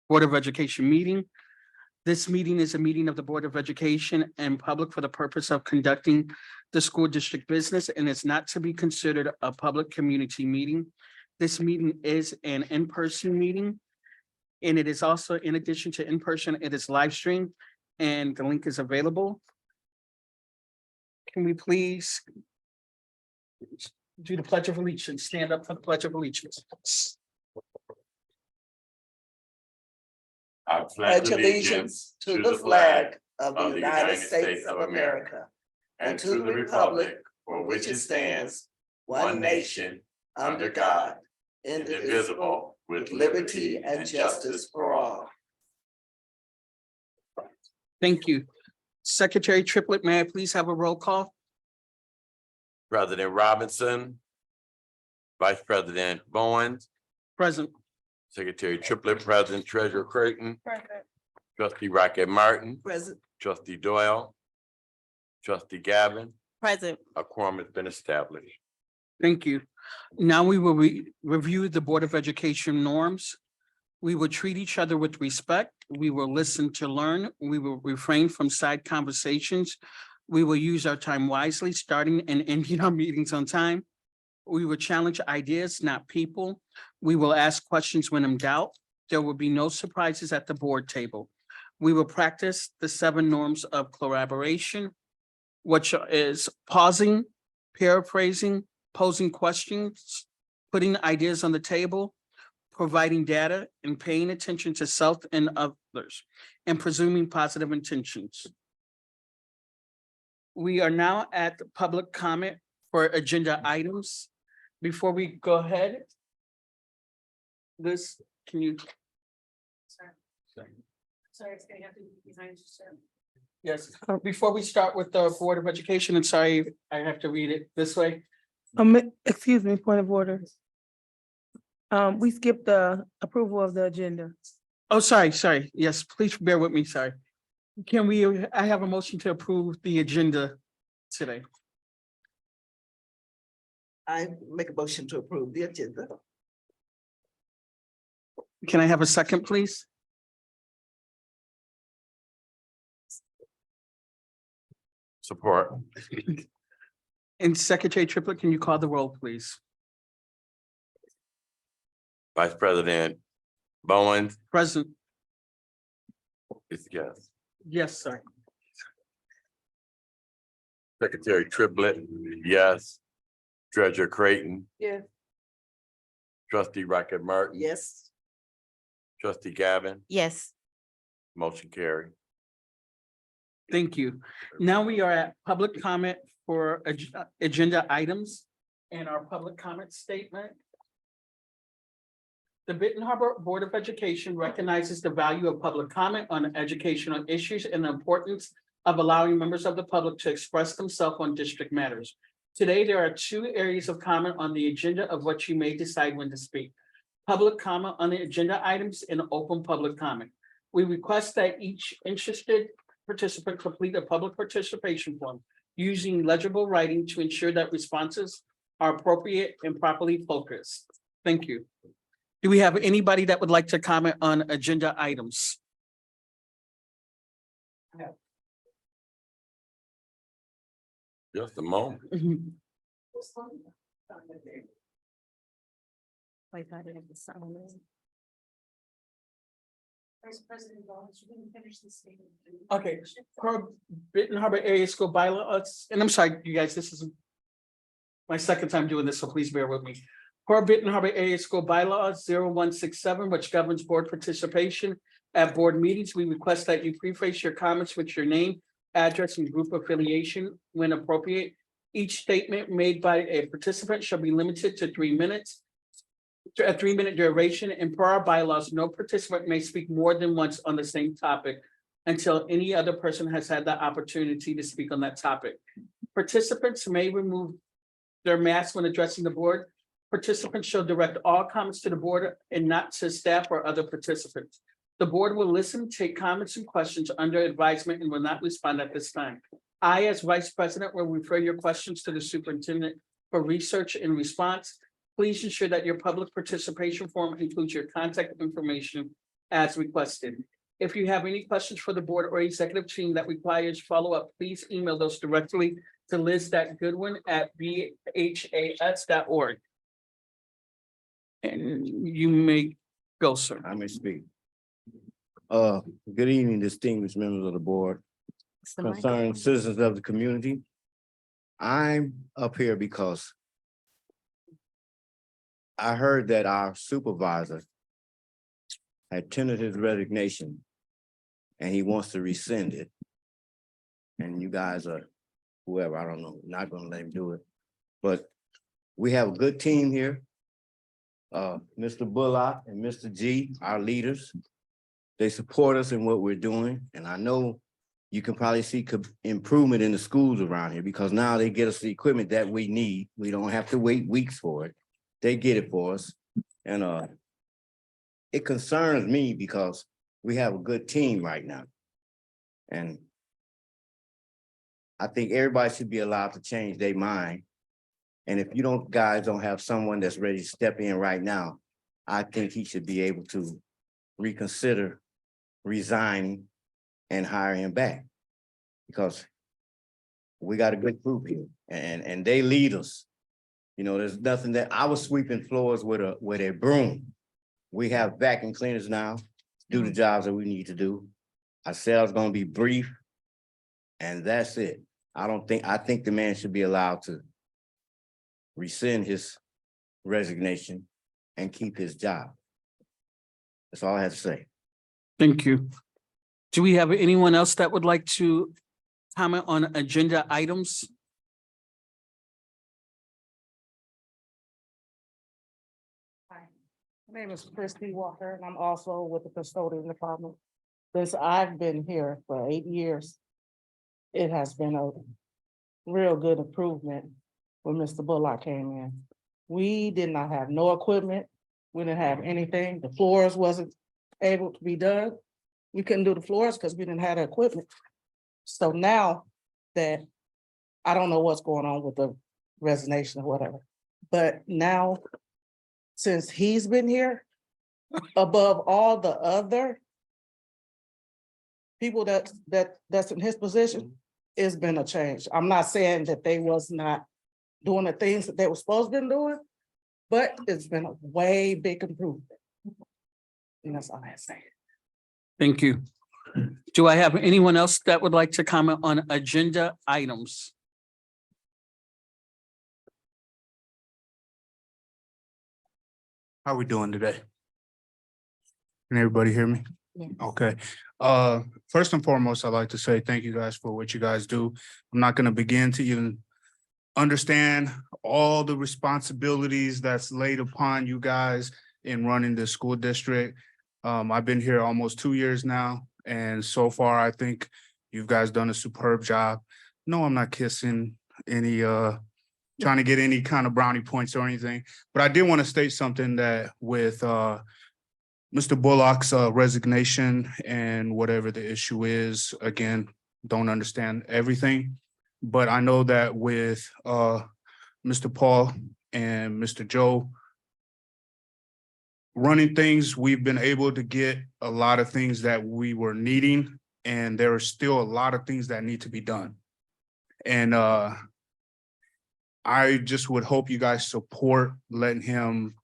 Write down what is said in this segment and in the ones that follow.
Board of Education meeting. This meeting is a meeting of the Board of Education and public for the purpose of conducting the school district business and is not to be considered a public community meeting. This meeting is an in-person meeting. And it is also, in addition to in-person, it is live streamed and the link is available. Can we please do the Pledge of Allegiance? Stand up for the Pledge of Allegiance. I pledge allegiance to the flag of the United States of America and to the republic for which it stands, one nation, under God, indivisible, with liberty and justice for all. Thank you. Secretary Triplett, may I please have a roll call? President Robinson, Vice President Bowen, Present. Secretary Triplett, President Treasurer Creighton, Trustee Rocket Martin, Present. Trustee Doyle, Trustee Gavin. Present. A quorum has been established. Thank you. Now we will review the Board of Education norms. We will treat each other with respect. We will listen to learn. We will refrain from side conversations. We will use our time wisely, starting and ending our meetings on time. We will challenge ideas, not people. We will ask questions when in doubt. There will be no surprises at the board table. We will practice the 7 norms of collaboration, which is pausing, paraphrasing, posing questions, putting ideas on the table, providing data, and paying attention to self and others, and presuming positive intentions. We are now at the public comment for agenda items. Before we go ahead, Liz, can you? Sorry, it's gonna have to be behind you, sir. Yes, before we start with the Board of Education, and sorry, I have to read it this way. Excuse me, point of order. We skipped the approval of the agenda. Oh, sorry. Yes, please bear with me, sorry. I have a motion to approve the agenda today. I make a motion to approve the agenda. Can I have a second, please? Support. And Secretary Triplett, can you call the roll, please? Vice President Bowen Present. is yes. Yes, sir. Secretary Triplett, yes. Treasurer Creighton, Yes. Trustee Rocket Martin. Yes. Trustee Gavin, Yes. motion carried. Thank you. Now we are at public comment for agenda items and our public comment statement. The Benton Harbor Board of Education recognizes the value of public comment on educational issues and the importance of allowing members of the public to express themselves on district matters. Today, there are 2 areas of comment on the agenda of what you may decide when to speak. Public comment on the agenda items and open public comment. We request that each interested participant complete a public participation form using legible writing to ensure that responses are appropriate and properly focused. Thank you. Do we have anybody that would like to comment on agenda items? Just a moment. Vice President Bowles, you didn't finish the statement. Okay, per Benton Harbor Area School bylaws, and I'm sorry, you guys, this is my second time doing this, so please bear with me. Per Benton Harbor Area School bylaws 0167, which governs board participation at board meetings, we request that you preface your comments with your name, address, and group affiliation when appropriate. Each statement made by a participant shall be limited to 3 minutes. A 3-minute duration, and per our bylaws, no participant may speak more than once on the same topic until any other person has had the opportunity to speak on that topic. Participants may remove their mask when addressing the board. Participants shall direct all comments to the board and not to staff or other participants. The board will listen, take comments and questions under advisement and will not respond at this time. I, as vice president, will refer your questions to the superintendent for research and response. Please ensure that your public participation form includes your contact information as requested. If you have any questions for the board or executive team that requires follow-up, please email those directly to liz.goodwin@bhas.org. And you may go, sir. I may speak. Good evening, distinguished members of the board, concerned citizens of the community. I'm up here because I heard that our supervisor had tendered his resignation and he wants to rescind it. And you guys are, whoever, I don't know, not gonna let him do it. But we have a good team here. Mr. Bullock and Mr. G, our leaders, they support us in what we're doing. And I know you can probably see improvement in the schools around here because now they get us the equipment that we need. We don't have to wait weeks for it. They get it for us. And it concerns me because we have a good team right now. And I think everybody should be allowed to change their mind. And if you guys don't have someone that's ready to step in right now, I think he should be able to reconsider resigning and hire him back. Because we got a good group here and they lead us. You know, there's nothing that I was sweeping floors with a broom. We have vacuum cleaners now, do the jobs that we need to do. I said I was gonna be brief and that's it. I think the man should be allowed to rescind his resignation and keep his job. That's all I have to say. Thank you. Do we have anyone else that would like to comment on agenda items? Hi, my name is Christy Walker, and I'm also with the custodian department. Since I've been here for 8 years, it has been a real good improvement when Mr. Bullock came in. We did not have no equipment. We didn't have anything. The floors wasn't able to be done. We couldn't do the floors because we didn't have the equipment. So now that I don't know what's going on with the resignation or whatever, but now since he's been here, above all the other people that's in his position, it's been a change. I'm not saying that they was not doing the things that they were supposed to be doing, but it's been a way big improvement. And that's all I have to say. Thank you. Do I have anyone else that would like to comment on agenda items? How we doing today? Can everybody hear me? Yeah. Okay. First and foremost, I'd like to say thank you guys for what you guys do. I'm not going to begin to even understand all the responsibilities that's laid upon you guys in running the school district. I've been here almost 2 years now, and so far I think you guys done a superb job. No, I'm not kissing any trying to get any kind of brownie points or anything, but I did want to state something that with Mr. Bullock's resignation and whatever the issue is, again, don't understand everything, but I know that with Mr. Paul and Mr. Joe running things, we've been able to get a lot of things that we were needing, and there are still a lot of things that need to be done. And I just would hope you guys support letting him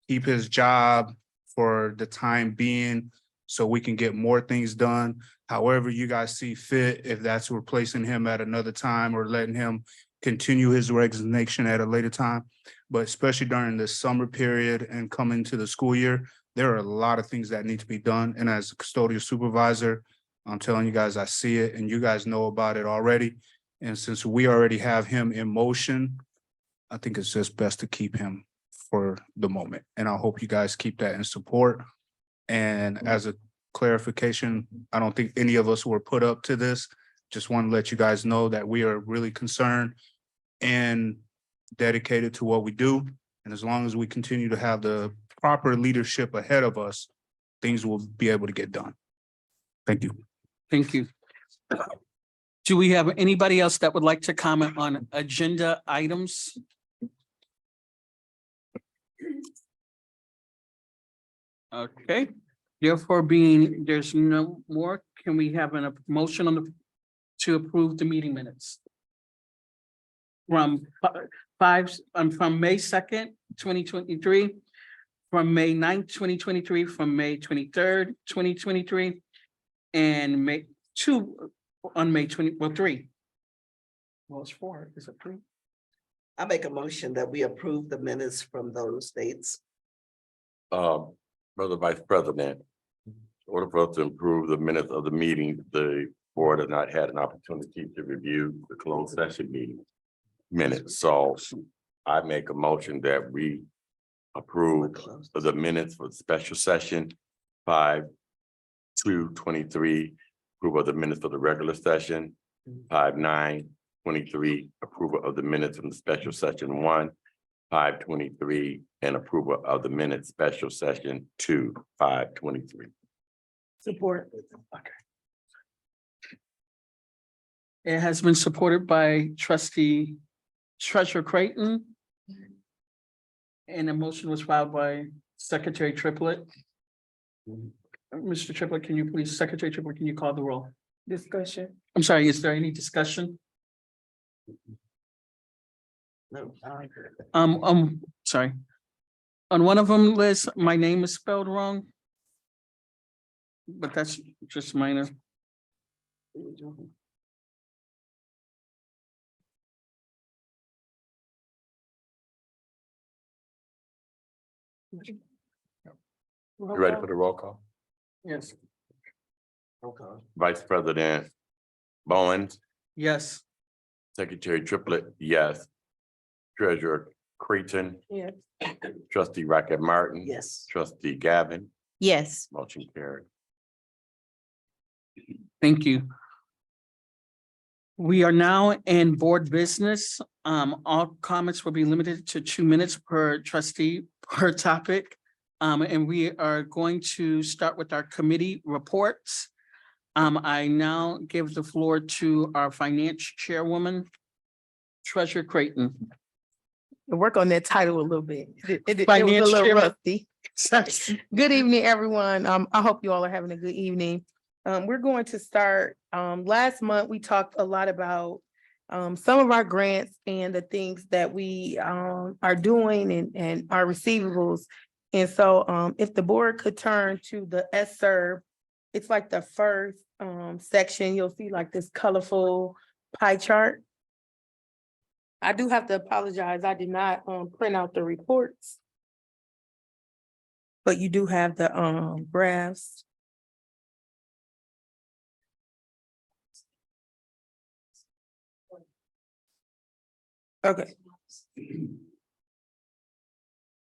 keep his job for the time being so we can get more things done. However you guys see fit, if that's replacing him at another time or letting him continue his resignation at a later time. But especially during the summer period and coming to the school year, there are a lot of things that need to be done. And as a custodial supervisor, I'm telling you guys, I see it and you guys know about it already. And since we already have him in motion, I think it's just best to keep him for the moment. And I hope you guys keep that in support. And as a clarification, I don't think any of us were put up to this. Just want to let you guys know that we are really concerned and dedicated to what we do. And as long as we continue to have the proper leadership ahead of us, things will be able to get done. Thank you. Thank you. Do we have anybody else that would like to comment on agenda items? Okay, therefore being, there's no more, can we have a motion on the, to approve the meeting minutes? From from May 2nd, 2023, from May 9th, 2023, from May 23rd, 2023, and May 2 on May 3. Well, it's 4, is it 3? I make a motion that we approve the minutes from those dates. Brother Vice President, in order for us to improve the minutes of the meeting, the board has not had an opportunity to review the closed session meeting minutes. So I make a motion that we approve the minutes for the special session 5/2/23, approval of the minutes for the regular session 5/9/23, approval of the minutes from the special session 1/5/23, and approval of the minutes special session 2/5/23. Support. It has been supported by trustee Treasurer Creighton. And a motion was filed by Secretary Triplett. Mr. Triplett, can you please, Secretary Triplett, can you call the roll? Discussion. I'm sorry, is there any discussion? No. Sorry. On one of them, Liz, my name is spelled wrong. But that's just minor. You ready for the roll call? Yes. Okay. Vice President Bowens, Yes. Secretary Triplett, yes. Treasurer Creighton, Yes. Trustee Rocket Martin. Yes. Trustee Gavin, Yes. motion carried. Thank you. We are now in board business. All comments will be limited to 2 minutes per trustee per topic. And we are going to start with our committee reports. I now give the floor to our finance chairwoman, Treasurer Creighton. Work on that title a little bit. It was a Finance little chairman. rusty. Good evening, everyone. I hope you all are having a good evening. We're going to start, last month, we talked a lot about some of our grants and the things that we are doing and our receivables. And so if the board could turn to the SSERB, it's like the first section, you'll see like this colorful pie chart. I do have to apologize, I did not print out the reports. But you do have the graphs. Okay.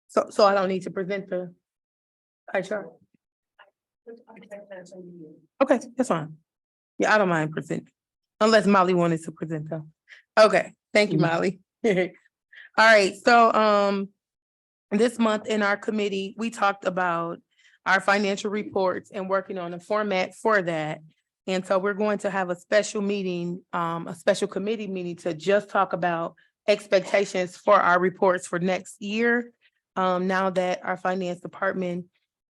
So I don't need to present the pie chart? Okay, that's fine. Yeah, I don't mind presenting, unless Molly wanted to present them. Okay, thank you, Molly. All right, so this month in our committee, we talked about our financial reports and working on a format for that. And so we're going to have a special meeting, a special committee meeting to just talk about expectations for our reports for next year. Now that our finance department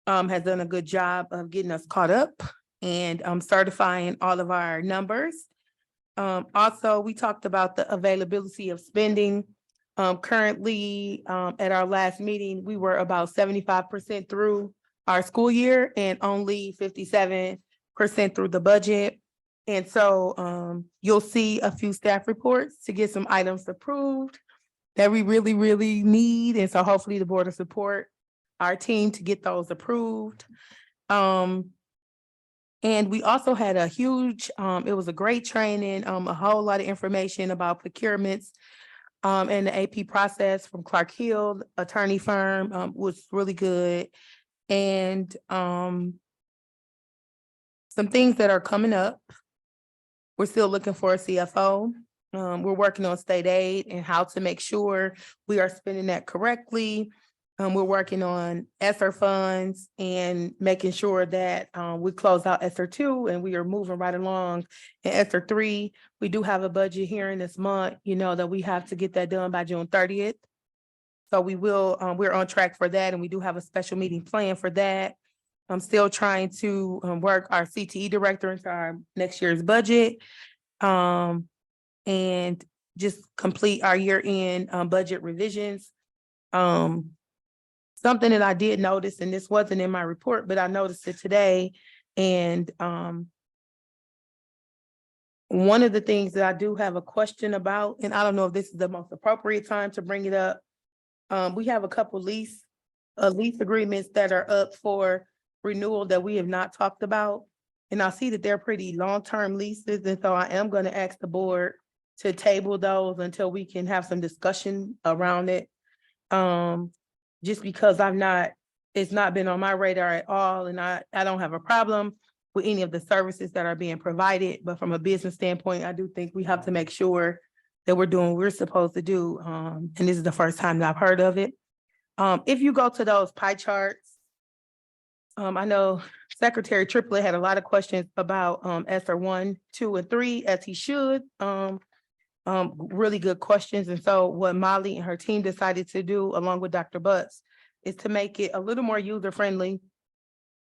has done a good job of getting us caught up and certifying all of our numbers. Also, we talked about the availability of spending. Currently, at our last meeting, we were about 75% through our school year and only 57% through the budget. And so you'll see a few staff reports to get some items approved that we really, really need. And so hopefully the board will support our team to get those approved. And we also had a huge, it was a great training, a whole lot of information about procurements and the AP process from Clark Hill attorney firm was really good. And some things that are coming up. We're still looking for a CFO. We're working on state aid and how to make sure we are spending that correctly. We're working on ESSER funds and making sure that we close out ESSER 2 and we are moving right along in ESSER 3. We do have a budget hearing this month, you know, that we have to get that done by June 30th. So we're on track for that, and we do have a special meeting planned for that. I'm still trying to work our CTE director into our next year's budget. And just complete our year-end budget revisions. Something that I did notice, and this wasn't in my report, but I noticed it today. And one of the things that I do have a question about, and I don't know if this is the most appropriate time to bring it up. We have a couple lease agreements that are up for renewal that we have not talked about. And I see that they're pretty long-term leases, and so I am gonna ask the board to table those until we can have some discussion around it. Just because it's not been on my radar at all, and I don't have a problem with any of the services that are being provided, but from a business standpoint, I do think we have to make sure that we're doing what we're supposed to do. And this is the first time that I've heard of it. If you go to those pie charts, I know Secretary Triplett had a lot of questions about ESER 1, 2, and 3, as he should. Really good questions. And so what Molly and her team decided to do, along with Dr. Butts, is to make it a little more user-friendly.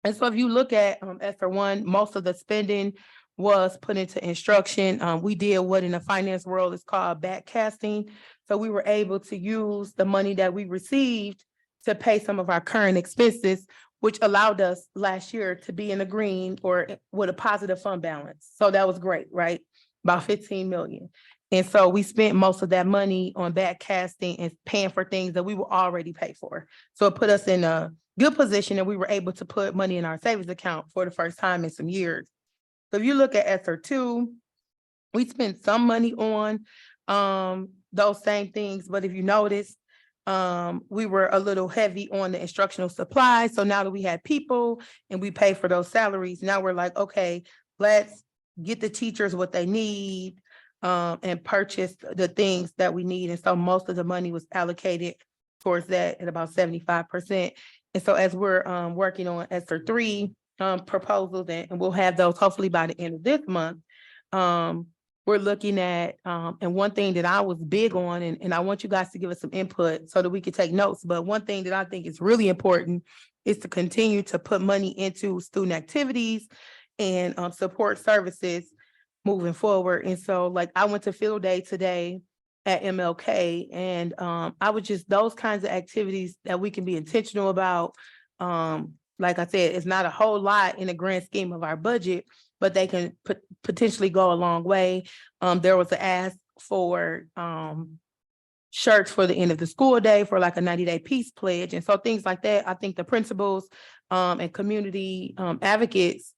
And so if you look at ESER 1, most of the spending was put into instruction. We did what in the finance world is called backcasting. So we were able to use the money that we received to pay some of our current expenses, which allowed us last year to be in the green or with a positive fund balance. So that was great, right? About 15 million. And so we spent most of that money on backcasting and paying for things that we were already paid for. So it put us in a good position, and we were able to put money in our savings account for the first time in some years. So if you look at ESER 2, we spent some money on those same things, but if you notice, we were a little heavy on the instructional supplies. So now that we had people and we pay for those salaries, now we're like, okay, let's get the teachers what they need and purchase the things that we need. And so most of the money was allocated towards that at about 75%. And so as we're working on ESER 3 proposals, and we'll have those hopefully by the end of this month, we're looking at, and one thing that I was big on, and I want you guys to give us some input so that we can take notes, but one thing that I think is really important is to continue to put money into student activities and support services moving forward. And so like I went to field day today at MLK, and I would just, those kinds of activities that we can be intentional about. Like I said, it's not a whole lot in the grand scheme of our budget, but they can potentially go a long way. There was an ask for shirts for the end of the school day for like a 90-day peace pledge. And so things like that, I think the principals and community advocates,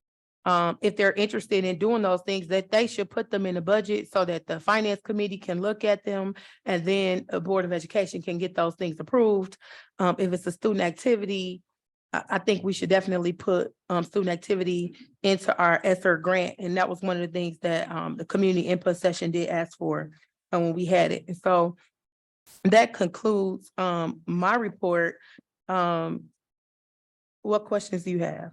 if they're interested in doing those things, that they should put them in the budget so that the finance committee can look at them, and then a board of education can get those things approved. If it's a student activity, I think we should definitely put student activity into our ESER grant. And that was one of the things that the community input session did ask for when we had it. And so that concludes my report. What questions do you have?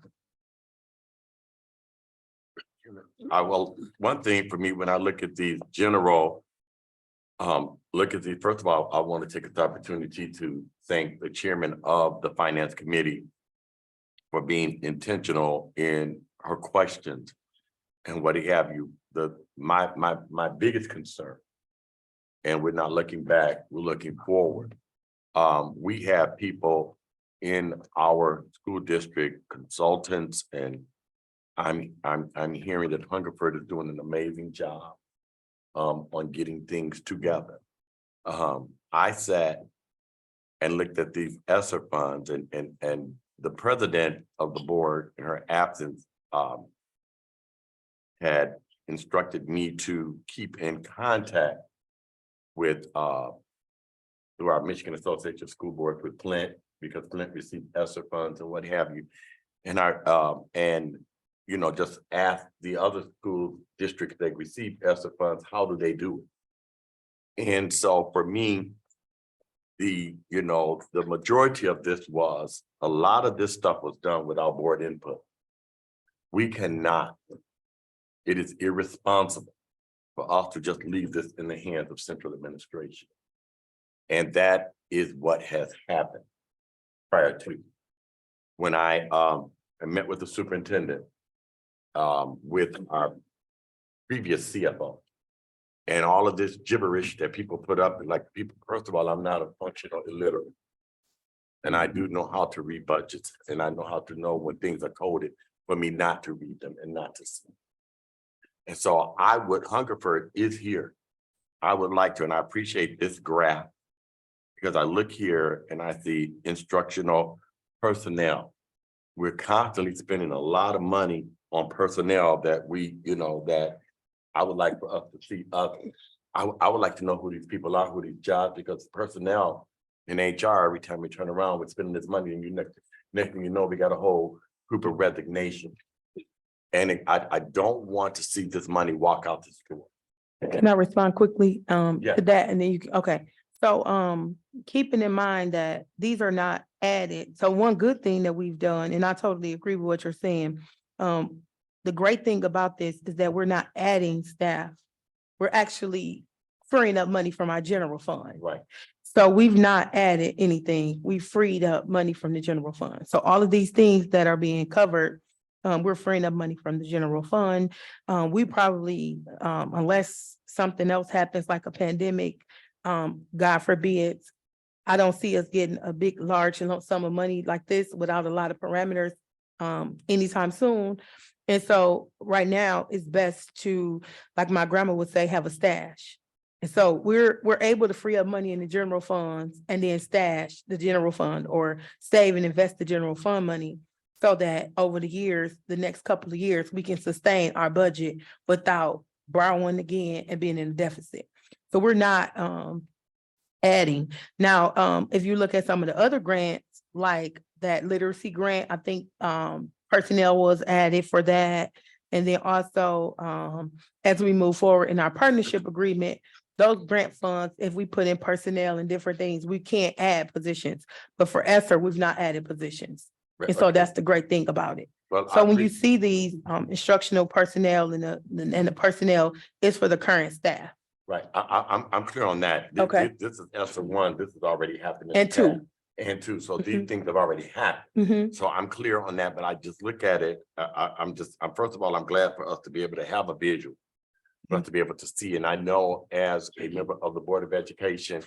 One thing for me, when I look at these general, first of all, I want to take this opportunity to thank the chairman of the finance committee for being intentional in her questions and what have you. My biggest concern, and we're not looking back, we're looking forward. We have people in our school district, consultants, and I'm hearing that Hungerford is doing an amazing job on getting things together. I sat and looked at these ESSER funds, and the president of the board, in her absence, had instructed me to keep in contact with through our Michigan Association of School Boards with Flint, because Flint received ESSER funds and what have you. And just ask the other school districts that receive ESSER funds, how do they do it? And so for me, the majority of this was, a lot of this stuff was done without board input. We cannot, it is irresponsible for us to just leave this in the hands of central administration. And that is what has happened prior to. When I met with the superintendent with our previous CFO. And all of this gibberish that people put up, and like people, first of all, I'm not a functional illiterate. And I do know how to read budgets, and I know how to know when things are coded for me not to read them and not to see. And so I would, Hungerford is here. I would like to, and I appreciate this graph, because I look here and I see instructional personnel. We're constantly spending a lot of money on personnel that we, that I would like for us to see others. I would like to know who these people are, who these jobs, because personnel in HR, every time we turn around, we're spending this money, and next thing you know, we got a whole group of resignation. And I don't want to see this money walk out the door. Can I respond quickly Yeah. to that? And then you can, okay. So keeping in mind that these are not added. So one good thing that we've done, and I totally agree with what you're saying. The great thing about this is that we're not adding staff. We're actually freeing up money from our general fund. Right. So we've not added anything. We freed up money from the general fund. So all of these things that are being covered, we're freeing up money from the general fund. We probably, unless something else happens like a pandemic, God forbid, I don't see us getting a big, large lump sum of money like this without a lot of parameters anytime soon. And so right now it's best to, like my grandma would say, have a stash. And so we're able to free up money in the general funds and then stash the general fund or save and invest the general fund money so that over the years, the next couple of years, we can sustain our budget without borrowing again and being in a deficit. So we're not adding. Now, if you look at some of the other grants, like that literacy grant, I think personnel was added for that. And then also, as we move forward in our partnership agreement, those grant funds, if we put in personnel and different things, we can't add positions. But for ESSER, we've not added positions. And so that's the great thing about it. Well, So when you see these instructional personnel and the personnel, it's for the current staff. Right, I'm clear on that. Okay. This is ESSER 1, this has already happened. And 2. And 2, so these things have already happened. Mhm. So I'm clear on that, but I just look at it, I'm first of all, I'm glad for us to be able to have a visual. For us to be able to see, and I know as a member of the Board of Education,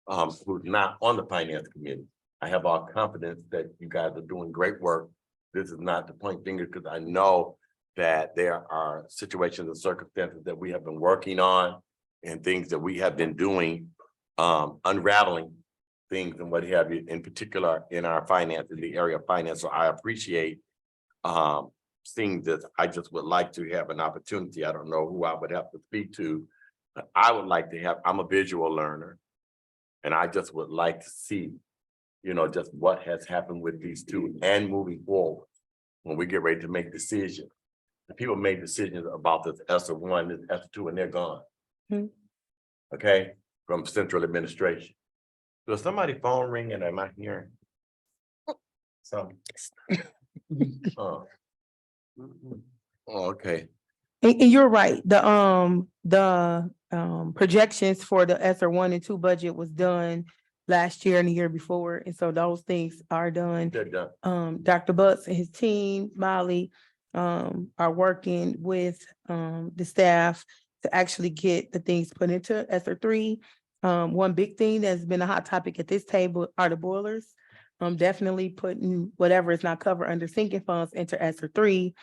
who's not on the Finance Committee, I have all confidence that you guys are doing great work. This is not to point fingers, because I know that there are situations and circumstances that we have been working on and things that we have been doing, unraveling things and what have you, in particular in our finance, in the area of finance. So I appreciate seeing this. I just would like to have an opportunity. I don't know who I would have to speak to. But I would like to have, I'm a visual learner, and I just would like to see, just what has happened with these two and moving forward when we get ready to make decisions. The people make decisions about this ESSER 1, this ESSER 2, and they're gone. Hmm. Okay, from central administration. So somebody phone ringing, am I hearing? So. Oh, okay. And you're right, the projections for the ESSER 1 and 2 budget was done last year and the year before, and so those things are done. They're done. Dr. Butts and his team, Molly, are working with the staff to actually get the things put into ESSER 3. One big thing that's been a hot topic at this table are the boilers. Definitely putting whatever is not covered under sinking funds into ESSER 3.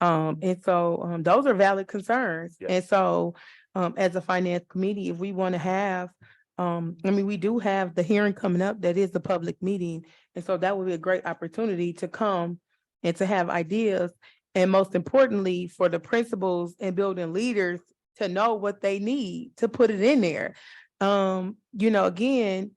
And so those are valid concerns. Yes. And so as a finance committee, if we want to have, we do have the hearing coming up, that is the public meeting. And so that would be a great opportunity to come and to have ideas. And most importantly, for the principals and building leaders to know what they need to put it in there. Again,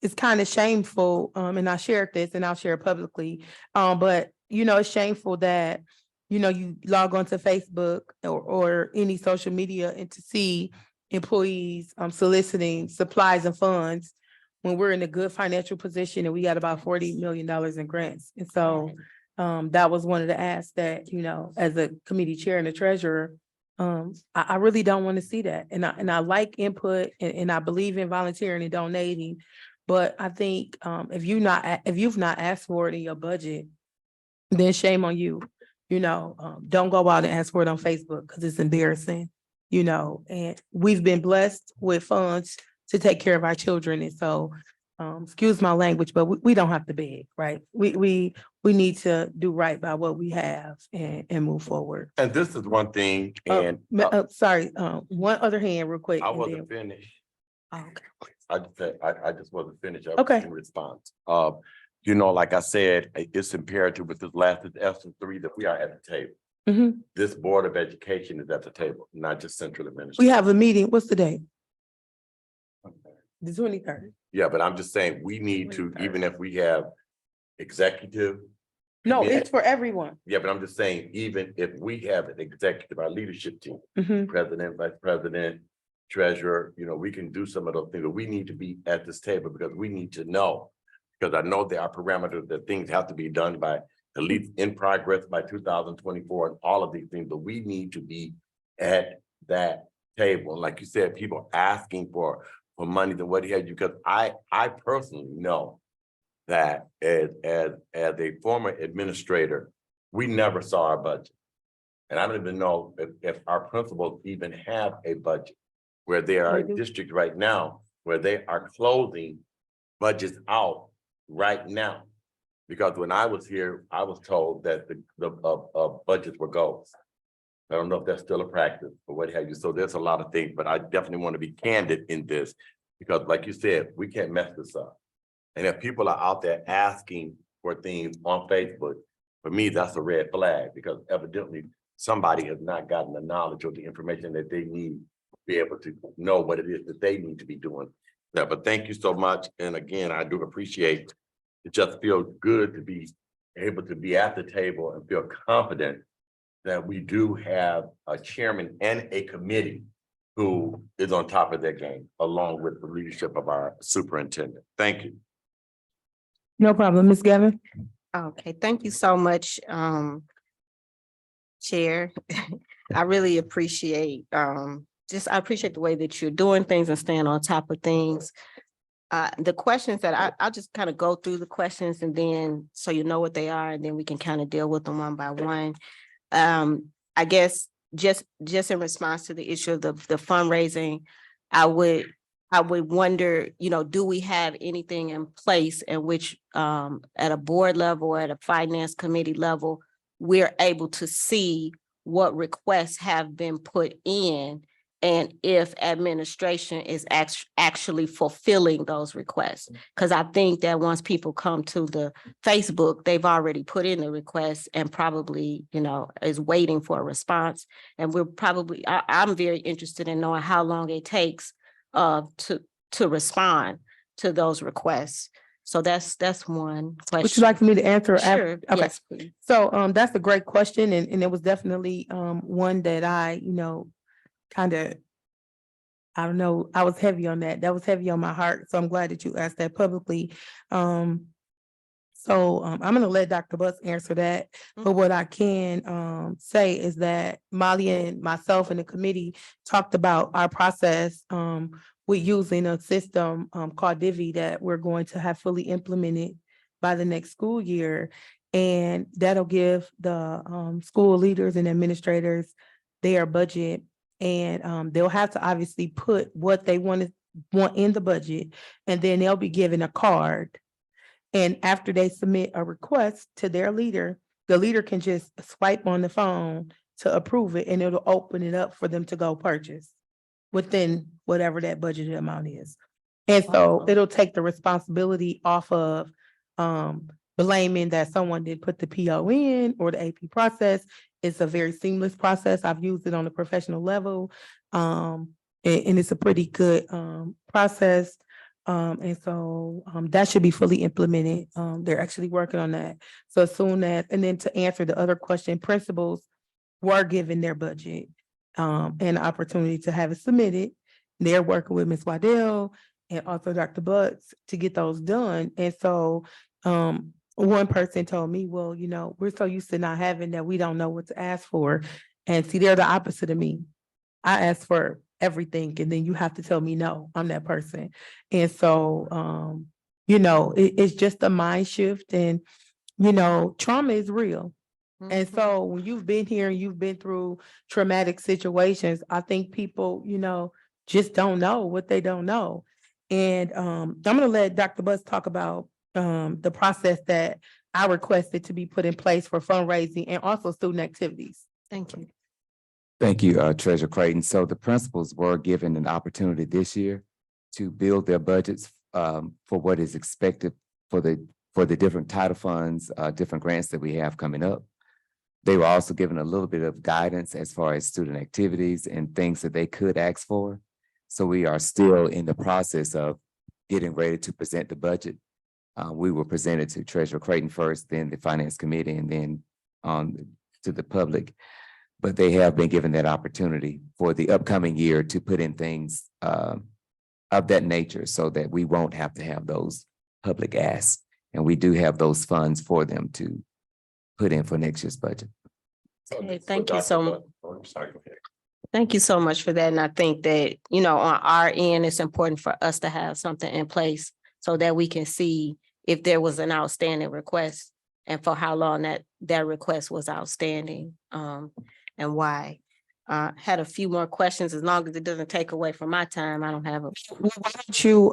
it's kind of shameful, and I shared this and I'll share it publicly. But it's shameful that, you log onto Facebook or any social media and to see employees soliciting supplies and funds when we're in a good financial position and we got about $40 million in grants. And so that was one of the asks that, as a committee chair and a treasurer, I really don't want to see that. And I like input and I believe in volunteering and donating. But I think, if you've not asked for it in your budget, then shame on you. Don't go out and ask for it on Facebook because it's embarrassing, and we've been blessed with funds to take care of our children. And so, excuse my language, but we don't have to beg, right? We need to do right by what we have and move forward. And this is one thing, and Sorry, one other hand real quick. I and wasn't then- finished. Oh, okay. I just wasn't finished. I was Okay. in response. Like I said, it's imperative with this last S3 that we are at the table. Mhm. This Board of Education is at the table, not just central We administration. have a meeting. What's the date? The 23rd. Yeah, but I'm just saying, we need to, even if we have executive. No, committee- it's for everyone. Yeah, but I'm just saying, even if we have an executive, our leadership team, Mhm. president, vice president, treasurer, we can do some of those things, but we need to be at this table because we need to know. Because I know there are parameters that things have to be done by at least in progress by 2024 and all of these things, but we need to be at that table. And like you said, people asking for money than what he had, because I personally know that as a former administrator, we never saw our budget. And I don't even know if our principals even have a budget, where there are They do. districts right now where they are closing budgets out right now. Because when I was here, I was told that the budgets were goals. I don't know if that's still a practice or what have you. So there's a lot of things, but I definitely want to be candid in this. Because like you said, we can't mess this up. And if people are out there asking for things on Facebook, for me, that's a red flag, because evidently somebody has not gotten the knowledge or the information that they need to be able to know what it is that they need to be doing. Yeah, but thank you so much. And again, I do appreciate, it just feels good to be able to be at the table and feel confident that we do have a chairman and a committee who is on top of their game, along with the leadership of our superintendent. Thank you. No problem. Ms. Gavin? Okay, thank you so much, Chair. I really appreciate, I appreciate the way that you're doing things and staying on top of things. The questions that I'll just kind of go through the questions and then, so you know what they are, and then we can kind of deal with them one by one. I guess just in response to the issue of the fundraising, I would wonder, do we have anything in place in which, at a board level, or at a finance committee level, we're able to see what requests have been put in, and if administration is actually fulfilling those requests? Because I think that once people come to the Facebook, they've already put in the request and probably, is waiting for a response. And I'm very interested in knowing how long it takes to respond to those requests. So that's one question. Would you like for me to answer? Sure, Okay. yes, please. So, that's a great question, and it was definitely, one that I, kind of, I don't know, I was heavy on that. That was heavy on my heart. So I'm glad that you asked that publicly. I'm gonna let Dr. Butts answer that. But what I can, say is that Molly and myself and the committee talked about our process, with using a system, called Divvy that we're going to have fully implemented by the next school year. And that'll give the, school leaders and administrators their budget. And, they'll have to obviously put what they want in the budget, and then they'll be given a card. And after they submit a request to their leader, the leader can just swipe on the phone to approve it, and it'll open it up for them to go purchase within whatever that budgeted amount is. And so it'll take the responsibility off of, blaming that someone did put the PO in or the AP process. It's a very seamless process. I've used it on a professional level. And it's a pretty good, process. And so, that should be fully implemented. They're actually working on that. So as soon as, and then to answer the other question, principals were given their budget, and the opportunity to have it submitted. They're working with Ms. Waddell and also Dr. Butts to get those done. And so, one person told me, well, we're so used to not having that, we don't know what to ask for. And see, they're the opposite of me. I ask for everything and then you have to tell me no, I'm that person. And so, it's just a mind shift and, trauma is real. And so when you've been here and you've been through traumatic situations, I think people, just don't know what they don't know. And I'm gonna let Dr. Bus talk about the process that I requested to be put in place for fundraising and also student activities. Thank you. Thank you, Treasurer Creighton. So the principals were given an opportunity this year to build their budgets for what is expected for the different title funds, different grants that we have coming up. They were also given a little bit of guidance as far as student activities and things that they could ask for. So we are still in the process of getting ready to present the budget. We will present it to Treasurer Creighton first, then the Finance Committee, and then to the public. But they have been given that opportunity for the upcoming year to put in things of that nature so that we won't have to have those public asks. And we do have those funds for them to put in for next year's budget. Okay, thank you so much. I'm sorry, go ahead. Thank you so much for that. And I think that, on our end, it's important for us to have something in place so that we can see if there was an outstanding request and for how long that request was outstanding, and why. Had a few more questions. As long as it doesn't take away from my time, I don't have a. Why don't you,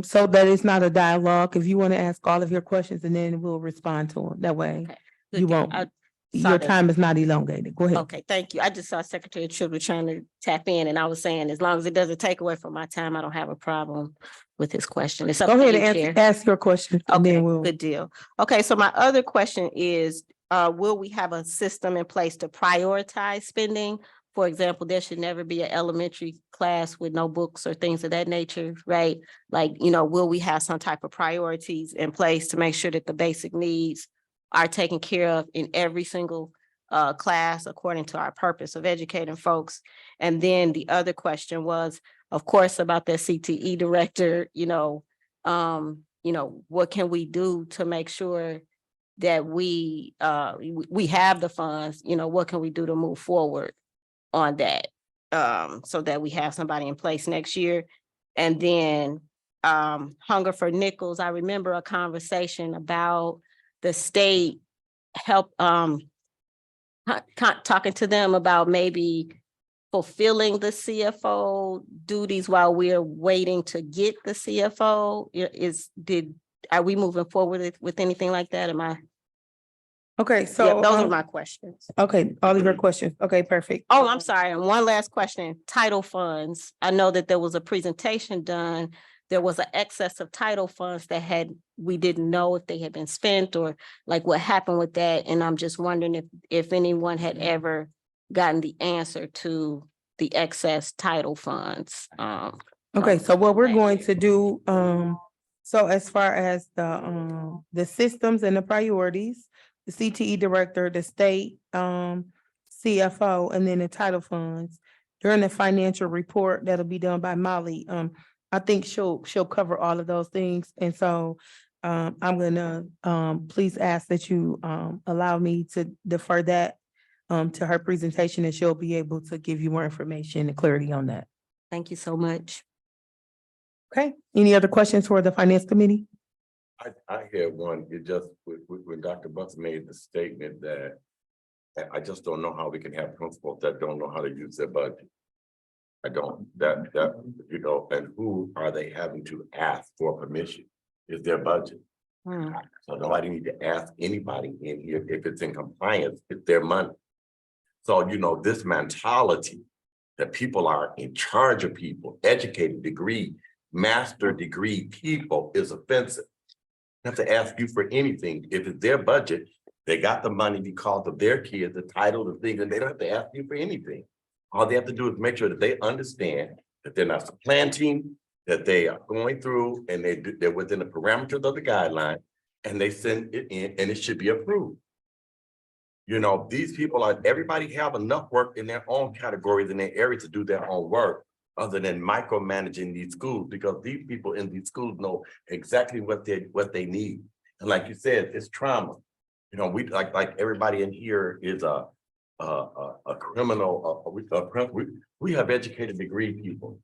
so that it's not a dialogue, if you want to ask all of your questions and then we'll respond to them. That way Okay, you good. won't, I saw your that. time is not elongated. Go ahead. Okay, thank you. I just saw Secretary Tribble trying to tap in and I was saying, as long as it doesn't take away from my time, I don't have a problem with his question. It's up Go to ahead you, and Chair. ask your question and Okay, then we'll. good deal. Okay, so my other question is, will we have a system in place to prioritize spending? For example, there should never be an elementary class with no books or things of that nature, right? Like, will we have some type of priorities in place to make sure that the basic needs are taken care of in every single class according to our purpose of educating folks? And then the other question was, of course, about the CTE director, what can we do to make sure that we have the funds, what can we do to move forward on that, so that we have somebody in place next year? And then Hunger for Nickels, I remember a conversation about the state help talking to them about maybe fulfilling the CFO duties while we're waiting to get the CFO. Are we moving forward with anything like that? Okay, Yeah, so. those are my questions. Okay, all of your questions. Okay, perfect. Oh, I'm sorry. And one last question, title funds. I know that there was a presentation done. There was an excess of title funds we didn't know if they had been spent or like what happened with that. And I'm just wondering if anyone had ever gotten the answer to the excess title funds. Okay, so what we're going to do, so as far as the systems and the priorities, the CTE director, the state, CFO, and then the title funds, during the financial report that'll be done by Molly, I think she'll cover all of those things. And so, I'm gonna, please ask that you, allow me to defer that, to her presentation, and she'll be able to give you more information and clarity on that. Thank you so much. Okay, any other questions for the Finance Committee? I had one, it just, when Dr. Bucks made the statement that I just don't know how we can have principals that don't know how to use their budget. I don't, and who are they having to ask for permission? Is their budget. So nobody need to ask anybody in here if it's in compliance, it's their money. So, this mentality that people are in charge of people, educated degree, master degree people is offensive. They have to ask you for anything. If it's their budget, they got the money because of their kids, the title, the thing, and they don't have to ask you for anything. All they have to do is make sure that they understand that they're not supplanting, that they are going through and they're within the parameters of the guideline, and they send it in and it should be approved. These people everybody have enough work in their own categories in their area to do their own work, other than micromanaging these schools, because these people in these schools know exactly what they need. And like you said, it's trauma. We like everybody in here is a criminal, we have educated degree people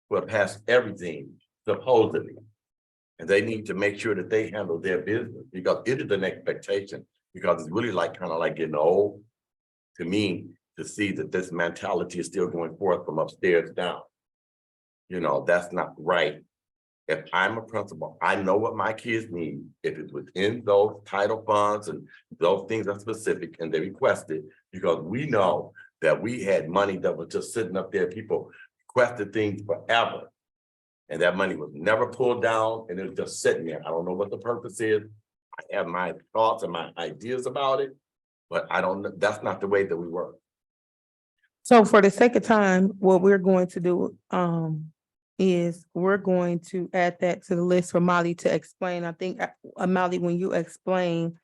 who have passed everything supposedly. And they need to make sure that they handle their business because it is an expectation, because it's really like kind of like getting old to me to see that this mentality is still going forth from upstairs down. You know, that's not right. If I'm a principal, I know what my kids need. If it's within those title funds and those things are specific and they requested, because we know that we had money that was just sitting up there. People requested things forever. And that money was never pulled down and it was just sitting there. I don't know what the purpose is. I have my thoughts and my ideas about it, but I don't know. That's not the way that we work. So for the sake of time, what we're going to do, is we're going to add that to the list for Molly to explain. I think, Molly, when you explain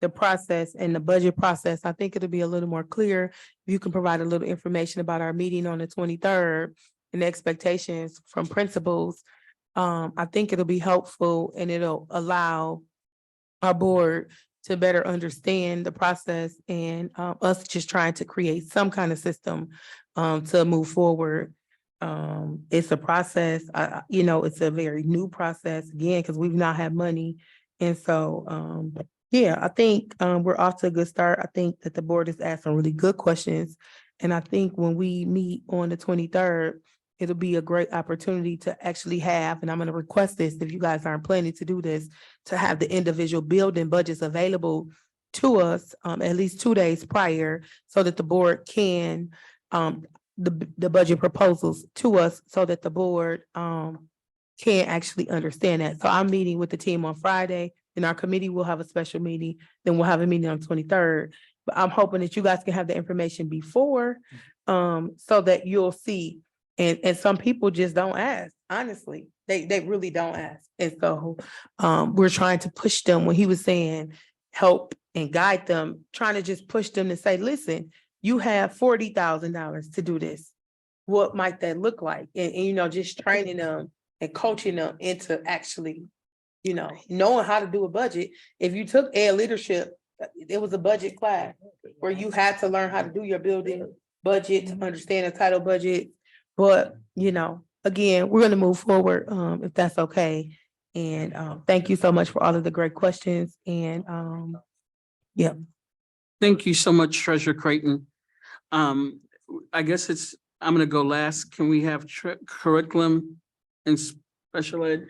the process and the budget process, I think it'll be a little more clear. You can provide a little information about our meeting on the 23rd and the expectations from principals. I think it'll be helpful and it'll allow our board to better understand the process and us just trying to create some kind of system to move forward. It's a process, you know, it's a very new process again, because we've not had money. And so, yeah, I think we're off to a good start. I think that the board is asking really good questions. And I think when we meet on the 23rd, it'll be a great opportunity to actually have, and I'm going to request this, if you guys aren't planning to do this, to have the individual building budgets available to us at least 2 days prior, so that the board can, the budget proposals to us, so that the board can actually understand that. So I'm meeting with the team on Friday, and our committee will have a special meeting, then we'll have a meeting on the 23rd. But I'm hoping that you guys can have the information before, so that you'll see. And some people just don't ask, honestly, they really don't ask. And so we're trying to push them, when he was saying help and guide them, trying to just push them to say, listen, you have $40,000 to do this. What might that look like? And, you know, just training them and coaching them into actually, you know, knowing how to do a budget. If you took Ed Leadership, it was a budget class where you had to learn how to do your building budget, to understand the title budget. But, you know, again, we're going to move forward, if that's okay. And thank you so much for all of the great questions. And yeah. Thank you so much, Treasurer Creighton. I guess I'm gonna go last. Can we have curriculum and special ed,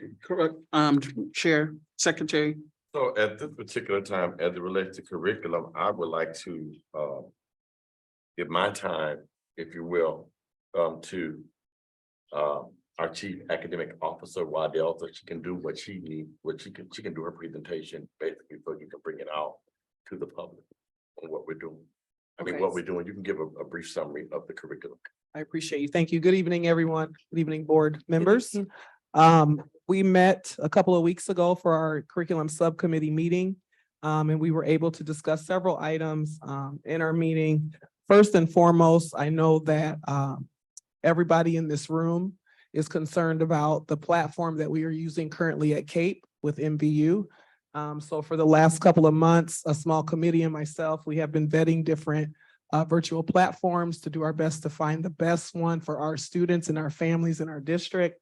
Chair, Secretary? So at this particular time, as it relates to curriculum, I would like to give my time, if you will, to our Chief Academic Officer, Waddell, so she can do what she needs, she can do her presentation, basically, so you can bring it out to the public on what we're doing. I mean, Okay. what we're doing, you can give a brief summary of the curriculum. I appreciate you. Thank you. Good evening, everyone. Good evening, board members. We met a couple of weeks ago for our curriculum subcommittee meeting. And we were able to discuss several items in our meeting. First and foremost, I know that everybody in this room is concerned about the platform that we are using currently at CAPE with MVU. So for the last couple of months, a small committee and myself, we have been vetting different virtual platforms to do our best to find the best one for our students and our families in our district.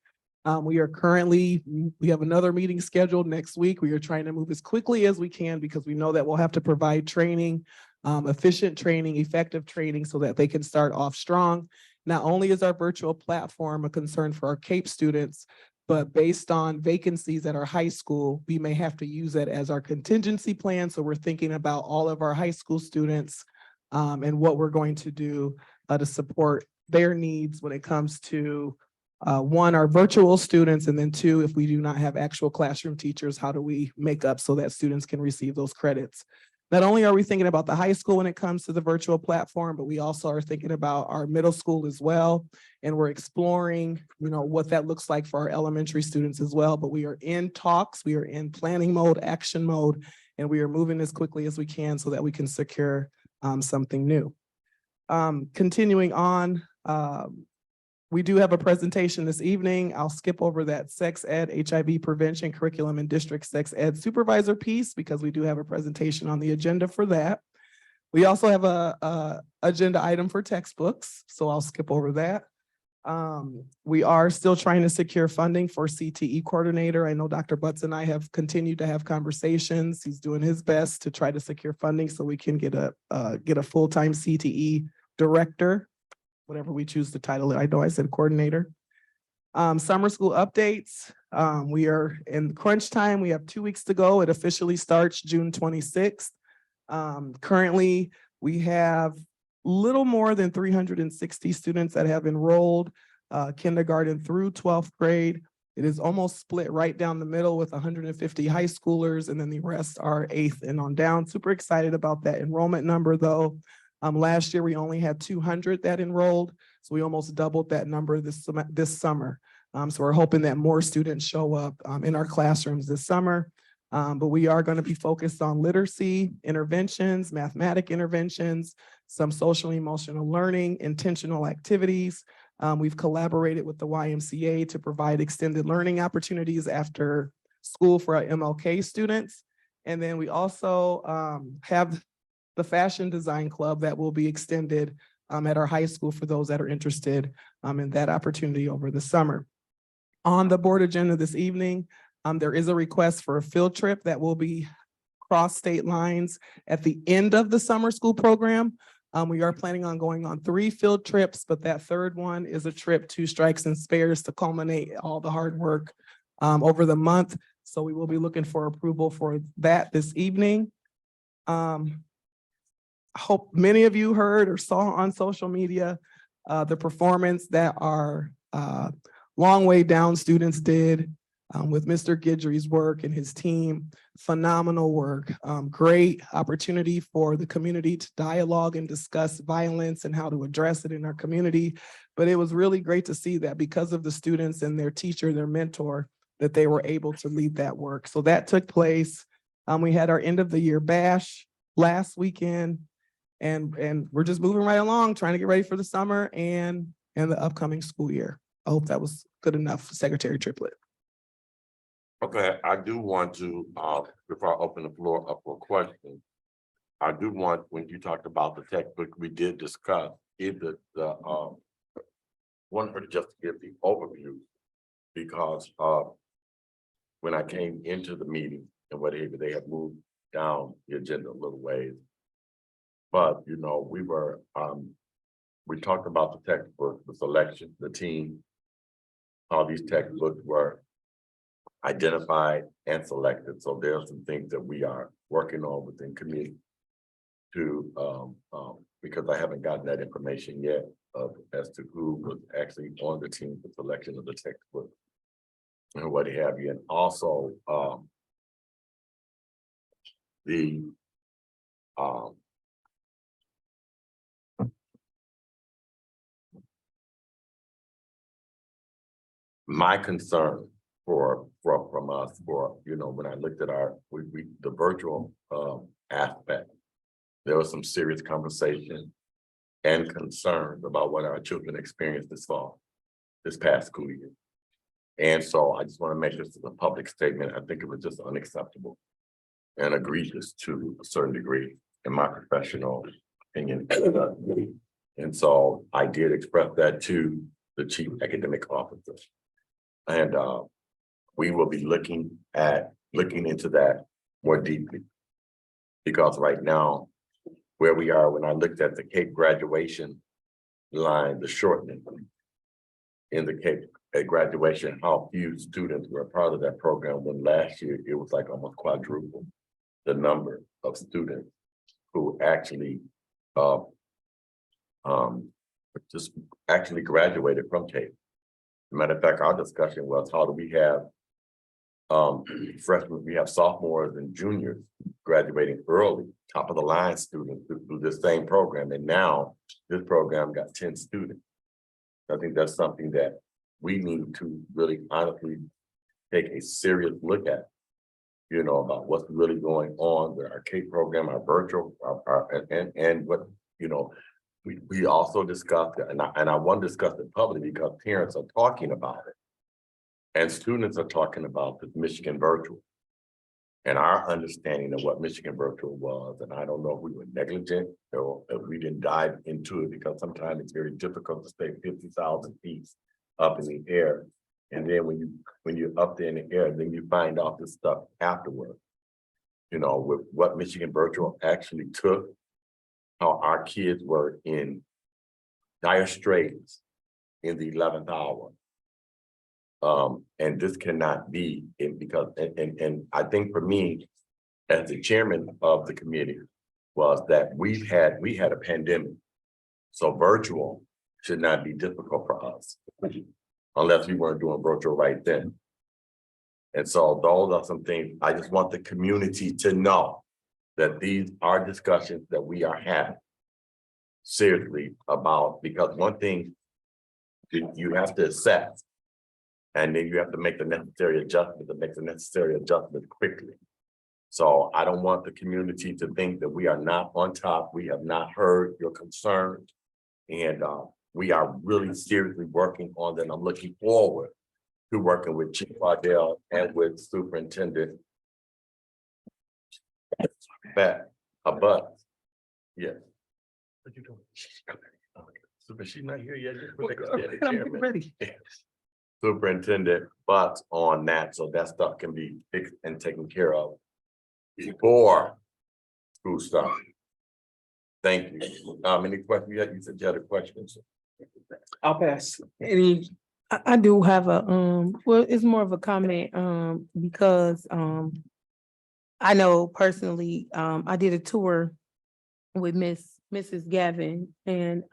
We have another meeting scheduled next week. We are trying to move as quickly as we can because we know that we'll have to provide training, efficient training, effective training, so that they can start off strong. Not only is our virtual platform a concern for our CAPE students, but based on vacancies at our high school, we may have to use it as our contingency plan. So we're thinking about all of our high school students and what we're going to do to support their needs when it comes to one, our virtual students, and then two, if we do not have actual classroom teachers, how do we make up so that students can receive those credits? Not only are we thinking about the high school when it comes to the virtual platform, but we also are thinking about our middle school as well. And we're exploring, what that looks like for our elementary students as well. But we are in talks, we are in planning mode, action mode, and we are moving as quickly as we can so that we can secure something new. Continuing on, we do have a presentation this evening. I'll skip over that sex ed, HIV prevention curriculum and district sex ed supervisor piece because we do have a presentation on the agenda for that. We also have a agenda item for textbooks, so I'll skip over that. We are still trying to secure funding for CTE coordinator. I know Dr. Butts and I have continued to have conversations. He's doing his best to try to secure funding so we can get a full-time CTE director, whatever we choose to title it. I know I said coordinator. Summer school updates. We are in crunch time. We have 2 weeks to go. It officially starts June 26th. Currently, we have little more than 360 students that have enrolled, kindergarten through 12th grade. It is almost split right down the middle with 150 high schoolers, and then the rest are 8th and on down. Super excited about that enrollment number though. Last year, we only had 200 that enrolled, so we almost doubled that number this summer. So we're hoping that more students show up in our classrooms this summer. But we are going to be focused on literacy interventions, mathematic interventions, some social and emotional learning, intentional activities. We've collaborated with the YMCA to provide extended learning opportunities after school for our MLK students. And then we also have the Fashion Design Club that will be extended at our high school for those that are interested in that opportunity over the summer. On the board agenda this evening, there is a request for a field trip that will be cross state lines at the end of the summer school program. We are planning on going on 3 field trips, but that third one is a trip to Strikes and Spares to culminate all the hard work over the month. So we will be looking for approval for that this evening. I hope many of you heard or saw on social media the performance that our Long Way Down students did with Mr. Guidry's work and his team. Phenomenal work. Great opportunity for the community to dialogue and discuss violence and how to address it in our community. But it was really great to see that because of the students and their teacher, their mentor, that they were able to lead that work. So that took place. We had our end of the year bash last weekend, and we're just moving right along, trying to get ready for the summer and the upcoming school year. I hope that was good enough, Secretary Triplett. Okay, I do want to, before I open the floor up for questions, I do want, when you talked about the textbook, we did discuss either one, just to give the overview, because when I came into the meeting and whatever, they had moved down the agenda a little ways. But, you know, we talked about the textbook, the selection, the team, how these textbooks were identified and selected. So there are some things that we are working on within committee to, because I haven't gotten that information yet as to who was actually on the team for selection of the textbook and what have you. And also my concern from us for, you know, when I looked at the virtual aspect, there was some serious conversation and concerns about what our children experienced this past school year. And so I just want to make this a public statement. I think it was just unacceptable and egregious to a certain degree, in my professional opinion. And so I did express that to the chief academic officer. And we will be looking into that more deeply. Because right now, where we are, when I looked at the Cape graduation line, the shortening in the Cape at graduation, how few students were a part of that program, when last year it was like almost quadruple the number of students who actually just actually graduated from Cape. Matter of fact, our discussion was, how do we have freshmen, we have sophomores and juniors graduating early, top of the line students through this same program. And now this program got 10 students. I think that's something that we need to really honestly take a serious look at, you know, about what's really going on with our K program, our virtual, and what, you know, we also discussed, and I want to discuss it publicly because parents are talking about it. And students are talking about the Michigan virtual. And our understanding of what Michigan virtual was, and I don't know if we were negligent or if we didn't dive into it, because sometimes it's very difficult to stay 50,000 feet up in the air. And then when you're up there in the air, then you find out this stuff afterward. You know, with what Michigan virtual actually took, how our kids were in dire straits in the 11th hour. And this cannot be because I think for me, as the chairman of the committee, was that we had a pandemic. So virtual should not be difficult for us, unless we weren't doing virtual right then. And so those are some things I just want the community to know, that these are discussions that we are having seriously about, because one thing you have to assess, and then you have to make the necessary adjustments and make the necessary adjustments quickly. So I don't want the community to think that we are not on top. We have not heard your concerns. And we are really seriously working on them. I'm looking forward to working with Chief Ardell and with Superintendent. But yes. What you doing? Super, she's not here yet. I'm ready. Superintendent Butts on that, so that stuff can be fixed and taken care of before school starts. Thank you. Any questions? You said you had a question. I'll pass. Any, I do have a, well, it's more of a comment, because, I know personally, I did a tour with Mrs. Gavin and,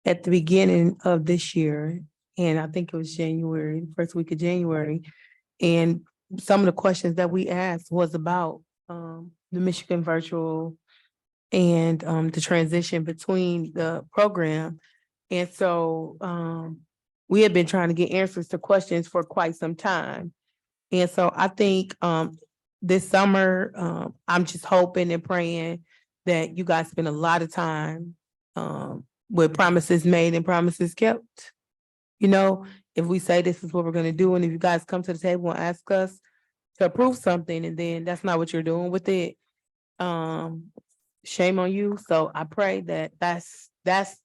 at the beginning of this year, and I think it was January, first week of January. And some of the questions that we asked was about, the Michigan virtual and, the transition between the program. And so, we had been trying to get answers to questions for quite some time. And so I think, this summer, I'm just hoping and praying that you guys spend a lot of time, with promises made and promises kept. You know, if we say this is what we're gonna do, and if you guys come to the table and ask us to approve something, and then that's not what you're doing with it, shame on you. So I pray that that's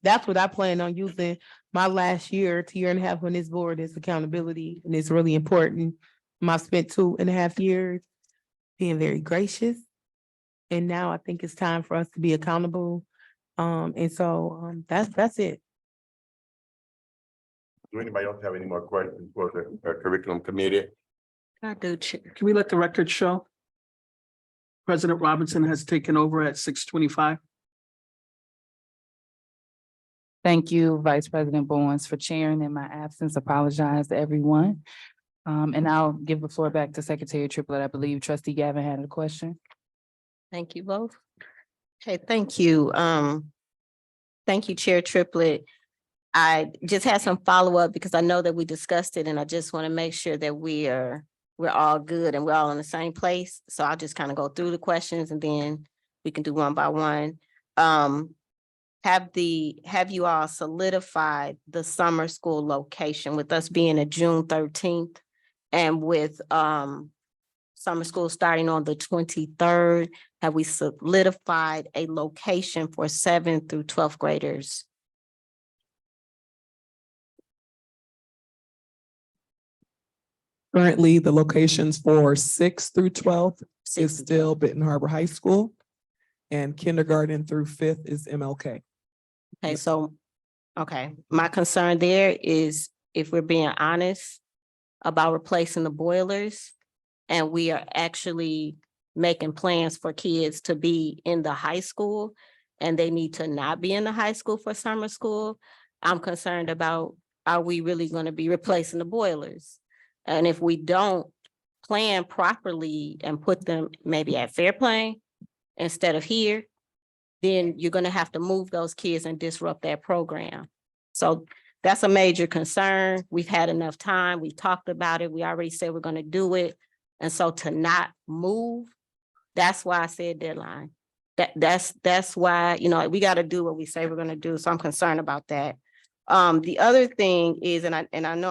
what I plan on using my last year to year and a half on this board is accountability, and it's really important. I've spent 2.5 years being very gracious, and now I think it's time for us to be accountable. And so that's it. Do anybody else have any more questions for the curriculum committee? I do, Chair. can we let the record show? President Robinson has taken over at 6:25. Thank you, Vice President Bowens, for chairing in my absence. Apologize to everyone. And I'll give the floor back to Secretary Triplett. I believe Trustee Gavin had a question. Thank you both. Okay, thank you. Thank you, Chair Triplett. I just had some follow-up because I know that we discussed it, and I just want to make sure that we're all good and we're all in the same place. So I'll just kind of go through the questions and then we can do one by one. Have you all solidified the summer school location with us being a June 13th and with summer school starting on the 23rd? Have we solidified a location for 7th through 12th graders? Currently, the locations for 6th through 12th is still Benton Harbor High School, and kindergarten through 5th is MLK. Okay, so, okay, my concern there is if we're being honest about replacing the boilers, and we are actually making plans for kids to be in the high school and they need to not be in the high school for summer school, I'm concerned about, are we really going to be replacing the boilers? And if we don't plan properly and put them maybe at Fairplain instead of here, then you're going to have to move those kids and disrupt that program. So that's a major concern. We've had enough time. We talked about it. We already said we're going to do it. And so to not move, that's why I said deadline. That's why, you know, we got to do what we say we're going to do. So I'm concerned about that. The other thing is, and I know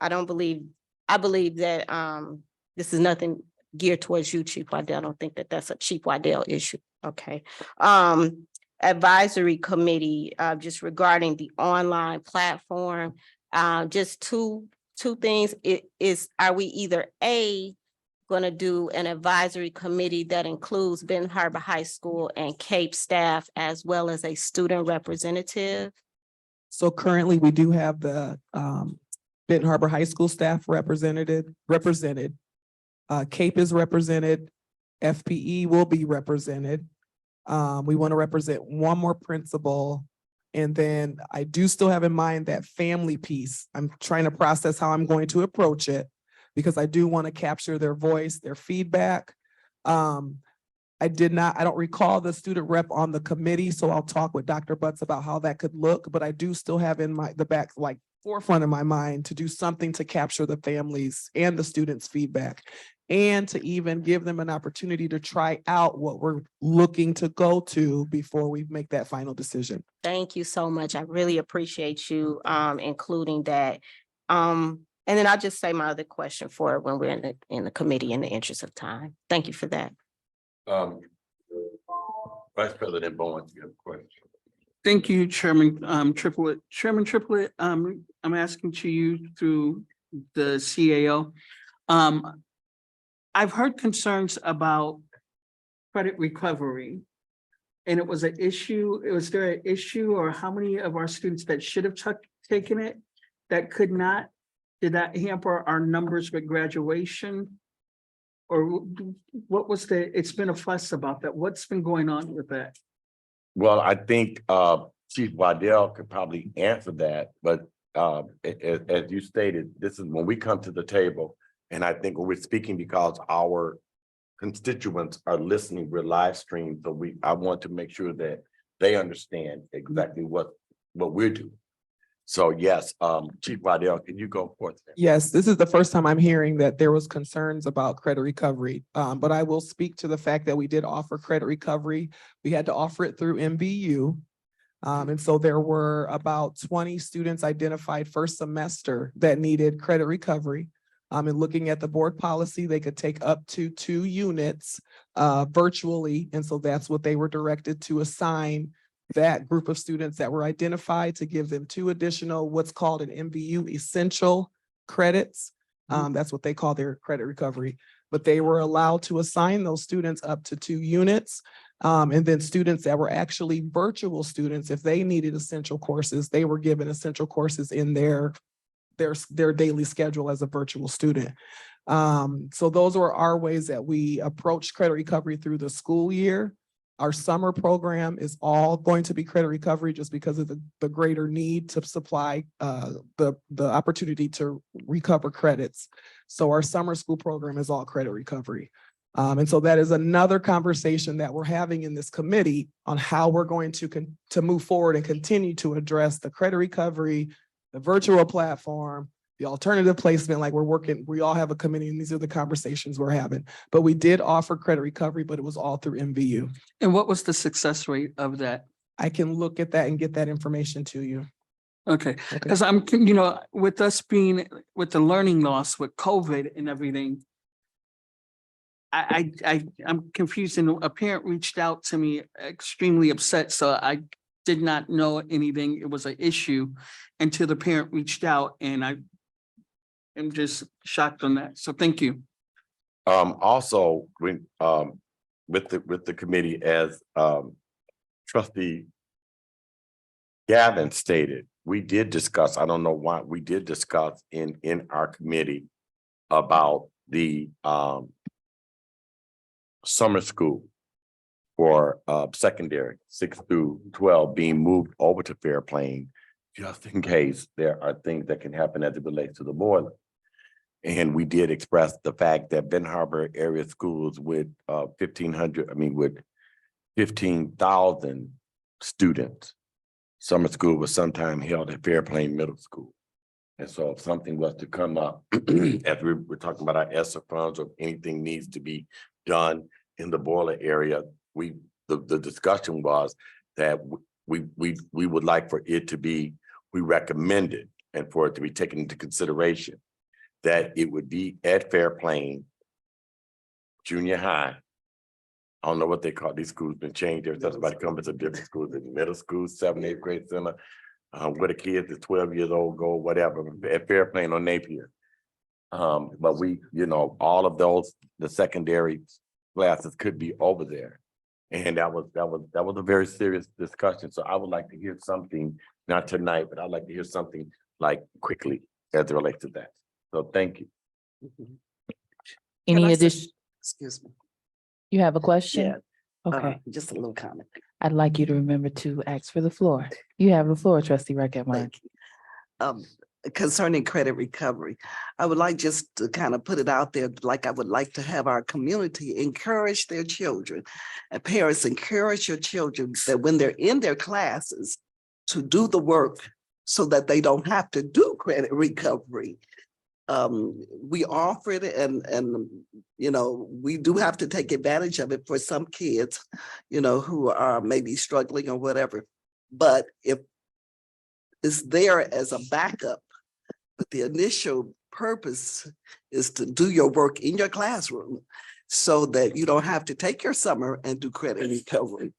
I believe that this is nothing geared towards you, Chief Waddell. I don't think that that's a Chief Waddell issue. Okay. Advisory committee, just regarding the online platform, just two things. Are we either going to do an advisory committee that includes Benton Harbor High School and Cape staff as well as a student representative? So currently, we do have the Benton Harbor High School staff represented. Cape is represented. FPE will be represented. We want to represent one more principal. And then I do still have in mind that family piece. I'm trying to process how I'm going to approach it because I do want to capture their voice, their feedback. I don't recall the student rep on the committee, so I'll talk with Dr. Butts about how that could look, but I do still have in the forefront of my mind to do something to capture the families and the students' feedback and to even give them an opportunity to try out what we're looking to go to before we make that final decision. Thank you so much. I really appreciate you including that. And then I'll just say my other question for it when we're in the committee in the interest of time. Thank you for that. Vice President Bowens, you have a question. Thank you, Chairman Triplett. Chairman Triplett, I'm asking to you through the CAO. I've heard concerns about credit recovery. And it was an issue. Was there an issue, or how many of our students that should have taken it that could not? Did that hamper our numbers with graduation? Or what was it's been a fuss about that. What's been going on with that? Well, I think Chief Waddell could probably answer that, but as you stated, this is when we come to the table, and I think when we're speaking because our constituents are listening, we're live streamed, so I want to make sure that they understand exactly what we're doing. So yes, Chief Waddell, can you go forth? Yes, this is the first time I'm hearing that there was concerns about credit recovery, but I will speak to the fact that we did offer credit recovery. We had to offer it through MBU. And so there were about 20 students identified first semester that needed credit recovery. And looking at the board policy, they could take up to 2 units virtually. And so that's what they were directed to assign that group of students that were identified, to give them 2 additional, what's called an MBU essential credits. That's what they call their credit recovery. But they were allowed to assign those students up to 2 units. And then students that were actually virtual students, if they needed essential courses, they were given essential courses in their daily schedule as a virtual student. So those were our ways that we approach credit recovery through the school year. Our summer program is all going to be credit recovery just because of the greater need to supply the opportunity to recover credits. So our summer school program is all credit recovery. And so that is another conversation that we're having in this committee on how we're going to move forward and continue to address the credit recovery, the virtual platform, the alternative placement. Like we all have a committee, and these are the conversations we're having. But we did offer credit recovery, but it was all through MVU. And what was the success rate of that? I can look at that and get that information to you. Okay, because I'm, with us being with the learning loss with COVID and everything, I'm confused, and a parent reached out to me extremely upset. So I did not know anything. It was an issue until the parent reached out, and I am just shocked on that. So thank you. Also, with the committee, as Trustee Gavin stated, we did discuss, I don't know why, we did discuss in our committee about the summer school for secondary 6 through 12 being moved over to Fairplain, just in case there are things that can happen as it relates to the boiler. And we did express the fact that Benton Harbor area schools with 15,000 students, summer school was sometime held at Fairplain Middle School. And so if something was to come up, as we're talking about our ESSER funds, or anything needs to be done in the boiler area, the discussion was that we would like for it to be, we recommended, and for it to be taken into consideration, that it would be at Fairplain junior high. I don't know what they call these schools, been changed ever since somebody come to different schools, in middle school, 7th, 8th grade center. Where the kids is 12 years old, go, whatever, at Fairplain or Napier. But we, you know, all of those, the secondary classes could be over there. And that was a very serious discussion. So I would like to hear something, not tonight, but I'd like to hear something like quickly as it relates to that. So thank you. Any addition? Excuse me. You have a question? Yeah. Okay, Just a little comment. I'd like you to remember to ask for the floor. You have the floor, trustee Raquel. Thank you. Concerning credit recovery, I would like just to kind of put it out there, like I would like to have our community encourage their children. And parents, encourage your children that when they're in their classes to do the work so that they don't have to do credit recovery. We offer it and you know, we do have to take advantage of it for some kids, you know, who are maybe struggling or whatever. But if it's there as a backup, but the initial purpose is to do your work in your classroom so that you don't have to take your summer and do credit recovery.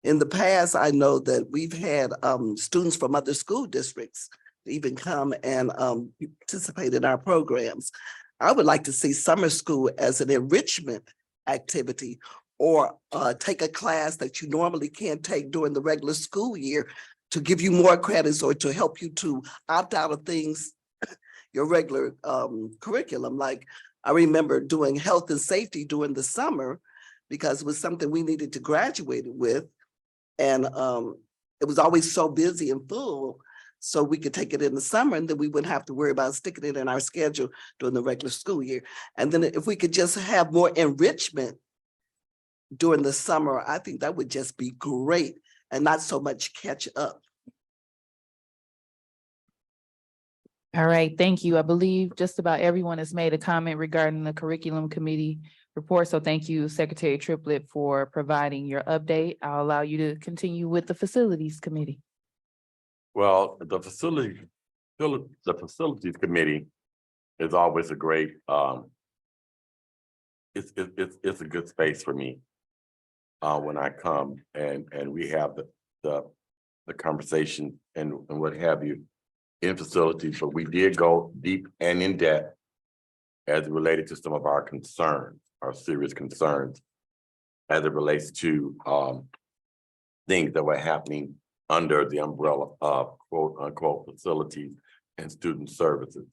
In the past, I know that we've had students from other school districts even come and participate in our programs. I would like to see summer school as an enrichment activity, or take a class that you normally can't take during the regular school year to give you more credits or to help you to opt out of things, your regular curriculum. Like I remember doing health and safety during the summer because it was something we needed to graduate with. And it was always so busy and full. So we could take it in the summer and then we wouldn't have to worry about sticking it in our schedule during the regular school year. And then if we could just have more enrichment during the summer, I think that would just be great and not so much catch up. All right, thank you. I believe just about everyone has made a comment regarding the curriculum committee report. So thank you, Secretary Triplett, for providing your update. I'll allow you to continue with the facilities committee. Well, the facilities committee is always a great, it's a good space for me. When I come and we have the conversation and what have you in facilities, but we did go deep and in depth as it related to some of our concerns, our serious concerns, as it relates to things that were happening under the umbrella of quote unquote facilities and student services.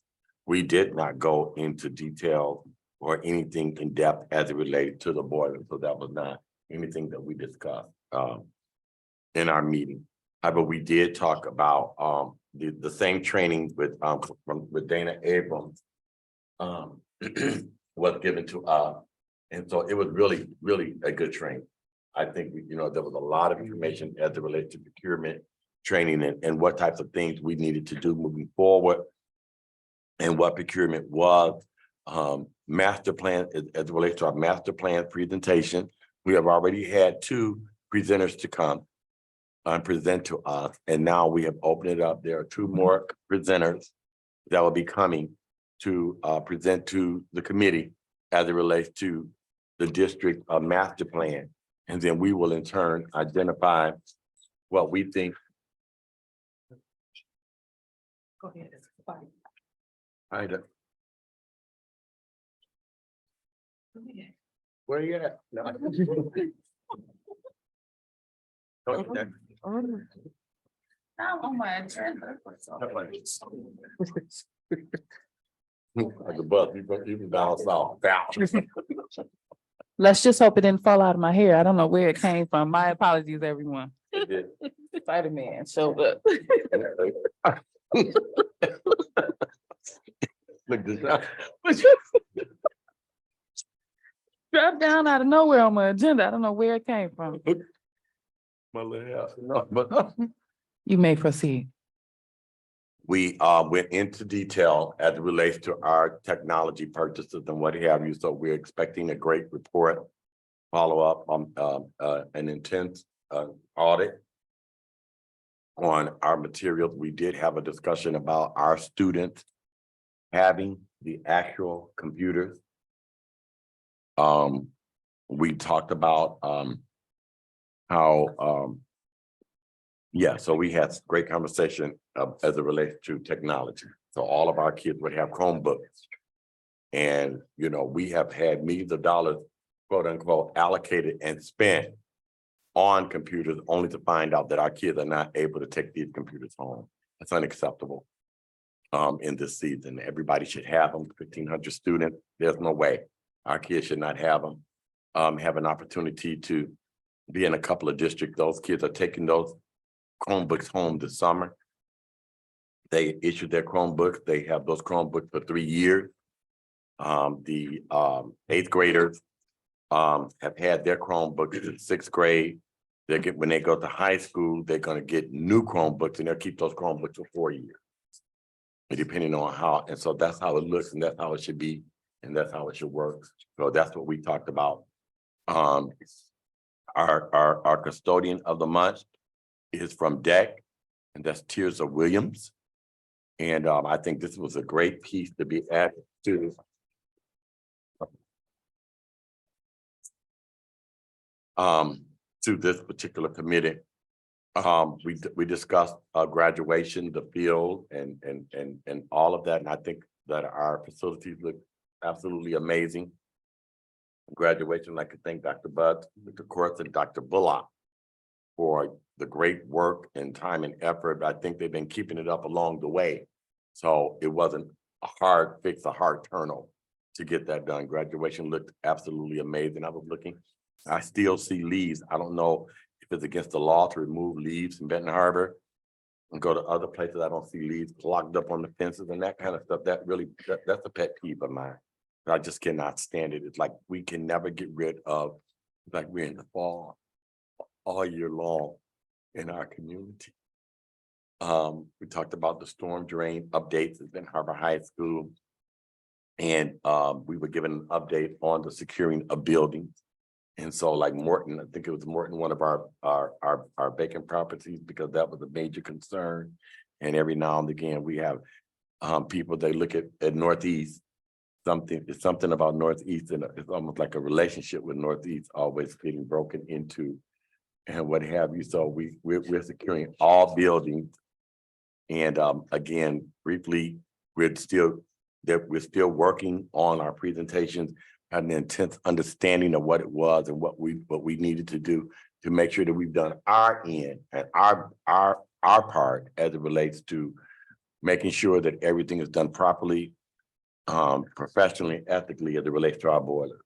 We did not go into detail or anything in depth as it related to the boiler, so that was not anything that we discussed in our meeting. But we did talk about the same training with Dana Abrams was given to us, and so it was really a good training. I think you know there was a lot of information as it relates to procurement training and what types of things we needed to do moving forward, and what procurement was. Master plan as it relates to our master plan presentation. We have already had 2 presenters to come and present to us, and now we have opened it up. There are 2 more presenters that will be coming to present to the committee as it relates to the district master plan. And then we will in turn identify what we think. Go ahead, it's fine. Go ahead. Where you at? No. Okay. Now on my agenda. Like a bus, you can bounce off. Let's just hope it didn't fall out of my hair. I don't know where it came from. My apologies, everyone. Spider-Man showed up. Look this up. Dropped down out of nowhere on my agenda. I don't know where it came from. My little house. No, but You may proceed. we went into detail as it relates to our technology purchases and what have you. So we're expecting a great report, follow up on an intense audit on our materials. We did have a discussion about our students having the actual computers. we talked about, how, yeah, so we had great conversation, as it relates to technology. So all of our kids would have Chromebooks. And, you know, we have had millions of dollars, quote unquote, allocated and spent on computers, only to find out that our kids are not able to take these computers home. It's unacceptable. In this season, everybody should have them, 1,500 students. There's no way our kids should not have them. Have an opportunity to be in a couple of districts. Those kids are taking those Chromebooks home this summer. They issued their Chromebooks. They have those Chromebooks for 3 years. The 8th graders have had their Chromebooks in 6th grade. When they go to high school, they're going to get new Chromebooks, and they'll keep those Chromebooks for 4 years. Depending on how, and so that's how it looks, and that's how it should be, and that's how it should work. So that's what we talked about. Our custodian of the month is from DEC, and that's Tirza Williams. And I think this was a great piece to be added to. To this particular committee. We discussed graduation, the field, and all of that, and I think that our facilities look absolutely amazing. Graduation, I'd like to thank Dr. Budd, Dr. Courts, and Dr. Bullock for the great work and time and effort. I think they've been keeping it up along the way, so it wasn't a hard fix, a hard turnover to get that done. Graduation looked absolutely amazing. I still see leaves. I don't know if it's against the law to remove leaves in Benton Harbor and go to other places. I don't see leaves clogged up on the fences and that kind of stuff. That's a pet peeve of mine. I just cannot stand it. It's like we can never get rid of, like we're in the fall all year long in our community. We talked about the storm drain updates at Benton Harbor High School. And we were given an update on the securing of buildings. And so like Morton, I think it was Morton, one of our vacant properties, because that was a major concern. And every now and again, we have people, they look at Northeast, it's something about Northeast, and it's almost like a relationship with Northeast always getting broken into and what have you. So we're securing all buildings. And again, briefly, we're still working on our presentations, had an intense understanding of what it was and what we needed to do to make sure that we've done our end and our part as it relates to making sure that everything is done properly, professionally, ethically as it relates to our boilers,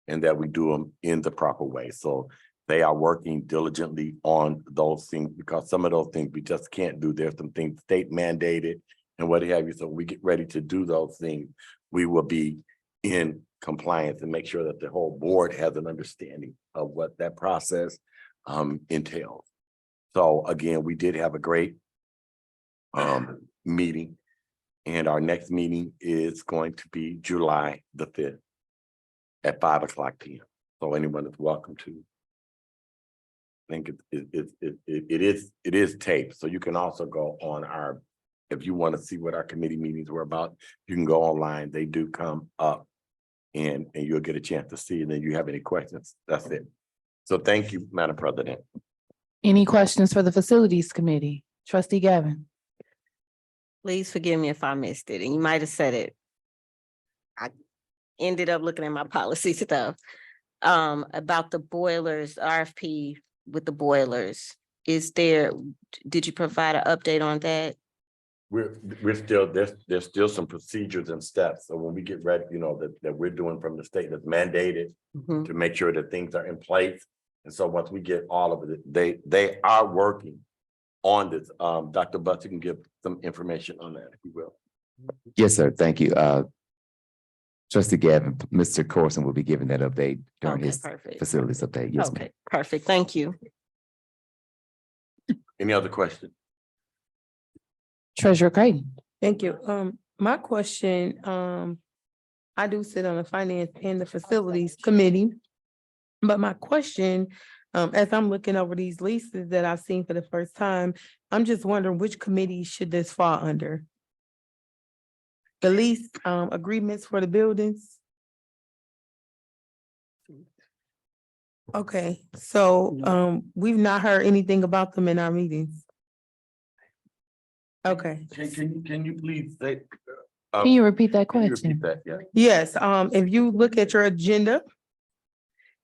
and that we do them in the proper way. So they are working diligently on those things, because some of those things we just can't do. There's some things state mandated and what have you. So we get ready to do those things, we will be in compliance and make sure that the whole board has an understanding of what that process entails. So again, we did have a great meeting, and our next meeting is going to be July the 5th at 5:00 p.m. So anyone is welcome to. I think it is taped, so you can also go on our, if you want to see what our committee meetings were about, you can go online. They do come up. And you'll get a chance to see, and then you have any questions, that's it. So thank you, Madam President. Any questions for the Facilities Committee? Trustee Gavin? Please forgive me if I missed it, and you might have said it. I ended up looking at my policy stuff about the boilers, RFP with the boilers. Did you provide an update on that? We're still, there's still some procedures and steps. So when we get ready, you know, that we're doing from the state that's mandated to make sure that things are in place. And so once we get all of it, they are working on this. Dr. Butts, you can give some information on that, if you will. Yes, sir. Thank you. Trustee Gavin, Mr. Corson will be giving that update during Okay, his perfect. facilities update. Yes, ma'am. Okay, perfect. Thank you. Any other questions? Treasurer Creighton? Thank you. My question, I do sit on the finance and the facilities committee. But my question, as I'm looking over these leases that I've seen for the first time, I'm just wondering which committee should this fall under? The lease agreements for the buildings? Okay, so, we've not heard anything about them in our meetings. Okay, Can you please say? Can you repeat that Can you question? repeat that? Yeah. yes, if you look at your agenda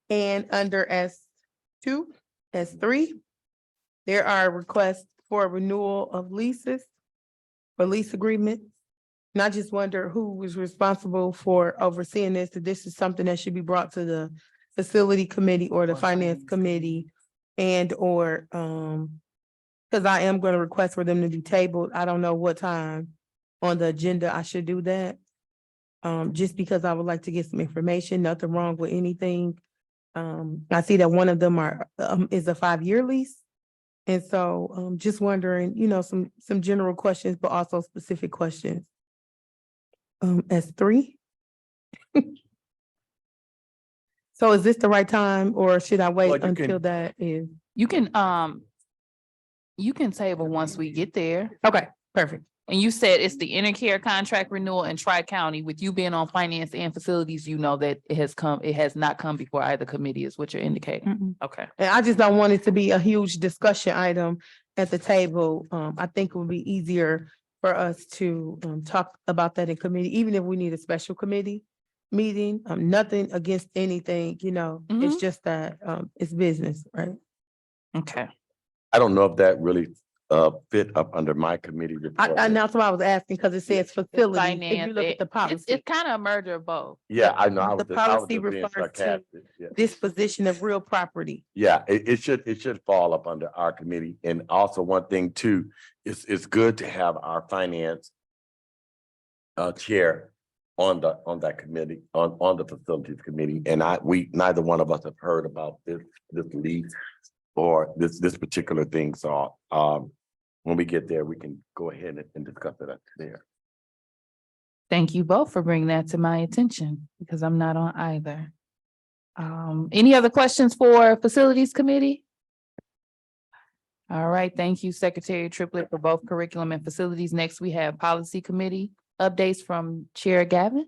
and under S2, S3, there are requests for renewal of leases or lease agreements. And I just wonder who was responsible for overseeing this, that this is something that should be brought to the facility committee or the finance committee and or, because I am going to request for them to be tabled. I don't know what time on the agenda I should do that. Just because I would like to get some information, nothing wrong with anything. I see that one of them is a 5-year lease. And so, just wondering, some general questions, but also specific questions. S3. So is this the right time or should I wait Well, you can- until that is? You can table once we get there. Okay, perfect. And you said it's the Intercare contract renewal in Tri-County. With you being on finance and facilities, you know that it has not come before either committee is what you're indicating. Okay. And I just don't want it to be a huge discussion item at the table. I think it would be easier for us to talk about that in committee, even if we need a special committee meeting. Nothing against anything, it's just that it's business, right? Okay. I don't know if that really fit up under my committee report. And that's why I was asking, because it says facility. If Finance, you look at the policy, it's kind of a merger of both. Yeah, I know. I the was policy just being refers to sarcastic. Yeah. disposition of real property. Yeah, it should fall up under our committee. And also one thing too, it's good to have our finance chair on that committee, on the facilities committee. And neither one of us have heard about this lease or this particular thing. So when we get there, we can go ahead and discuss it up there. Thank you both for bringing that to my attention because I'm not on either. Any other questions for Facilities Committee? All right, thank you, Secretary Triplett, for both curriculum and facilities. Next, we have Policy Committee updates from Chair Gavin.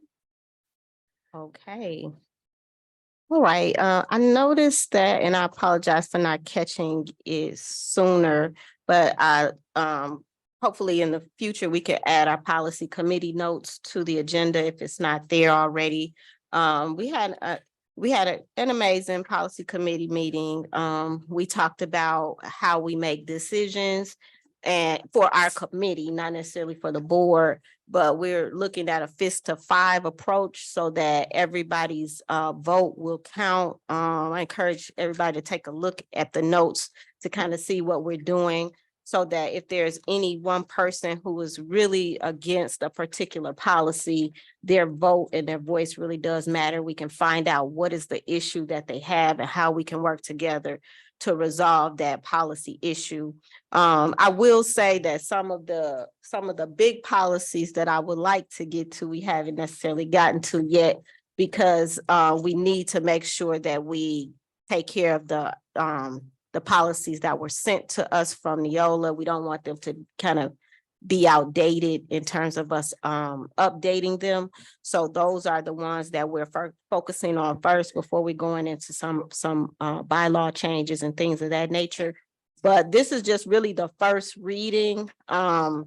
Okay. All right, I noticed that, and I apologize for not catching it sooner, but hopefully in the future, we could add our policy committee notes to the agenda if it's not there already. We had an amazing policy committee meeting. We talked about how we make decisions and for our committee, not necessarily for the board, but we're looking at a 5 approach so that everybody's vote will count. I encourage everybody to take a look at the notes to kind of see what we're doing, so that if there's any one person who is really against a particular policy, their vote and their voice really does matter. We can find out what is the issue that they have and how we can work together to resolve that policy issue. I will say that some of the big policies that I would like to get to, we haven't necessarily gotten to yet, because we need to make sure that we take care of the policies that were sent to us from Neola. We don't want them to kind of be outdated in terms of us updating them. So those are the ones that we're focusing on first before we going into some bylaw changes and things of that nature. But this is just really the first reading of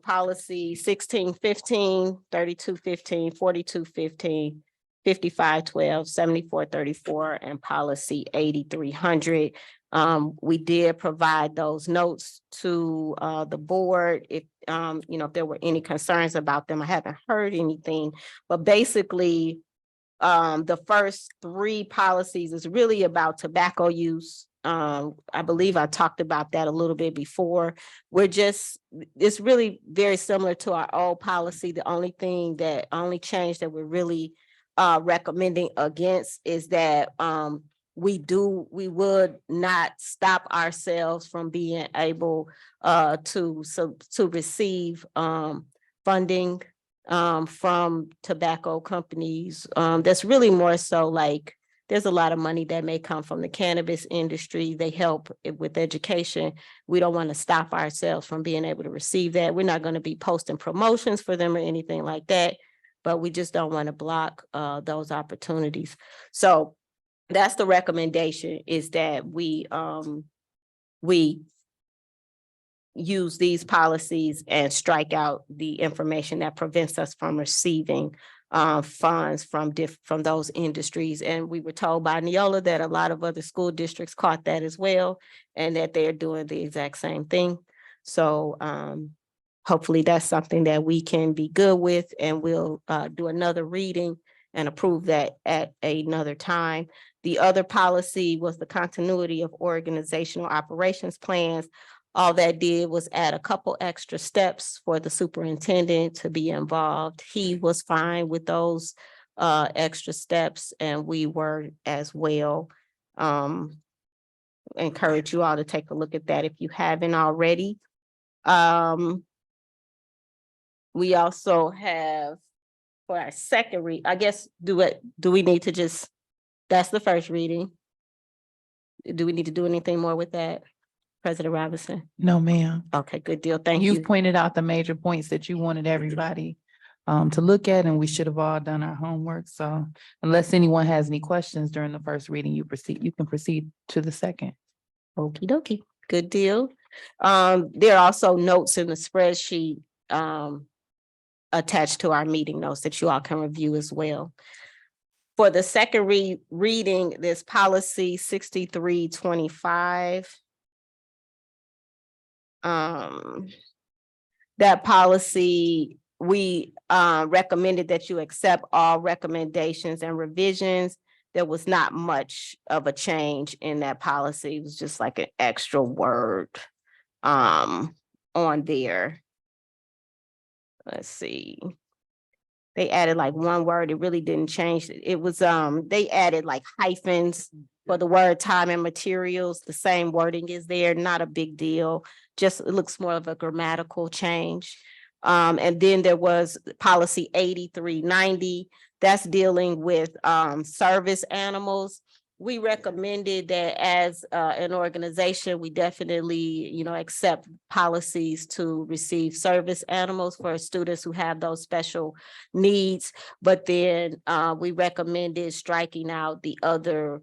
policy 1615, 3215, 4215, 5512, 7434, and policy 8300. We did provide those notes to the board. If if there were any concerns about them, I haven't heard anything, but basically the first 3 policies is really about tobacco use. I believe I talked about that a little bit before. It's really very similar to our old policy. The only change that we're really recommending against is that we would not stop ourselves from being able to receive funding from tobacco companies. That's really more so like, there's a lot of money that may come from the cannabis industry. They help with education. We don't want to stop ourselves from being able to receive that. We're not going to be posting promotions for them or anything like that, but we just don't want to block those opportunities. So that's the recommendation, is that we use these policies and strike out the information that prevents us from receiving funds from from those industries. And we were told by Neola that a lot of other school districts caught that as well, and that they're doing the exact same thing. So hopefully that's something that we can be good with, and we'll do another reading and approve that at another time. The other policy was the continuity of organizational operations plans. All that did was add a couple extra steps for the superintendent to be involved. He was fine with those extra steps, and we were as well. Encourage you all to take a look at that if you haven't already. We also have, for our second read, I guess, do we need to just, that's the first reading. Do we need to do anything more with that, President Robinson? No, ma'am. Okay, good deal. Thank You've you. pointed out the major points that you wanted everybody to look at, and we should have all done our homework. So unless anyone has any questions during the first reading, you can proceed to the second. Okie dokie, good deal. There are also notes in the spreadsheet attached to our meeting notes that you all can review as well. For the second reading, this policy 6325. That policy, we recommended that you accept all recommendations and revisions. There was not much of a change in that policy. It was just like an extra word on there. Let's see. They added like one word. It really didn't change. It was they added like hyphens for the word time and materials. The same wording is there, not a big deal. Just it looks more of a grammatical change. And then there was policy 8390. That's dealing with service animals. We recommended that as an organization, we definitely, accept policies to receive service animals for students who have those special needs. But then we recommended striking out the other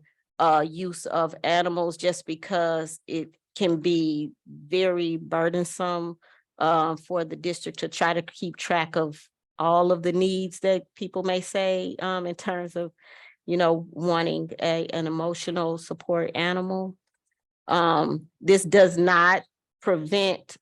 use of animals, just because it can be very burdensome for the district to try to keep track of all of the needs that people may say in terms of wanting an emotional support animal. This does not prevent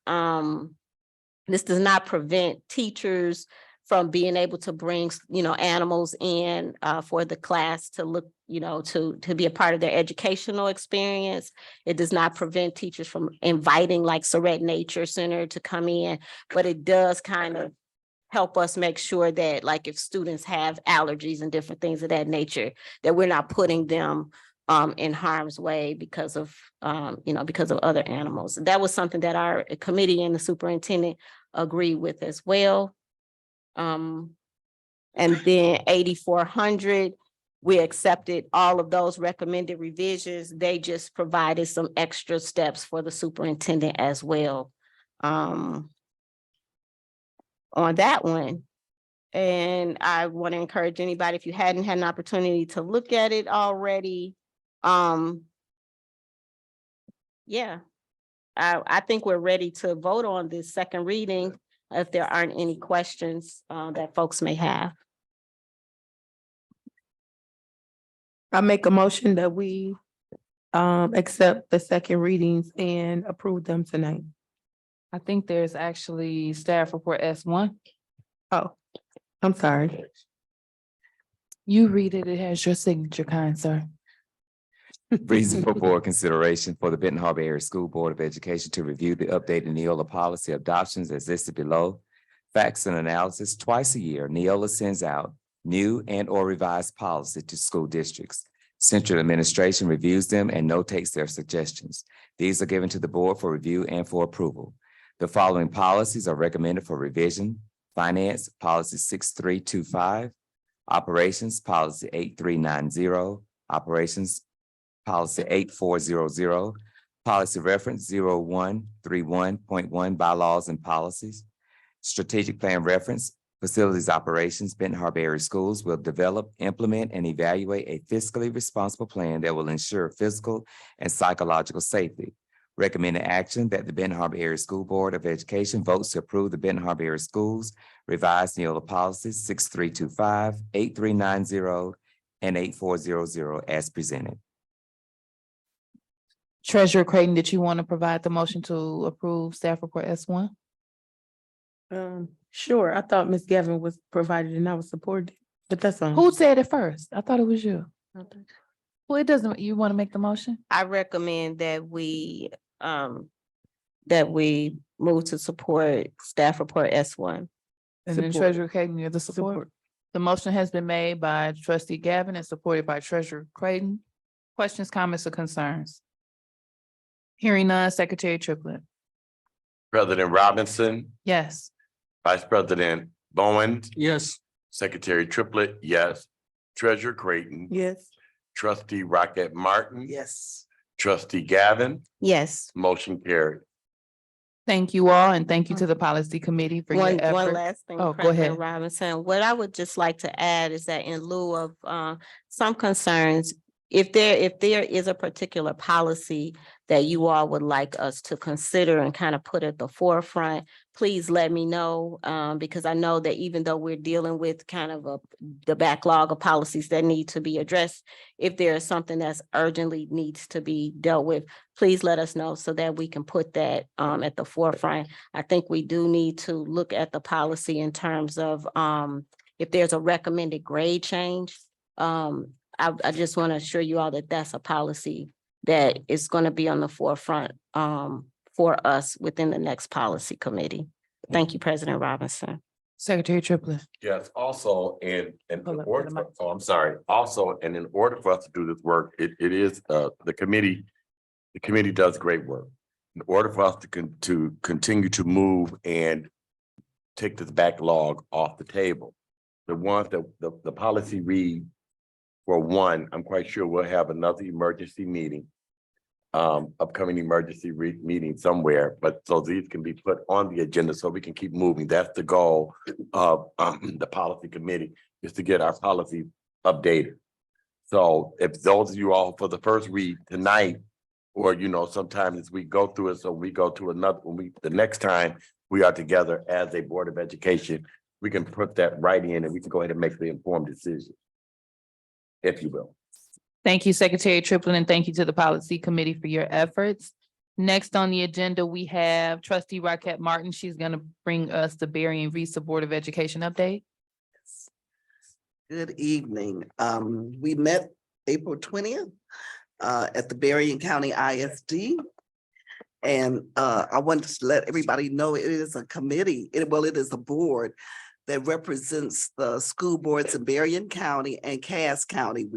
teachers from being able to bring, animals in for the class to look, to be a part of their educational experience. It does not prevent teachers from inviting like Surrett Nature Center to come in, but it does kind of help us make sure that like if students have allergies and different things of that nature, that we're not putting them in harm's way because of other animals. That was something that our committee and the superintendent agreed with as well. And then 8400, we accepted all of those recommended revisions. They just provided some extra steps for the superintendent as well. On that one. And I want to encourage anybody, if you hadn't had an opportunity to look at it already, I think we're ready to vote on this second reading if there aren't any questions that folks may have. I make a motion that we accept the second readings and approve them tonight. I think there's actually staff report S1. Oh, I'm sorry. You read it, it has your signature, kind sir. Reason for board consideration for the Benton Harbor Area School Board of Education to review the updated Neola policy adoptions as listed below. Facts and analysis: twice a year, Neola sends out new and or revised policy to school districts. Central administration reviews them and notates their suggestions. These are given to the board for review and for approval. The following policies are recommended for revision: Finance, Policy 6325, Operations, Policy 8390, Operations, Policy 8400, Policy Reference 0131.1, Bylaws and Policies, Strategic Plan Reference Facilities Operations, Benton Harbor Area Schools will develop, implement, and evaluate a fiscally responsible plan that will ensure physical and psychological safety. Recommended action that the Benton Harbor Area School Board of Education votes to approve the Benton Harbor Area Schools revised Neola policies 6325, 8390, and 8400 as presented. Treasurer Creighton, did you want to provide the motion to approve staff report S1? Sure, I thought Ms. Gavin was provided and I was supported, but that's on. Who said it first? I thought it was you. Well, it doesn't, you want to make the motion? I recommend that we move to support staff report S1. And then Support. Treasurer Creighton, you're the support. The motion has been made by trustee Gavin and supported by Treasurer Creighton. Questions, comments, or concerns? Hearing none, Secretary Triplett. President Robinson, Yes. Vice President Bowen, Yes. Secretary Triplett, yes. Treasurer Creighton, Yes. Trustee Rocket Martin, Yes. Trustee Gavin, Yes. motion carried. Thank you all, and thank you to the policy committee for your One effort. last thing, Oh, go President ahead. Robinson, what I would just like to add is that in lieu of some concerns, if there is a particular policy that you all would like us to consider and kind of put at the forefront, please let me know, because I know that even though we're dealing with kind of the backlog of policies that need to be addressed, if there is something that's urgently needs to be dealt with, please let us know so that we can put that at the forefront. I think we do need to look at the policy in terms of if there's a recommended grade change. I just want to assure you all that that's a policy that is going to be on the forefront for us within the next policy committee. Thank you, President Robinson. Secretary Triplett. Yes, also, Hold up to the mic. I'm sorry, also, and in order for us to do this work, it is, the committee does great work. In order for us to continue to move and take this backlog off the table, the ones that the policy read, for one, I'm quite sure we'll have another emergency meeting, upcoming emergency meeting somewhere, but so these can be put on the agenda so we can keep moving. That's the goal of the policy committee, is to get our policies updated. So if those of you all for the first read tonight, or sometime as we go through it, so we go to another, the next time we are together as a Board of Education, we can put that right in and we can go ahead and make the informed decision, if you will. Thank you, Secretary Triplett, and thank you to the policy committee for your efforts. Next on the agenda, we have trustee Rocket Martin. She's going to bring us the Berry and Vista Board of Education update. Good evening. We met April 20th at the Berrien County ISD. And I wanted to let everybody know it is a committee, it is a board that represents the school boards in Berrien County and Cass County.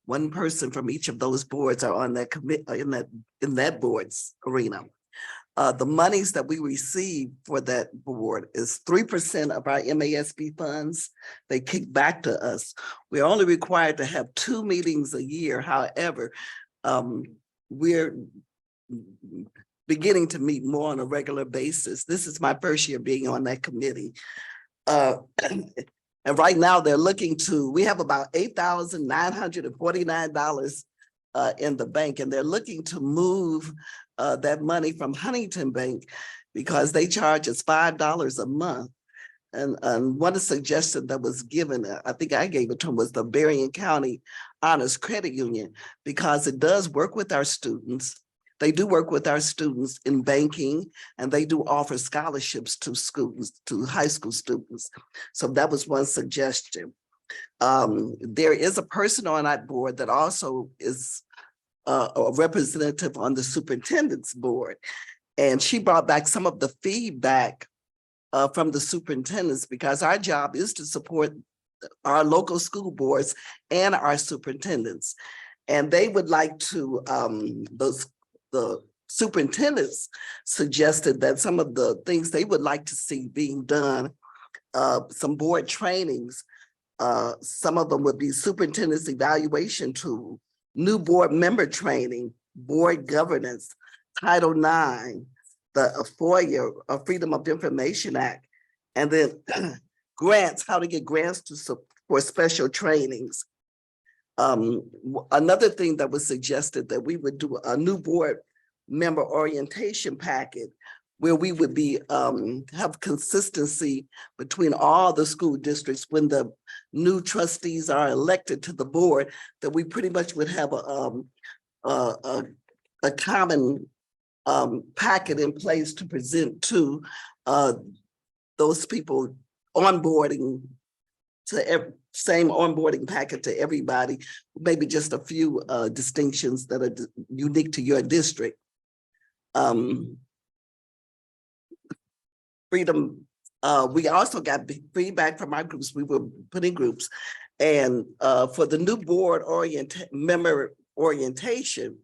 One person from each of those boards are on that in that board's arena. The monies that we receive for that board is 3% of our MASB funds. They kick back to us. We're only required to have 2 meetings a year. However, we're beginning to meet more on a regular basis. This is my first year being on that committee. And right now we have about $8,949 in the bank, and they're looking to move that money from Huntington Bank because they charge us $5 a month. And one suggestion that was given, I think I gave it to them, was the Berrien County Honors Credit Union, because it does work with our students. They do work with our students in banking, and they do offer scholarships to students, to high school students. So that was one suggestion. There is a person on that board that also is a representative on the superintendent's board. And she brought back some of the feedback from the superintendents, because our job is to support our local school boards and our superintendents. And they would like to, the superintendents suggested that some of the things they would like to see being done, some board trainings, some of them would be superintendent's evaluation tool, new board member training, board governance, Title IX, the FOIA, Freedom of Information Act, and then grants, how to get grants for special trainings. Another thing that was suggested that we would do a new board member orientation packet where we would be, have consistency between all the school districts when the new trustees are elected to the board, that we pretty much would have a common packet in place to present to those people onboarding to same onboarding packet to everybody, maybe just a few distinctions that are unique to your district. Freedom, we also got feedback from our groups. We were putting groups, and for the new board member orientation,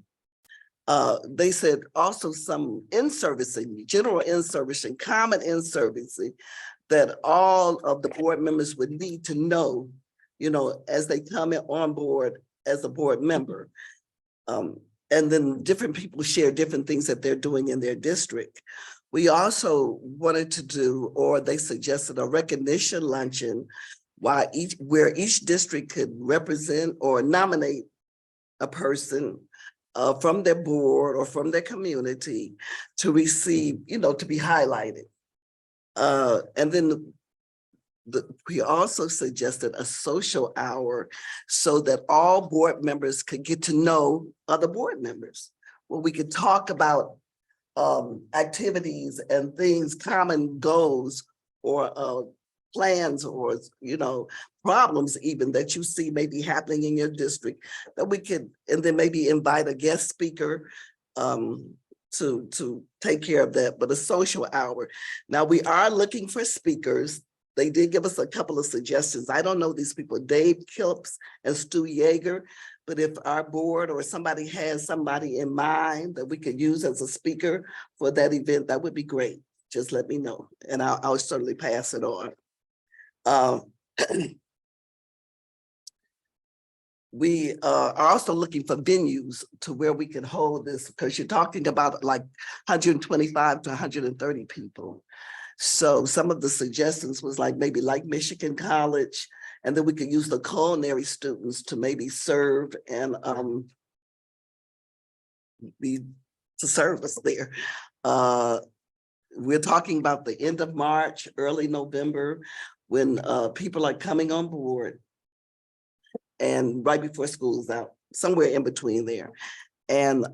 they said also some in-servicing, general in-servicing, common in-servicing that all of the board members would need to know, as they come on board as a board member. And then different people share different things that they're doing in their district. We also wanted to do, or they suggested, a recognition luncheon where each district could represent or nominate a person from their board or from their community to receive, to be highlighted. And then we also suggested a social hour so that all board members could get to know other board members, where we could talk about activities and things, common goals or plans or, problems even that you see maybe happening in your district, that we could, and then maybe invite a guest speaker to take care of that, but a social hour. Now we are looking for speakers. They did give us a couple of suggestions. I don't know these people, Dave Kilps and Stu Yeager, but if our board or somebody has somebody in mind that we could use as a speaker for that event, that would be great. Just let me know and I'll certainly pass it on. We are also looking for venues to where we can hold this, because you're talking about like 125 to 130 people. So some of the suggestions was maybe like Michigan College, and then we could use the culinary students to maybe serve and to serve us there. We're talking about the end of March, early November, when people are coming on board, and right before school's out, somewhere in between there. And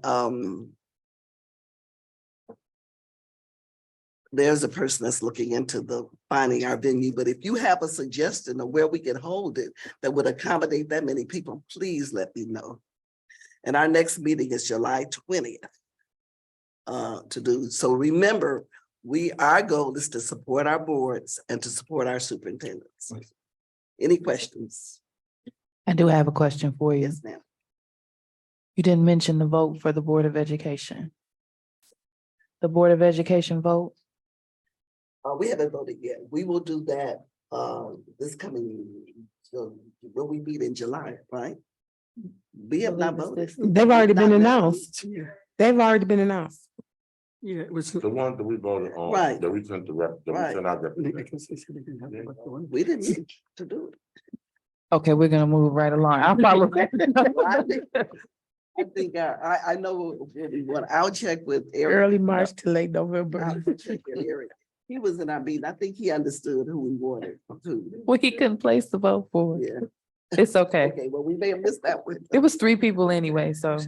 there's a person that's looking into finding our venue, but if you have a suggestion of where we can hold it that would accommodate that many people, please let me know. And our next meeting is July 20th to do. So remember, our goal is to support our boards and to support our superintendents. Any questions? I do have a question for you. Yes, ma'am. You didn't mention the vote for the Board of Education. The Board of Education vote? We haven't voted yet. We will do that this coming, when we meet in July, right? We have not voted. They've already been Not announced. They've already been announced. Yeah, it was. The one that we voted on. Right. That we sent out. We didn't need to do it. Okay, we're gonna move right along. I'll follow that. I think I know what I'll check with Eric. Early March to late November. I'll check with Eric. He was in our meeting. I think he understood who we wanted to. Well, he couldn't place the vote for it. Yeah. It's okay. Okay, well, we may have missed that one. It was 3 people anyway, so.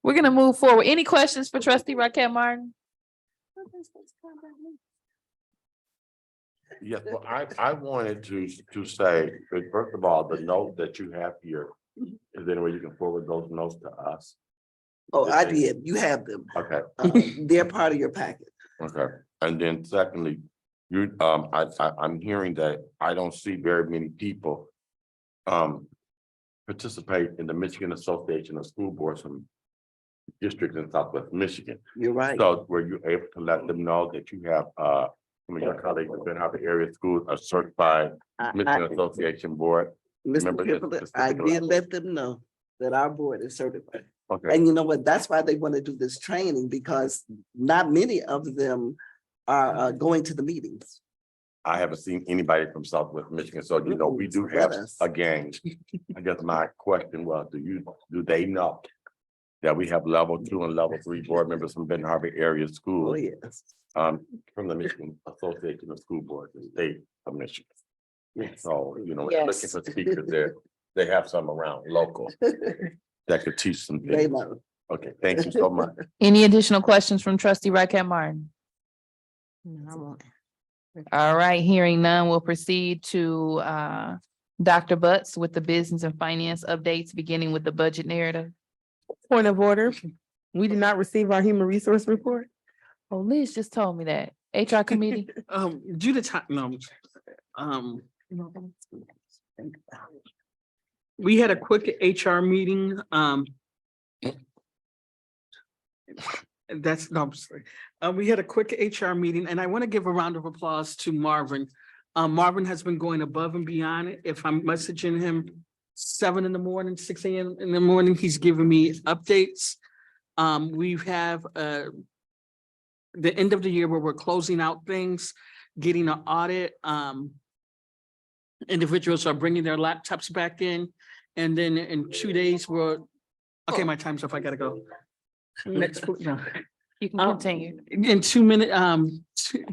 We're gonna move forward. Any questions for Trustee Raquel Martin? Yes, well, I wanted to say, first of all, the note that you have here, is there any way you can forward those notes to us? Oh, I did. You have them. Okay, They're part of your packet. okay. And then secondly, I'm hearing that I don't see very many people participate in the Michigan Association of School Boards from districts in Southwest Michigan. You're right. So were you able to let them know that you have some of your colleagues in Harvard area schools are certified Michigan Association Board? Mr. Remember this Triplett, I specific did level? let them know that our board is certified. Okay, And you know what? That's why they want to do this training, because not many of them are going to the meetings. I haven't seen anybody from Southwest Michigan, so you know, we do have a gang. I guess my question was, do they know that we have level 2 and level 3 board members from Benton Harbor area school? Oh, yes. From the Michigan Association of School Boards, the state of Michigan. Yes. So, you know, when they're looking Yes. for speakers there, they have some around local that could teach some They things. know. Okay, thank you so much. Any additional questions from trustee Raquel Martin? No, I won't. All right, hearing none, we'll proceed to Dr. Butts with the business and finance updates, beginning with the budget narrative. Point of order, we did not receive our human resource report. Oh, Liz just told me that. HR committee, Due to time, no, we had a quick HR meeting, that's, no, I'm sorry. We had a quick HR meeting, and I want to give a round of applause to Marvin. Marvin has been going above and beyond. If I'm messaging him 7 in the morning, 6 a.m. in the morning, he's giving me updates. We have the end of the year where we're closing out things, getting an audit. Individuals are bringing their laptops back in, and then in 2 days, okay, my time's up, I gotta go. Next, no. you can Um, continue. In 2 minutes,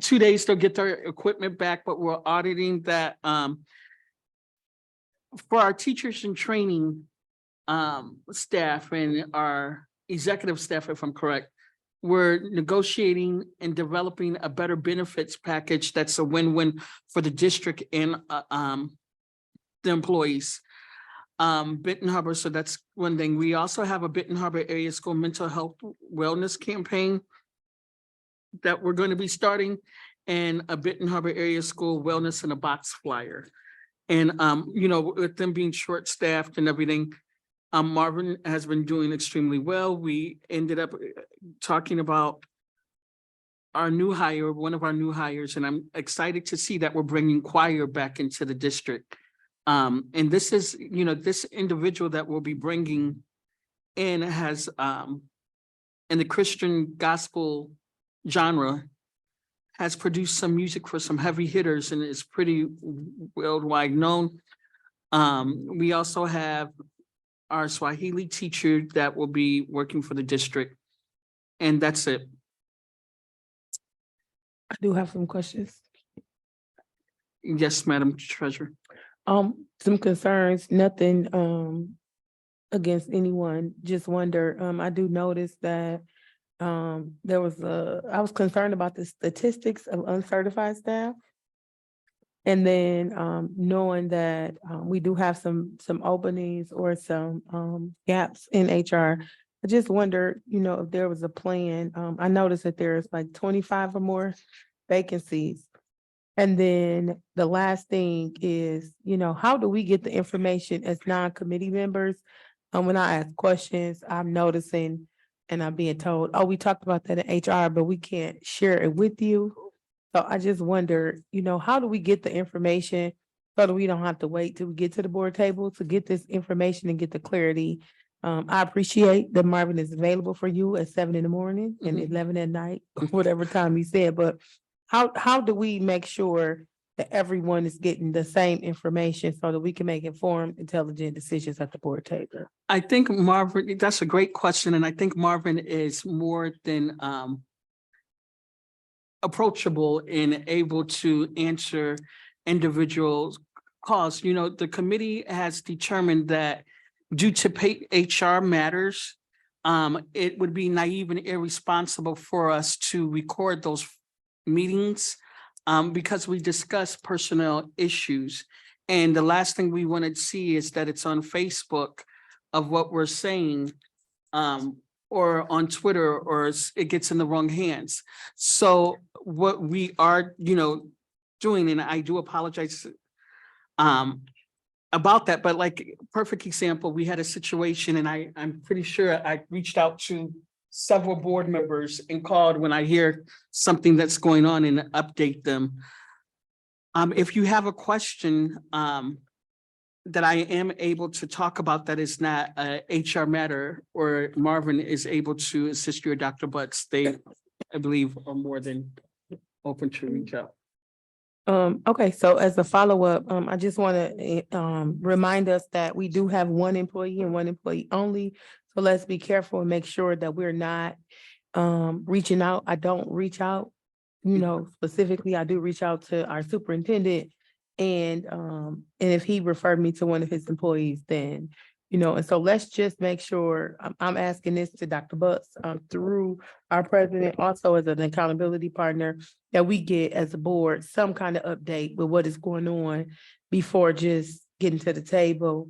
2 days, they'll get their equipment back, but we're auditing that, for our teachers and training, staff and our executive staff, if I'm correct, we're negotiating and developing a better benefits package that's a win-win for the district and, the employees. Benton Harbor, so that's one thing. We also have a Benton Harbor Area School Mental Health Wellness Campaign that we're going to be starting, and a Benton Harbor Area School Wellness in a Box flyer. And, you know, with them being short-staffed and everything, Marvin has been doing extremely well. We ended up talking about our new hire, one of our new hires, and I'm excited to see that we're bringing choir back into the district. And this is, you know, this individual that we'll be bringing in has, in the Christian gospel genre, has produced some music for some heavy hitters and is pretty worldwide known. We also have our Swahili teacher that will be working for the district. And that's it. I do have some questions. Yes, Madam Treasurer. Some concerns, nothing, against anyone, just wonder, I do notice that, I was concerned about the statistics of uncertified staff. And then, knowing that, we do have some openings or some, gaps in HR. I just wonder, you know, if there was a plan. I noticed that there's like 25 or more vacancies. And then the last thing is, you know, how do we get the information as non-committee members? When I ask questions, I'm noticing and I'm being told, oh, we talked about that in HR, but we can't share it with you. So I just wonder, you know, how do we get the information so that we don't have to wait till we get to the board table to get this information and get the clarity? I appreciate that Marvin is available for you at 7 in the morning and 11 at night, whatever time he said, but how do we make sure that everyone is getting the same information so that we can make informed, intelligent decisions at the board table? I think Marvin, that's a great question. And I think Marvin is more than approachable and able to answer individual calls. You know, the committee has determined that due to HR matters, it would be naive and irresponsible for us to record those meetings because we discuss personnel issues. And the last thing we want to see is that it's on Facebook of what we're saying or on Twitter, or it gets in the wrong hands. So what we are, you know, doing, and I do apologize about that, but like perfect example, we had a situation and I'm pretty sure I reached out to several board members and called when I hear something that's going on and update them. If you have a question that I am able to talk about that is not a HR matter, or Marvin is able to assist you or Dr. Butts, they, I believe, are more than open to reach out. Okay, so as a follow-up, I just want to, remind us that we do have one employee and one employee only. So let's be careful and make sure that we're not, reaching out. I don't reach out, specifically, I do reach out to our superintendent. And if he referred me to one of his employees, then, and so let's just make sure, I'm asking this to Dr. Butts, through our president, also as an accountability partner, that we get as a board some kind of update with what is going on before just getting to the table.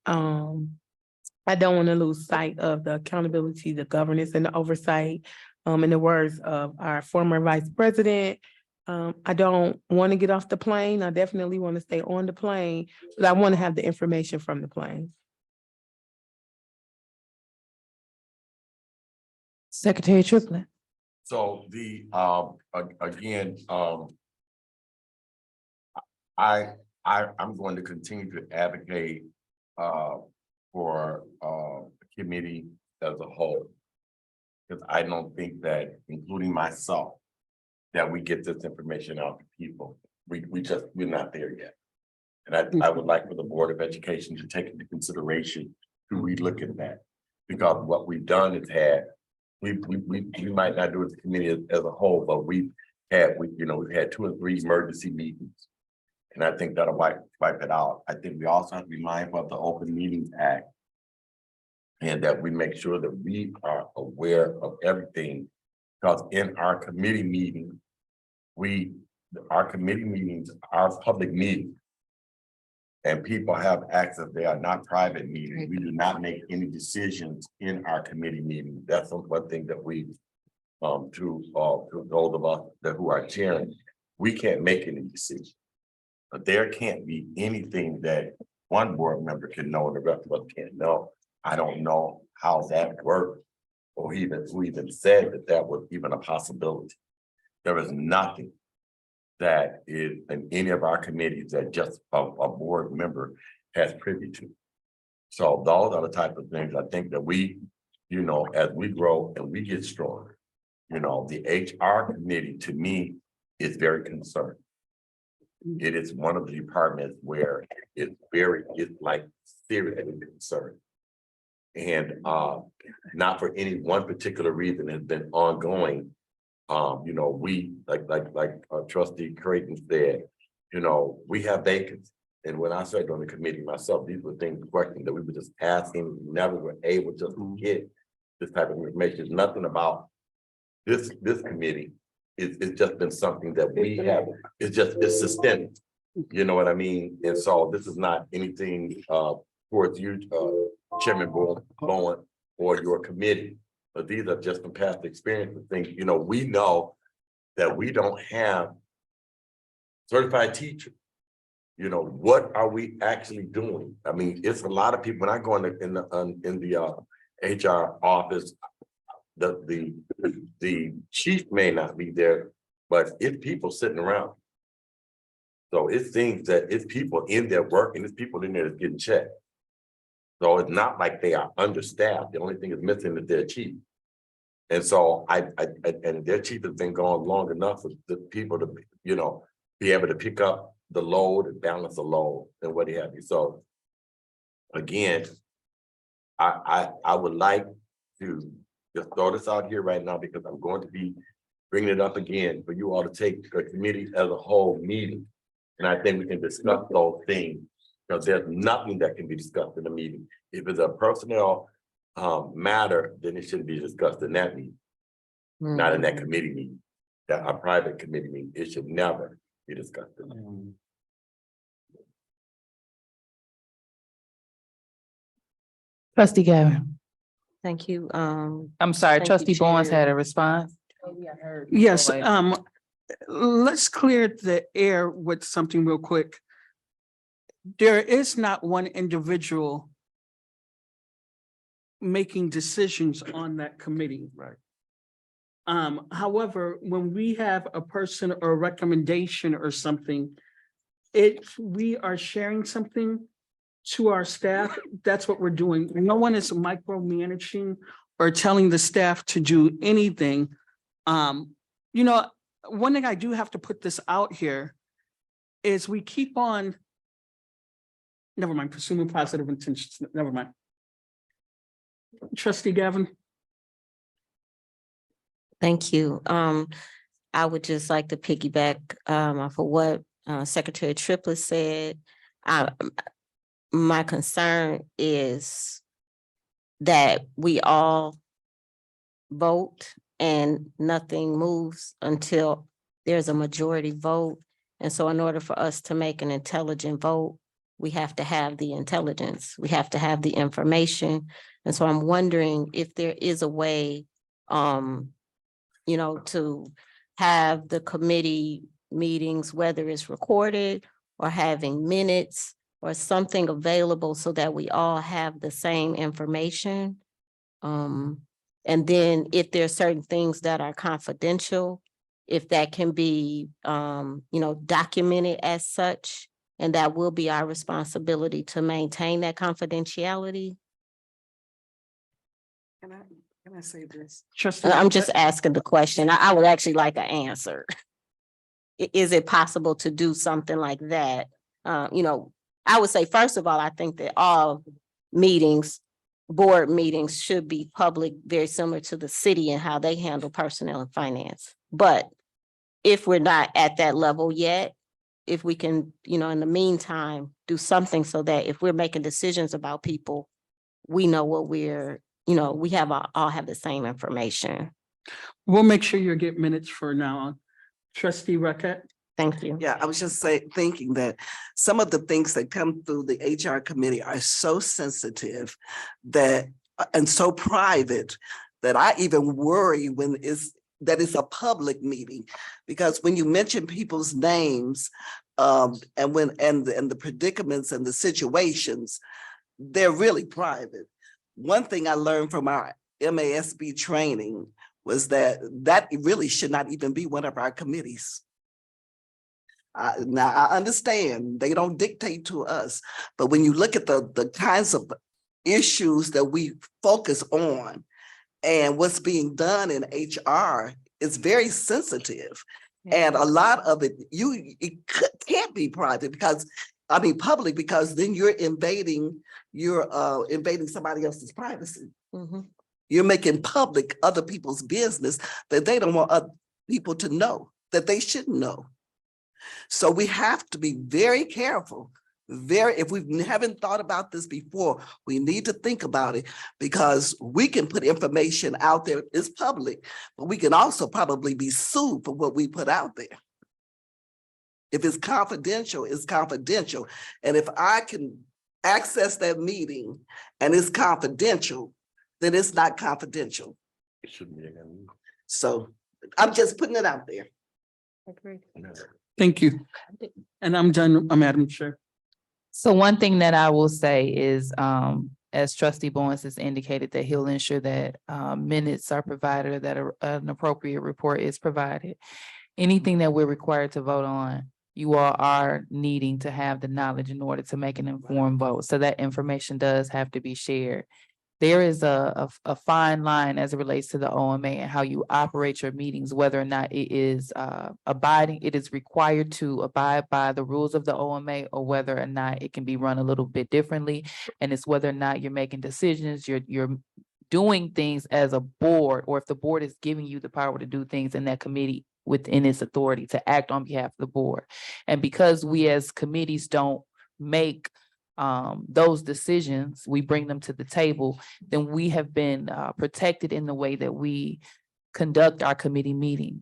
I don't want to lose sight of the accountability, the governance and the oversight. In the words of our former vice president, I don't want to get off the plane. I definitely want to stay on the plane, but I want to have the information from the plane. Secretary Triplett. So again, I'm going to continue to advocate for the committee as a whole. Because I don't think that, including myself, that we get this information out to people. We're not there yet. And I would like for the Board of Education to take into consideration to relook at that. Because what we've done is we might not do it as a committee as a whole, but we've had 2 or 3 emergency meetings. And I think that'll wipe it out. I think we also have to be mindful of the Open Meetings Act. And that we make sure that we are aware of everything. Because in our committee meetings, our committee meetings are public meetings. And people have access, they are not private meetings. We do not make any decisions in our committee meetings. That's one thing that we, to those of us who are chairing, we can't make any decisions. But there can't be anything that one board member can know and the rest of us can't know. I don't know how that works, or who even said that was even a possibility. There is nothing that is in any of our committees that just a board member has privy to. So those are the type of things I think that we, as we grow and we get stronger, the HR committee to me is very concerned. It is one of the departments where it's like seriously concerned. And not for any one particular reason, has been ongoing. We like Trustee Creighton said, we have vacancies. And when I started on the committee myself, these were questions that we were just asking, never were able to get this type of information. There's nothing about this committee. It's just been something that we have. It's systemic. You know what I mean? And so this is not anything towards you, Chairman Bowen, or your committee. But these are just some past experiences. Things, we know that we don't have certified teachers. What are we actually doing? I mean, it's a lot of people. When I go in the HR office, the chief may not be there, but it's people sitting around. So it's things that it's people in there working, it's people in there that's getting checked. So it's not like they are understaffed. The only thing is missing is their chief. And so and their chief has been gone long enough for the people to, be able to pick up the load and balance the load and what have you. So again, I would like to just throw this out here right now because I'm going to be bringing it up again for you all to take a committee as a whole meeting. And I think we can discuss those things because there's nothing that can be discussed in a meeting. If it's a personnel matter, then it shouldn't be discussed in that meeting, not in that committee meeting. That a private committee meeting, it should never be discussed. Trustee Gavin. Thank you. I'm sorry, Thank you, Trustee Bowens Chair. had a response. Yes, let's clear the air with something real quick. There is not one individual making decisions on that committee. Right. However, when we have a person or a recommendation or something, we are sharing something to our staff. That's what we're doing. No one is micromanaging or telling the staff to do anything. One thing I do have to put this out here is we keep on. Never mind, pursuing positive intentions, never mind. Trustee Gavin, Thank you. I would just like to piggyback off of what Secretary Triplett said. My concern is that we all vote and nothing moves until there's a majority vote. And so in order for us to make an intelligent vote, we have to have the intelligence, we have to have the information. And so I'm wondering if there is a way, to have the committee meetings, whether it's recorded or having minutes or something available so that we all have the same information. And then if there are certain things that are confidential, if that can be, documented as such, and that will be our responsibility to maintain that confidentiality. Can I say this? trustee. I'm just asking the question. I would actually like an answer. Is it possible to do something like that? I would say, first of all, I think that all meetings, board meetings should be public, very similar to the city and how they handle personnel and finance. But if we're not at that level yet, if we can, in the meantime, do something so that if we're making decisions about people, we know what we have all have the same information. We'll make sure you get minutes for now on. Trustee Rocket, Thank you. Yeah, I was just thinking that some of the things that come through the HR committee are so sensitive that, and so private, that I even worry when that it's a public meeting. Because when you mention people's names, and the predicaments and the situations, they're really private. One thing I learned from our MASB training was that really should not even be one of our committees. Now, I understand they don't dictate to us, but when you look at the kinds of issues that we focus on and what's being done in HR, it's very sensitive. And a lot of it, can't be private public, because then you're invading somebody else's privacy. Mhm. You're making public other people's business that they don't want other people to know, that they shouldn't know. So we have to be very careful. If we haven't thought about this before, we need to think about it, because we can put information out there, it's public, but we can also probably be sued for what we put out there. If it's confidential, it's confidential. And if I can access that meeting and it's confidential, then it's not confidential. It shouldn't be. So I'm just putting it out there. Agreed. thank you. And I'm done, Madam Chair. So one thing that I will say is, as trustee Bowens has indicated, that he'll ensure that minutes are provided, that an appropriate report is provided. Anything that we're required to vote on, you all are needing to have the knowledge in order to make an informed vote. So that information does have to be shared. There is a fine line as it relates to the OMA and how you operate your meetings, whether or not it is it is required to abide by the rules of the OMA, or whether or not it can be run a little bit differently. And it's whether or not you're making decisions, you're doing things as a board, or if the board is giving you the power to do things in that committee within its authority to act on behalf of the board. And because we as committees don't make those decisions, we bring them to the table, then we have been protected in the way that we conduct our committee meetings.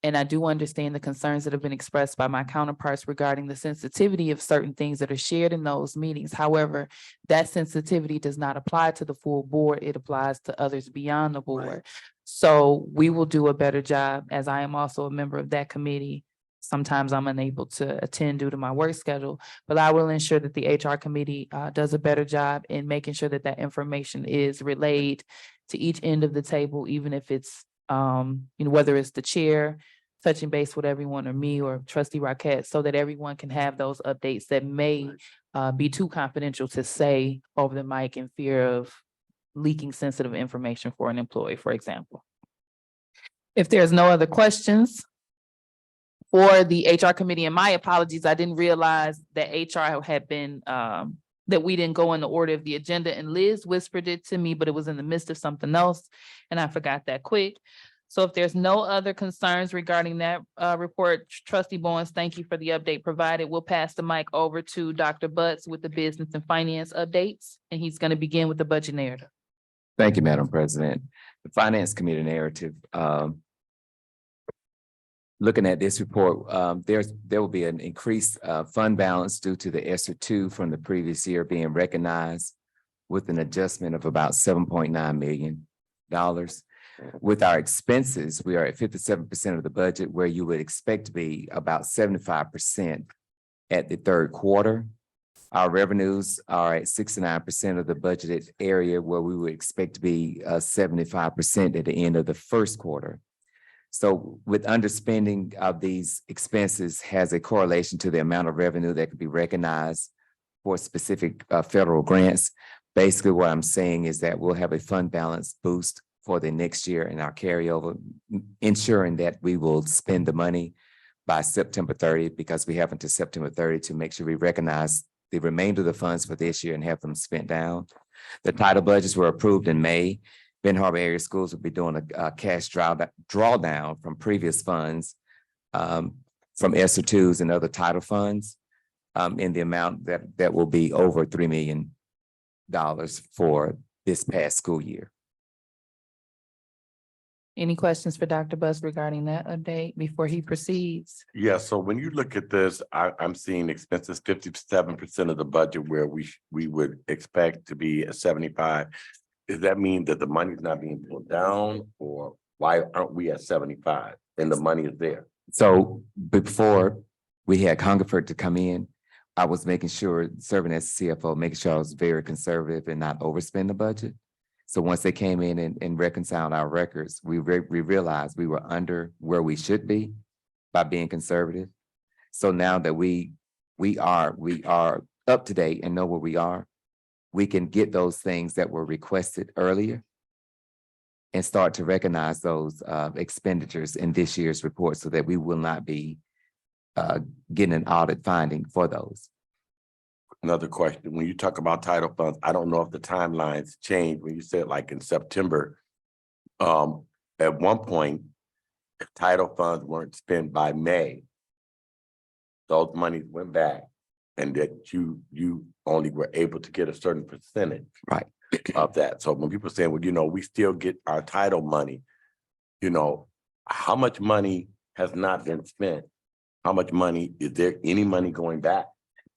And I do understand the concerns that have been expressed by my counterparts regarding the sensitivity of certain things that are shared in those meetings. However, that sensitivity does not apply to the full board. It applies to others beyond the board. Right. So we will do a better job, as I am also a member of that committee. Sometimes I'm unable to attend due to my work schedule, but I will ensure that the HR committee does a better job in making sure that that information is relayed to each end of the table, even if it's, whether it's the chair touching base with everyone, or me, or trustee Rocket, so that everyone can have those updates that may be too confidential to say over the mic in fear of leaking sensitive information for an employee, for example. If there's no other questions, for the HR committee, and my apologies, I didn't realize that HR had been, that we didn't go in the order of the agenda, and Liz whispered it to me, but it was in the midst of something else, and I forgot that quick. So if there's no other concerns regarding that report, trustee Bowens, thank you for the update provided. We'll pass the mic over to Dr. Butts with the business and finance updates, and he's going to begin with the budget narrative. Thank you, Madam President. The Finance Committee narrative, looking at this report, there will be an increased fund balance due to the ESSER two from the previous year being recognized with an adjustment of about $7.9 million. With our expenses, we are at 57% of the budget, where you would expect to be about 75% at the third quarter. Our revenues are at 69% of the budgeted area, where we would expect to be 75% at the end of the first quarter. So with underspending of these expenses has a correlation to the amount of revenue that could be recognized for specific federal grants. Basically, what I'm saying is that we'll have a fund balance boost for the next year in our carryover, ensuring that we will spend the money by September 30th, because we have until September 30th to make sure we recognize the remainder of the funds for this year and have them spent down. The title budgets were approved in May. Benton Harbor area schools will be doing a cash drawdown from previous funds, from ESSER twos and other title funds, in the amount that will be over $3 million for this past school year. Any questions for Dr. Butts regarding that update before he proceeds? Yeah, so when you look at this, I'm seeing expenses 57% of the budget, where we would expect to be at 75. Does that mean that the money's not being pulled down, or why aren't we at 75 and the money is there? So before we had Hungerford to come in, I was making sure, serving as CFO, making sure I was very conservative and not overspend the budget. So once they came in and reconciled our records, we realized we were under where we should be by being conservative. So now that we are up to date and know where we are, we can get those things that were requested earlier and start to recognize those expenditures in this year's report, so that we will not be getting an audit finding for those. Another question, when you talk about title funds, I don't know if the timelines changed when you said like in September. At one point, if title funds weren't spent by May, those monies went back, and that you only were able to get a certain percentage Right. of that. So when people say, well, we still get our title money, how much money has not been spent? How much money, is there any money going back?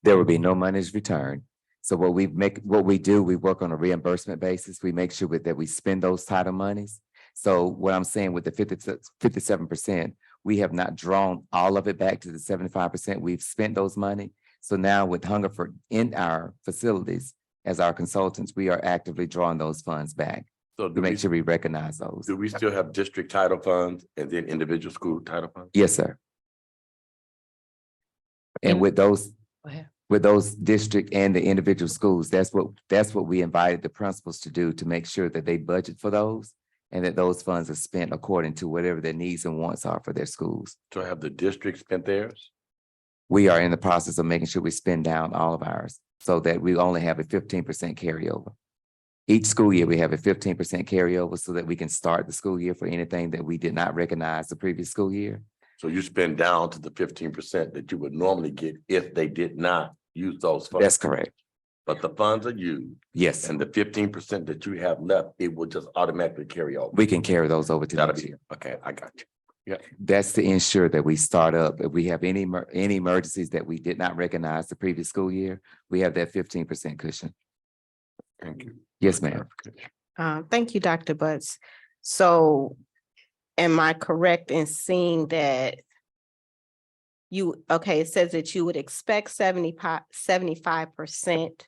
There will be no monies returned. So what we do, we work on a reimbursement basis. We make sure that we spend those title monies. So what I'm saying with the 57%, we have not drawn all of it back to the 75%. We've spent those money. So now with Hungerford in our facilities as our consultants, we are actively drawing those funds back So to make sure we recognize those. do we still have district title funds and then individual school title funds? Yes, sir. And with those, Go ahead. with those district and the individual schools, that's what we invited the principals to do, to make sure that they budget for those and that those funds are spent according to whatever their needs and wants are for their schools. So have the district spent theirs? We are in the process of making sure we spend down all of ours so that we only have a 15% carryover. Each school year, we have a 15% carryover so that we can start the school year for anything that we did not recognize the previous school year. So you spend down to the 15% that you would normally get if they did not use those funds. That's correct. But the funds are used, Yes, and the 15% that you have left, it will just automatically carry over. we can carry those over to That'll next be, year. okay, I got you. That's to ensure that we start up. If we have any emergencies that we did not recognize the previous school year, we have that 15% cushion. Thank you. Yes, ma'am. Thank you, Dr. Butts. So am I correct in seeing that it says that you would expect 75%.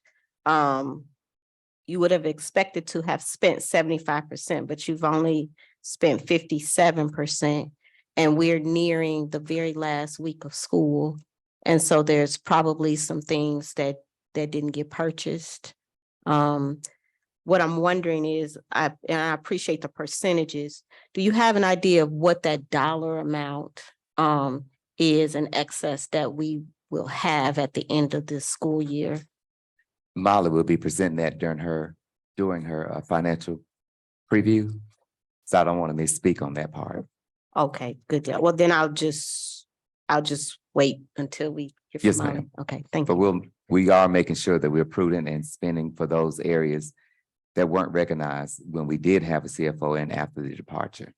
You would have expected to have spent 75%, but you've only spent 57%. And we're nearing the very last week of school. And so there's probably some things that didn't get purchased. What I'm wondering is, and I appreciate the percentages. Do you have an idea of what that dollar amount is an excess that we will have at the end of this school year? Molly will be presenting that during her financial preview. So I don't want to misspeak on that part. Okay, good deal. Well, then I'll just wait until we hear from Yes, Molly. ma'am. Okay, thank But you. we are making sure that we're prudent and spending for those areas that weren't recognized when we did have a CFO and after the departure.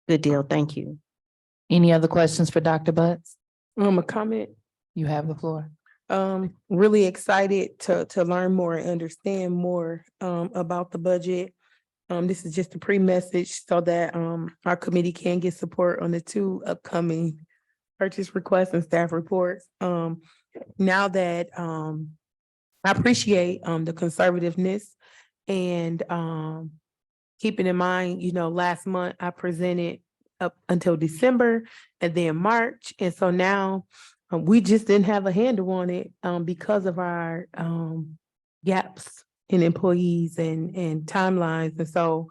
Good deal. Thank you. Any other questions for Dr. Butts? A comment. You have the floor. Really excited to learn more and understand more about the budget. This is just a pre-message so that our committee can get support on the 2 upcoming purchase requests and staff reports. Now that I appreciate the conservativeness and keeping in mind, last month I presented up until December and then March. And so now we just didn't have a handle on it because of our gaps in employees and timelines. And so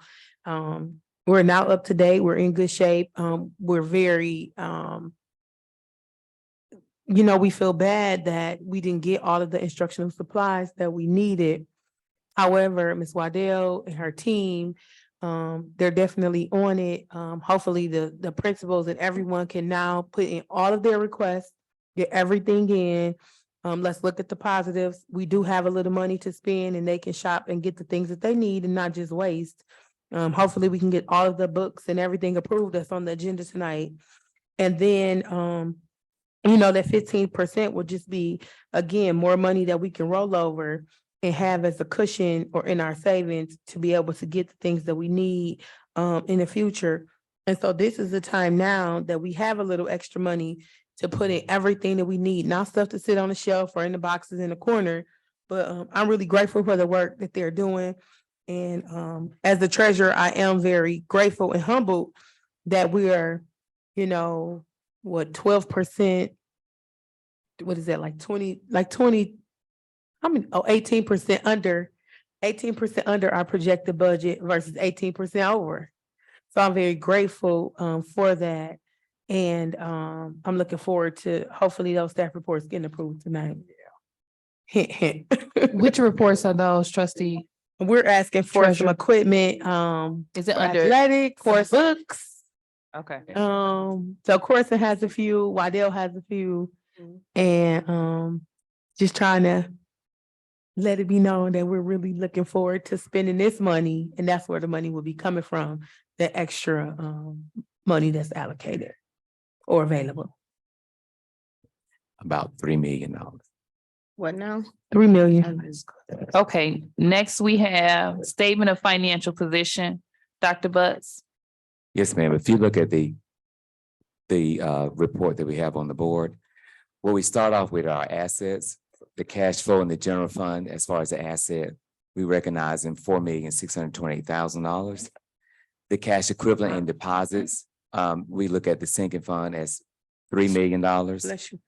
we're now up to date. We're in good shape. We're very, we feel bad that we didn't get all of the instructional supplies that we needed. However, Ms. Waddell and her team, they're definitely on it. Hopefully the principals and everyone can now put in all of their requests, get everything in. Let's look at the positives. We do have a little money to spend and they can shop and get the things that they need and not just waste. Hopefully we can get all of the books and everything approved that's on the agenda tonight. And then, that 15% will just be, again, more money that we can roll over and have as a cushion or in our savings to be able to get the things that we need in the future. And so this is the time now that we have a little extra money to put in everything that we need, not stuff to sit on the shelf or in the boxes in the corner. But I'm really grateful for the work that they're doing. And as the treasurer, I am very grateful and humbled that we are, 12%, what is that, like 20, how many, 18% under, 18% under our projected budget versus 18% over. So I'm very grateful for that. And I'm looking forward to hopefully those staff reports getting approved tonight. Hint, hint. Which reports are those, trustee? We're asking for some Treasurer. equipment, Is it for under? athletics, course? books. Okay. So Corson has a few, Waddell has a few, and just trying to let it be known that we're really looking forward to spending this money, and that's where the money will be coming from, the extra money that's allocated or available. About $3 million. What now? 3 million. Okay, next we have statement of financial position. Dr. Butts. Yes, ma'am. If you look at the report that we have on the board, where we start off with our assets, the cash flow in the general fund, as far as the asset, we recognize in $4,628,000. The cash equivalent in deposits, we look at the sinking fund as $3 million. Bless you.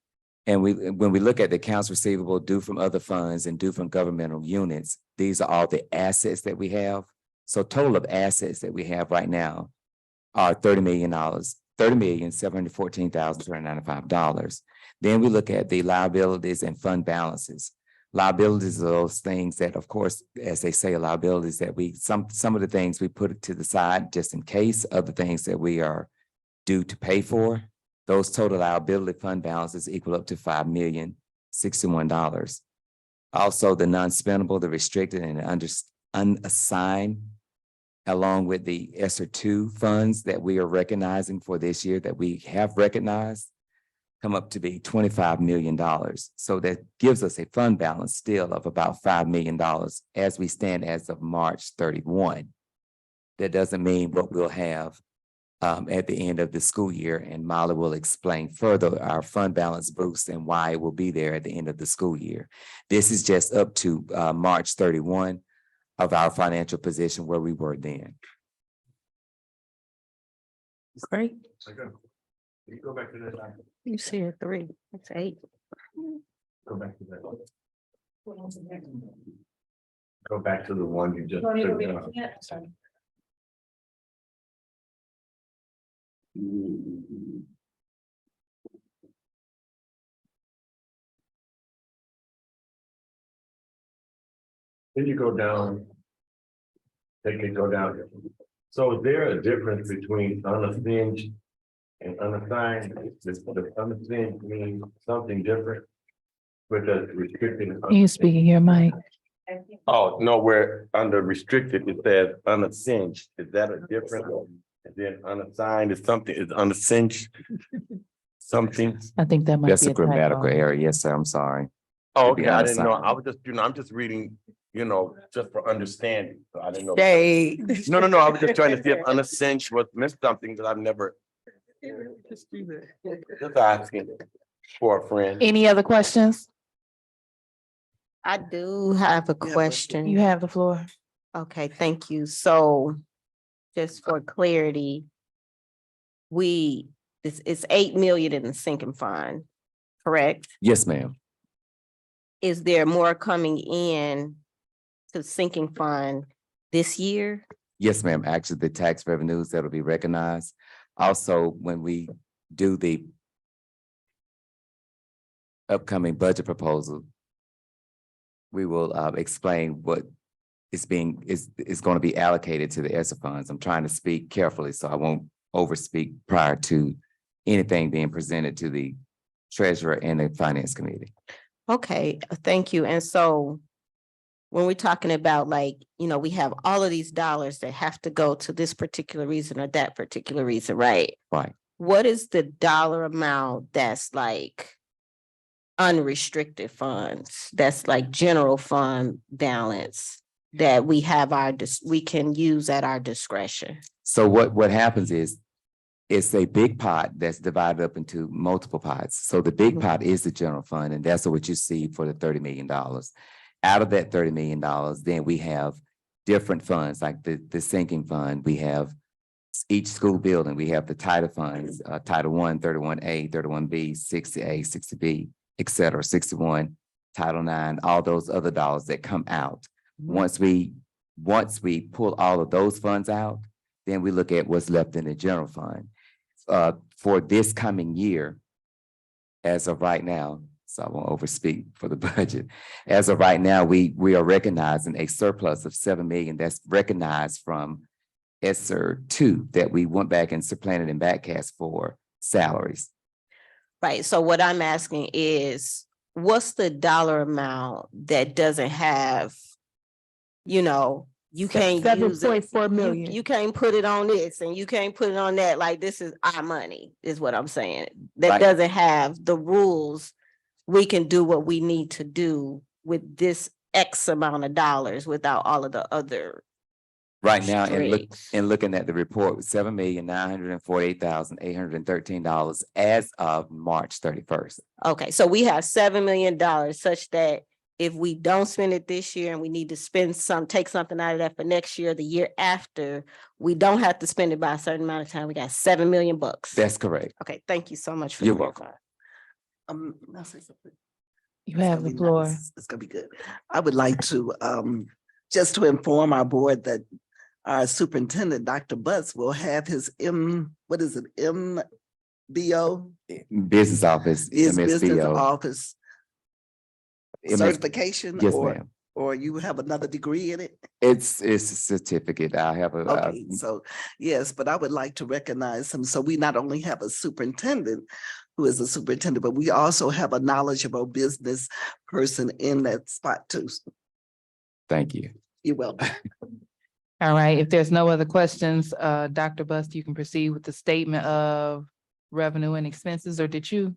And when we look at the accounts receivable due from other funds and due from governmental units, these are all the assets that we have. So total of assets that we have right now are $30 million, $30,714,295. Then we look at the liabilities and fund balances. Liabilities are those things that, of course, as they say, liabilities that some of the things we put to the side just in case, other things that we are due to pay for. Those total liability fund balances equal up to $5,061,000. Also, the non-spendable, the restricted and unassigned, along with the ESSER 2 funds that we are recognizing for this year that we have recognized, come up to be $25 million. So that gives us a fund balance still of about $5 million as we stand as of March 31. That doesn't mean what we'll have at the end of the school year, and Molly will explain further our fund balance boost and why it will be there at the end of the school year. This is just up to March 31 of our financial position where we were then. Great. You go back to that line. You said 3, that's 8. Go back to that. Go back to the one you just. Then you go down. They can go down. So is there a difference between unassigned and unassigned? Does the unassigned mean something different? With the restricted. and Can you speak in your mic? Oh, no, where under restricted, it says unassigned. Is that a different? And then unassigned is something, is unassigned? Something? I think that might be That's a grammatical typo. error. Yes, sir. I'm sorry. Oh, Should be okay, I didn't know. unassigned. I was just, I'm just reading, just for understanding. So I didn't know. Shade. No, I was just trying to see if unassigned was missed something that I've never. Just asking for a friend. Any other questions? I do have a question. You have the floor. Okay, thank you. So just for clarity, it's 8 million in the sinking fund, correct? Yes, ma'am. Is there more coming in to sinking fund this year? Yes, ma'am. Actually, the tax revenues that'll be recognized. Also, when we do the upcoming budget proposal, we will explain what is going to be allocated to the ESSER funds. I'm trying to speak carefully, so I won't overspeak prior to anything being presented to the treasurer and the finance committee. Okay, thank you. And so when we're talking about we have all of these dollars that have to go to this particular reason or that particular reason, right? Right. What is the dollar amount that's like unrestricted funds? That's like general fund balance that we have we can use at our discretion? So what happens is, it's a big pot that's divided up into multiple pots. So the big pot is the general fund, and that's what you see for the $30 million. Out of that $30 million, then we have different funds, like the sinking fund. We have each school building. We have the title funds, Title I, 31A, 31B, 60A, 60B, et cetera, 61, Title IX, all those other dollars that come out. Once we pull all of those funds out, then we look at what's left in the general fund. For this coming year, as of right now, so I won't overspeak for the budget. As of right now, we are recognizing a surplus of 7 million that's recognized from ESSER 2 that we went back and supplanted in BHAS for salaries. Right. So what I'm asking is, what's the dollar amount that doesn't have, you can't use it. 7.4 million. You can't put it on this and you can't put it on that. Like, this is our money, is what I'm saying. That Right. doesn't have the rules. We can do what we need to do with this X amount of dollars without all of the other. Right now, Streets. looking at the report, $7,948,813 as of March 31st. Okay, so we have $7 million such that if we don't spend it this year and we need to take something out of that for next year, the year after, we don't have to spend it by a certain amount of time. We got $7 million. That's correct. Okay, thank you so much for. You're welcome. I'll say something. You have the It's gonna be floor. nice. It's gonna be good. I would like to, just to inform our board that our superintendent, Dr. Butts, will have his MBO? Business office, His business MSBO. office certification, Yes, or, ma'am. or you have another degree in it? It's a certificate. I have a, Okay, so, yes, but I would like to recognize him. So we not only have a superintendent who is a superintendent, but we also have a knowledgeable business person in that spot too. thank you. You're welcome. All right, if there's no other questions, Dr. Bust, you can proceed with the statement of revenue and expenses, or did you?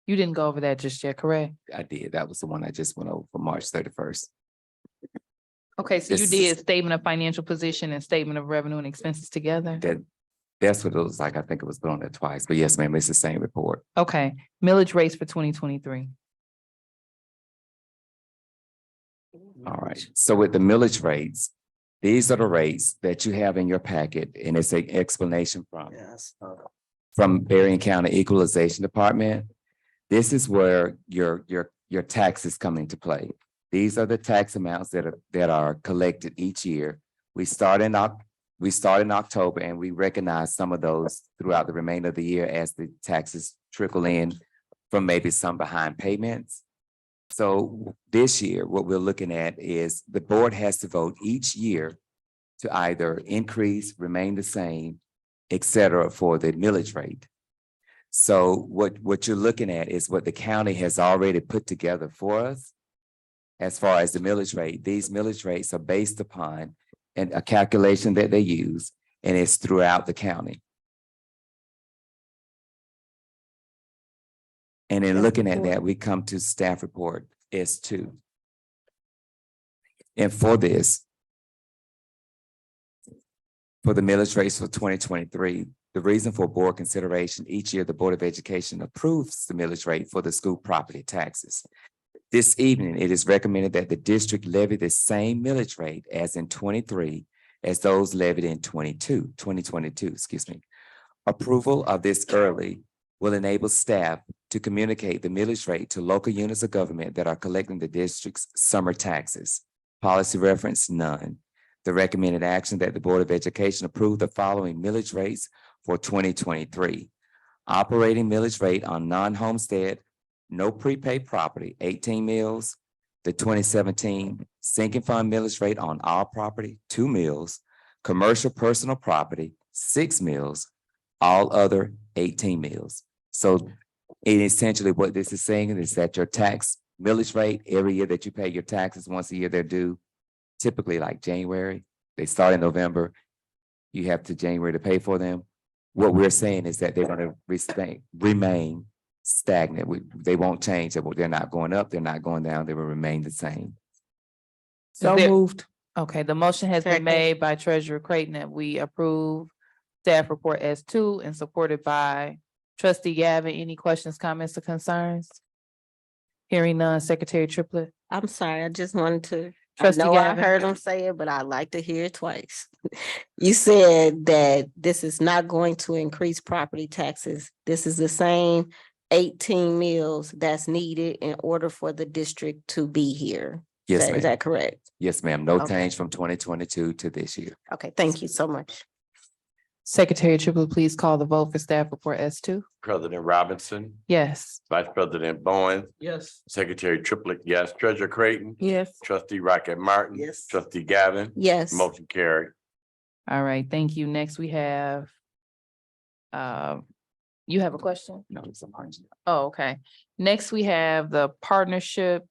You didn't go over that just yet, correct? I did. That was the one I just went over for March 31st. Okay, so you This- did statement of financial position and statement of revenue and expenses together? That's what it was like. I think it was put on there twice, but yes, ma'am, it's the same report. Okay, millage rates for 2023. All right. So with the millage rates, these are the rates that you have in your packet, and it's an explanation Yes. from Berrien County Equalization Department. This is where your taxes come into play. These are the tax amounts that are collected each year. We start in October, and we recognize some of those throughout the remainder of the year as the taxes trickle in from maybe some behind payments So this year, what we're looking at is the board has to vote each year to either increase, remain the same, et cetera, for the millage rate. So what you're looking at is what the county has already put together for us. As far as the millage rate, these millage rates are based upon a calculation that they use, and it's throughout the county. And in looking at that, we come to staff report S2. And for this, for the millage rates for 2023, the reason for board consideration, each year the Board of Education approves the millage rate for the school property taxes. This evening, it is recommended that the district levy the same millage rate as in 23 as those levied in 2022, excuse me. Approval of this early will enable staff to communicate the millage rate to local units of government that are collecting the district's summer taxes. Policy reference, none. The recommended action that the Board of Education approve the following millage rates for 2023. Operating millage rate on non-homestead, no prepaid property, 18 mills. The 2017 sinking fund millage rate on all property, 2 mills. Commercial personal property, 6 mills. All other, 18 mills. So essentially what this is saying is that your tax millage rate, every year that you pay your taxes, once a year they're due, typically like January, they start in November, you have to January to pay for them. What we're saying is that they're going to remain stagnant. They won't change. They're not going up, they're not going down, they will remain the same. So there- moved. Okay, the motion has been Second. made by Treasurer Creighton that we approve staff report S2 and supported by Trustee Gavin. Any questions, comments, or concerns? Hearing none, Secretary Triplett. I'm sorry, I just wanted to, I Trustee know I Gavin. heard him say it, but I'd like to hear it twice. You said that this is not going to increase property taxes. This is the same 18 mills that's needed in order for the district to be here. Yes, Is ma'am. that correct? Yes, ma'am. No Okay. change from 2022 to this year. Okay, thank you so much. Secretary Triplett, please call the vote for staff report S2. President Robinson, Yes. Vice President Bowen, Yes. Secretary Triplett, yes. Treasurer Creighton, Yes. Trustee Rocket Martin. Yes. Trustee Gavin. Yes. Motion carried. All right, thank you. Next, we have you have a question? No, it's a margin. Oh, okay. Next, we have the partnership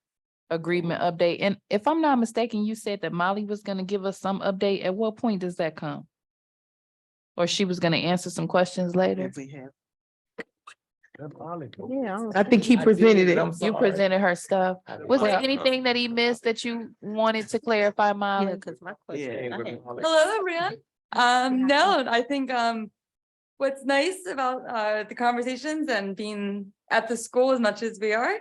agreement update. And if I'm not mistaken, you said that Molly was gonna give us some update. At what point does that come? Or she was gonna answer some questions later? If we have. Yeah. I think he presented it. You presented her stuff. Was there Well- anything that he missed that you wanted to clarify, Yeah, Molly? because my question. I had- Hello, everyone. No, I think, what's nice about, the conversations and being at the school as much as we are,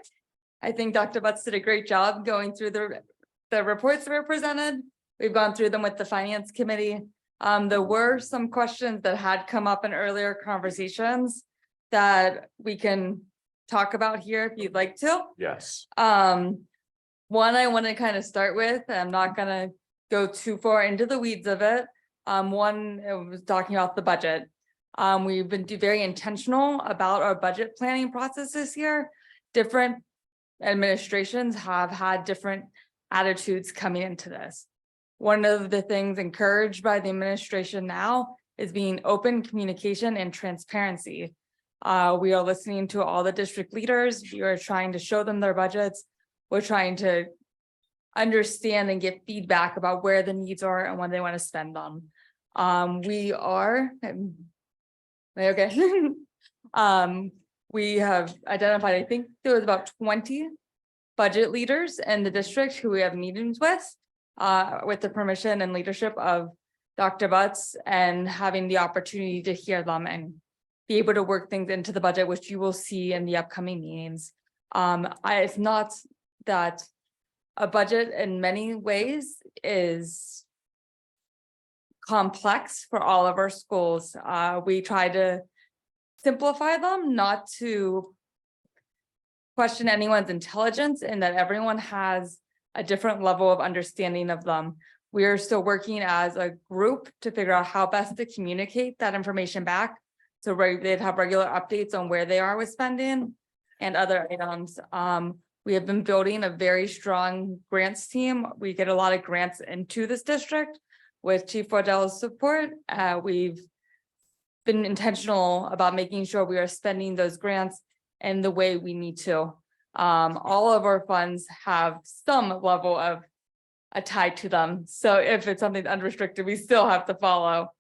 I think Dr. Butts did a great job going through the reports that were presented. We've gone through them with the finance committee. There were some questions that had come up in earlier conversations that we can talk about here if you'd like to. Yes. One I want to kind of start with, I'm not gonna go too far into the weeds of it. One, it was talking about the budget. We've been very intentional about our budget planning process this year. Different administrations have had different attitudes coming into this. One of the things encouraged by the administration now is being open communication and transparency. We are listening to all the district leaders. We are trying to show them their budgets. We're trying to understand and get feedback about where the needs are and what they want to spend on. We are, okay. We have identified, I think there was about 20 budget leaders in the district who we have meetings with the permission and leadership of Dr. Butts, and having the opportunity to hear them and be able to work things into the budget, which you will see in the upcoming meetings. It's not that a budget in many ways is complex for all of our schools. We try to simplify them, not to question anyone's intelligence, and that everyone has a different level of understanding of them. We are still working as a group to figure out how best to communicate that information back. So they'd have regular updates on where they are with spending and other items. We have been building a very strong grants team. We get a lot of grants into this district with Chief Waddell's support. We've been intentional about making sure we are spending those grants in the way we need to. All of our funds have some level of a tie to them. So if it's something unrestricted, we still have to follow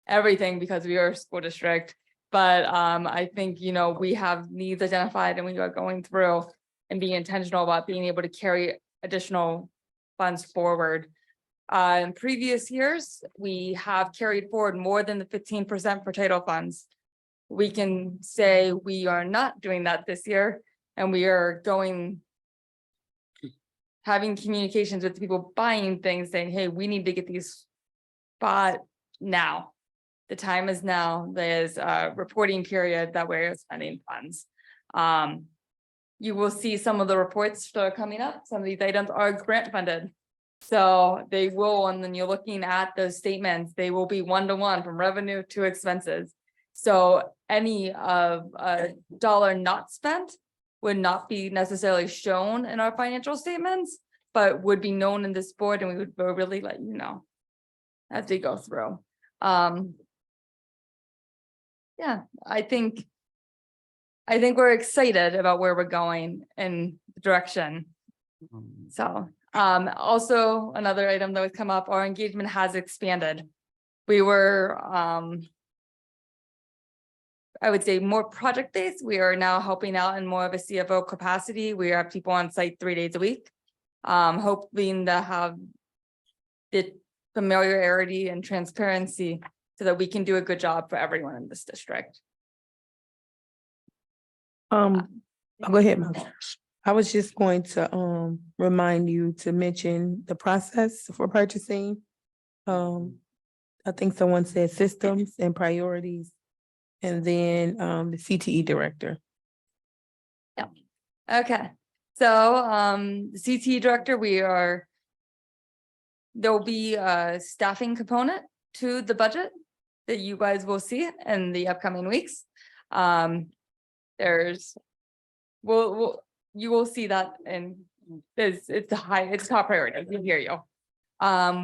everything because we are a school district. But I think, you know, we have needs identified and we are going through and being intentional about being able to carry additional funds forward. In previous years, we have carried forward more than the 15% for title funds. We can say we are not doing that this year, and we are having communications with people buying things, saying, hey, we need to get these bought now. The time is now. There's a reporting period that we're spending funds. You will see some of the reports that are coming up. Some of these items are grant funded. So they will, and then you're looking at those statements, they will be one-to-one from revenue to expenses. So any of a dollar not spent would not be necessarily shown in our financial statements, but would be known in this board, and we would really let you know as they go through. Yeah, I think we're excited about where we're going in the direction. So also another item that would come up, our engagement has expanded. We were I would say more project-based. We are now helping out in more of a CFO capacity. We have people on site 3 days a week, hoping to have the familiarity and transparency so that we can do a good job for everyone in this district. Go ahead, Mom. I was just going to remind you to mention the process for purchasing. I think someone said systems and priorities, and then the CTE director. Okay, so the CTE director, there'll be a staffing component to the budget that you guys will see in the upcoming weeks. You will see that, and it's top priority. We hear you.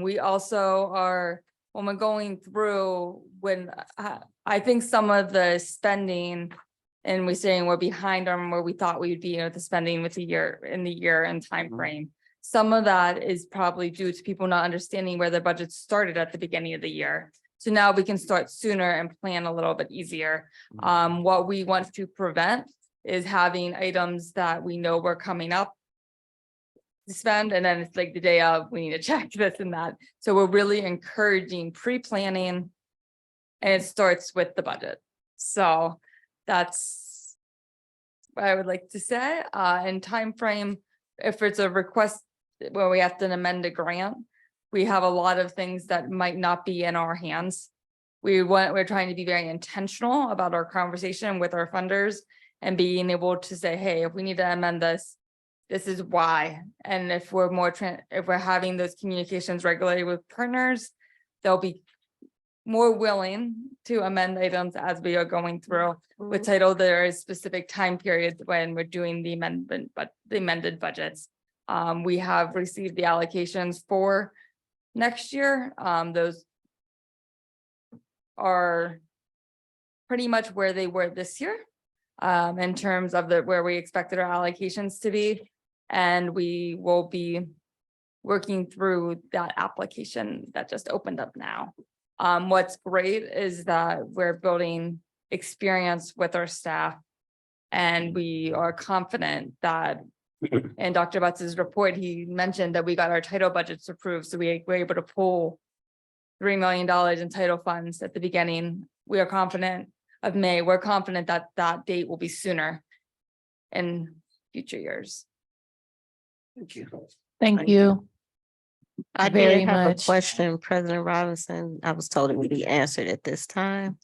We also are, when we're going through, I think some of the spending, and we're saying we're behind on where we thought we would be with the spending with the year and time frame. Some of that is probably due to people not understanding where their budget started at the beginning of the year. So now we can start sooner and plan a little bit easier. What we want to prevent is having items that we know we're coming up to spend, and then it's like the day of, we need to check this and that. So we're really encouraging pre-planning, and it starts with the budget. So that's what I would like to say. In time frame, if it's a request where we have to amend a grant, we have a lot of things that might not be in our hands. We're trying to be very intentional about our conversation with our funders and being able to say, hey, if we need to amend this, this is why. And if we're having those communications regularly with partners, they'll be more willing to amend items as we are going through. With title, there is specific time periods when we're doing the amendment, but the amended budgets. We have received the allocations for next year. Those are pretty much where they were this year, in terms of where we expected our allocations to be. And we will be working through that application that just opened up now. What's great is that we're building experience with our staff, and we are confident that in Dr. Butts's report, he mentioned that we got our title budgets approved. So we were able to pull $3 million in title funds at the beginning. We are confident of May. We're confident that that date will be sooner in future years. Thank you. Thank you. I Very did have a much. question, President Robinson. I was told it would be answered at this time.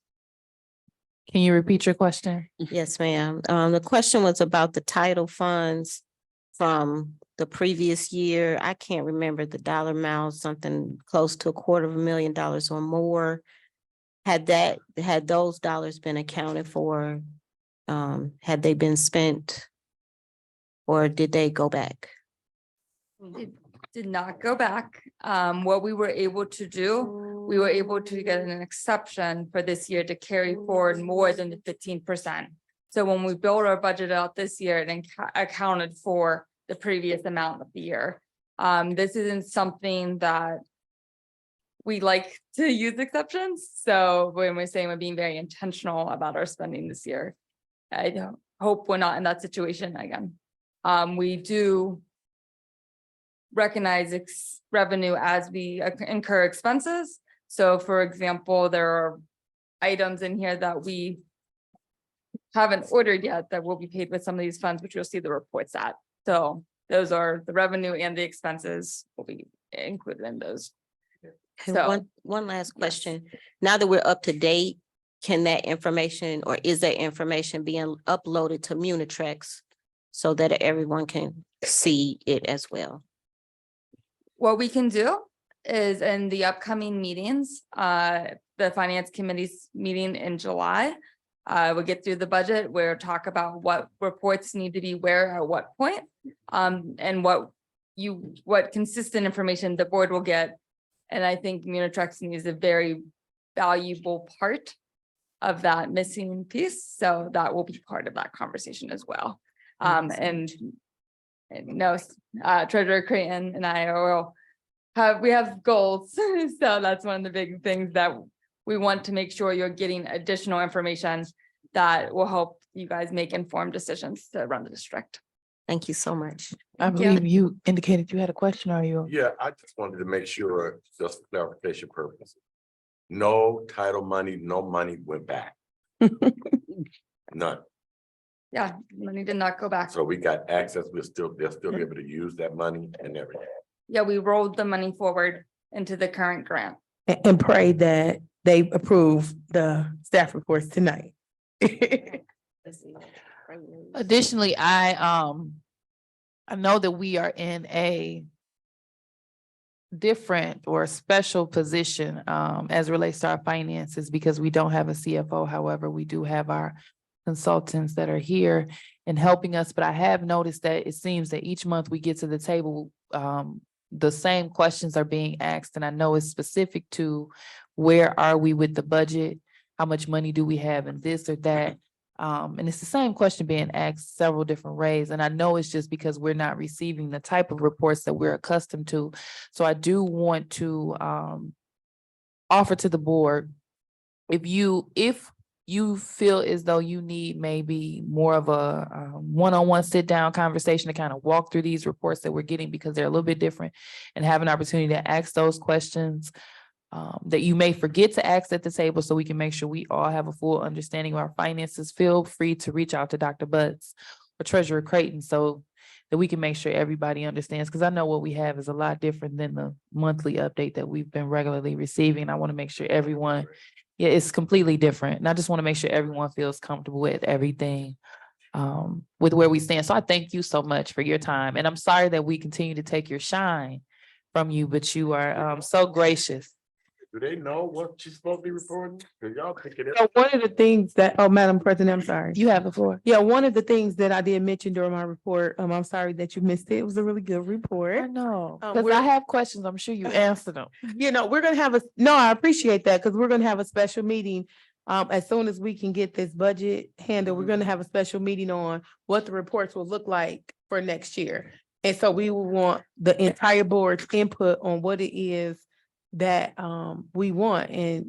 Can you repeat your question? Yes, ma'am. The question was about the title funds from the previous year. I can't remember the dollar amount, something close to $250,000 or more. Had those dollars been accounted for? Had they been spent? or did they go back? It did not go back. What we were able to do, we were able to get an exception for this year to carry forward more than the 15%. So when we built our budget out this year, it accounted for the previous amount of the year. This isn't something that we like to use exceptions. So when we're saying we're being very intentional about our spending this year, I hope we're not in that situation again. We do recognize revenue as we incur expenses. So for example, there are items in here that we haven't ordered yet that will be paid with some of these funds, which you'll see the reports at. So those are the revenue and the expenses will be included in those. And So- one last question. Now that we're up to date, can that information or is that information being uploaded to Munitrex so that everyone can see it as well? What we can do is in the upcoming meetings, the finance committee's meeting in July. We'll get through the budget, we'll talk about what reports need to be where at what point. And what consistent information the board will get. And I think Munitrex is a very valuable part of that missing piece. So that will be part of that conversation as well. And no, Treasurer Creighton and I we have goals. So that's one of the big things that we want to make sure you're getting additional information that will help you guys make informed decisions to run the district. Thank you so much. I Thank you. believe you indicated you had a question, are you? Yeah, I just wanted to make sure, just for clarification purposes. No title money, no money went back. None. Yeah, money did not go back. So we got access, they'll still be able to use that money and everything. Yeah, we rolled the money forward into the current grant. And pray that they approve the staff reports tonight. Additionally, I know that we are in a different or special position as it relates to our finances because we don't have a CFO. However, we do have our consultants that are here and helping us. But I have noticed that it seems that each month we get to the table, the same questions are being asked. And I know it's specific to where are we with the budget? How much money do we have in this or that? And it's the same question being asked several different ways. And I know it's just because we're not receiving the type of reports that we're accustomed to. So I do want to offer to the board, if you feel as though you need maybe more of a one-on-one sit-down conversation to kind of walk through these reports that we're getting because they're a little bit different and have an opportunity to ask those questions that you may forget to ask at the table so we can make sure we all have a full understanding of our finances, feel free to reach out to Dr. Butts or Treasurer Creighton so that we can make sure everybody understands, because I know what we have is a lot different than the monthly update that we've been regularly receiving. I want to make sure everyone, it's completely different. And I just want to make sure everyone feels comfortable with everything with where we stand. So I thank you so much for your time. And I'm sorry that we continue to take your shine from you, but you are so gracious. Do they know what she's supposed to be reporting? Cause y'all pick it So up. one of the things that, oh, Madam President, I'm sorry. You have the floor. Yeah, one of the things that I did mention during my report, I'm sorry that you missed it. It was a really good I report. know, Um, because we're- I have questions. I'm sure you answer them. We're gonna have no, I appreciate that because we're gonna have a special meeting. As soon as we can get this budget handled, we're gonna have a special meeting on what the reports will look like for next year. And so we will want the entire board's input on what it is that we want. And,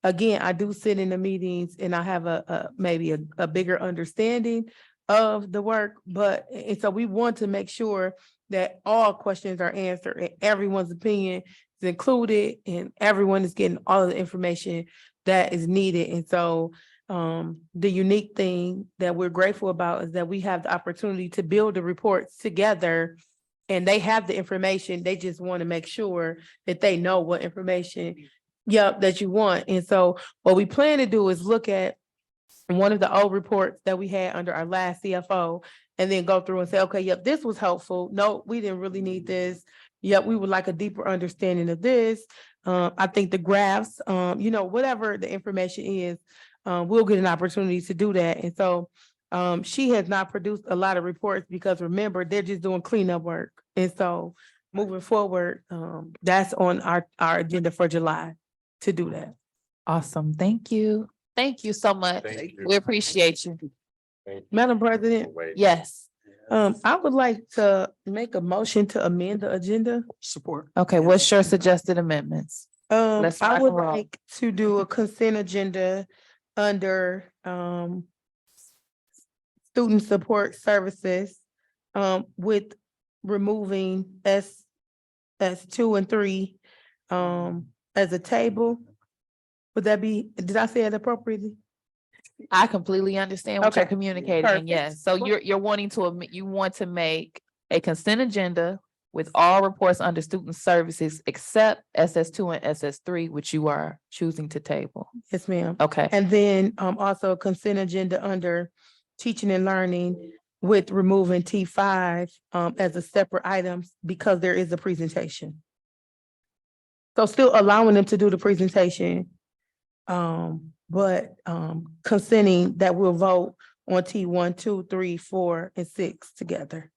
again, I do sit in the meetings and I have maybe a bigger understanding of the work, and so we want to make sure that all questions are answered and everyone's opinion is included and everyone is getting all of the information that is needed. And so the unique thing that we're grateful about is that we have the opportunity to build the reports together. And they have the information, they just want to make sure that they know what information, that you want. And so what we plan to do is look at one of the old reports that we had under our last CFO and then go through and say, okay, this was helpful. No, we didn't really need this. We would like a deeper understanding of this. I think the graphs, whatever the information is, we'll get an opportunity to do that. And so She has not produced a lot of reports because remember, they're just doing cleanup work. And so moving forward, that's on our agenda for July to do that. Awesome. Thank you. Thank you so much. Thank you. We appreciate you. Thank you. Madam President, Wait. Yes. I would like to make a motion to amend the agenda. Support. Okay, what's your suggested amendments? Let's I rock would and roll. like to do a consent agenda under, student support services, with removing S 2 and 3, as a table. Would that be, did I say it appropriately? I completely understand what you're Okay, communicating, perfect. and yes, so you're wanting to, you want to make a consent agenda with all reports under student services except SS2 and SS3, which you are choosing to table. Yes, ma'am. Okay, And then, also a consent agenda under teaching and learning with removing T5, as a separate item because there is a presentation. So still allowing them to do the presentation, but consenting that we'll vote on T1, 2, 3, 4, and 6 together.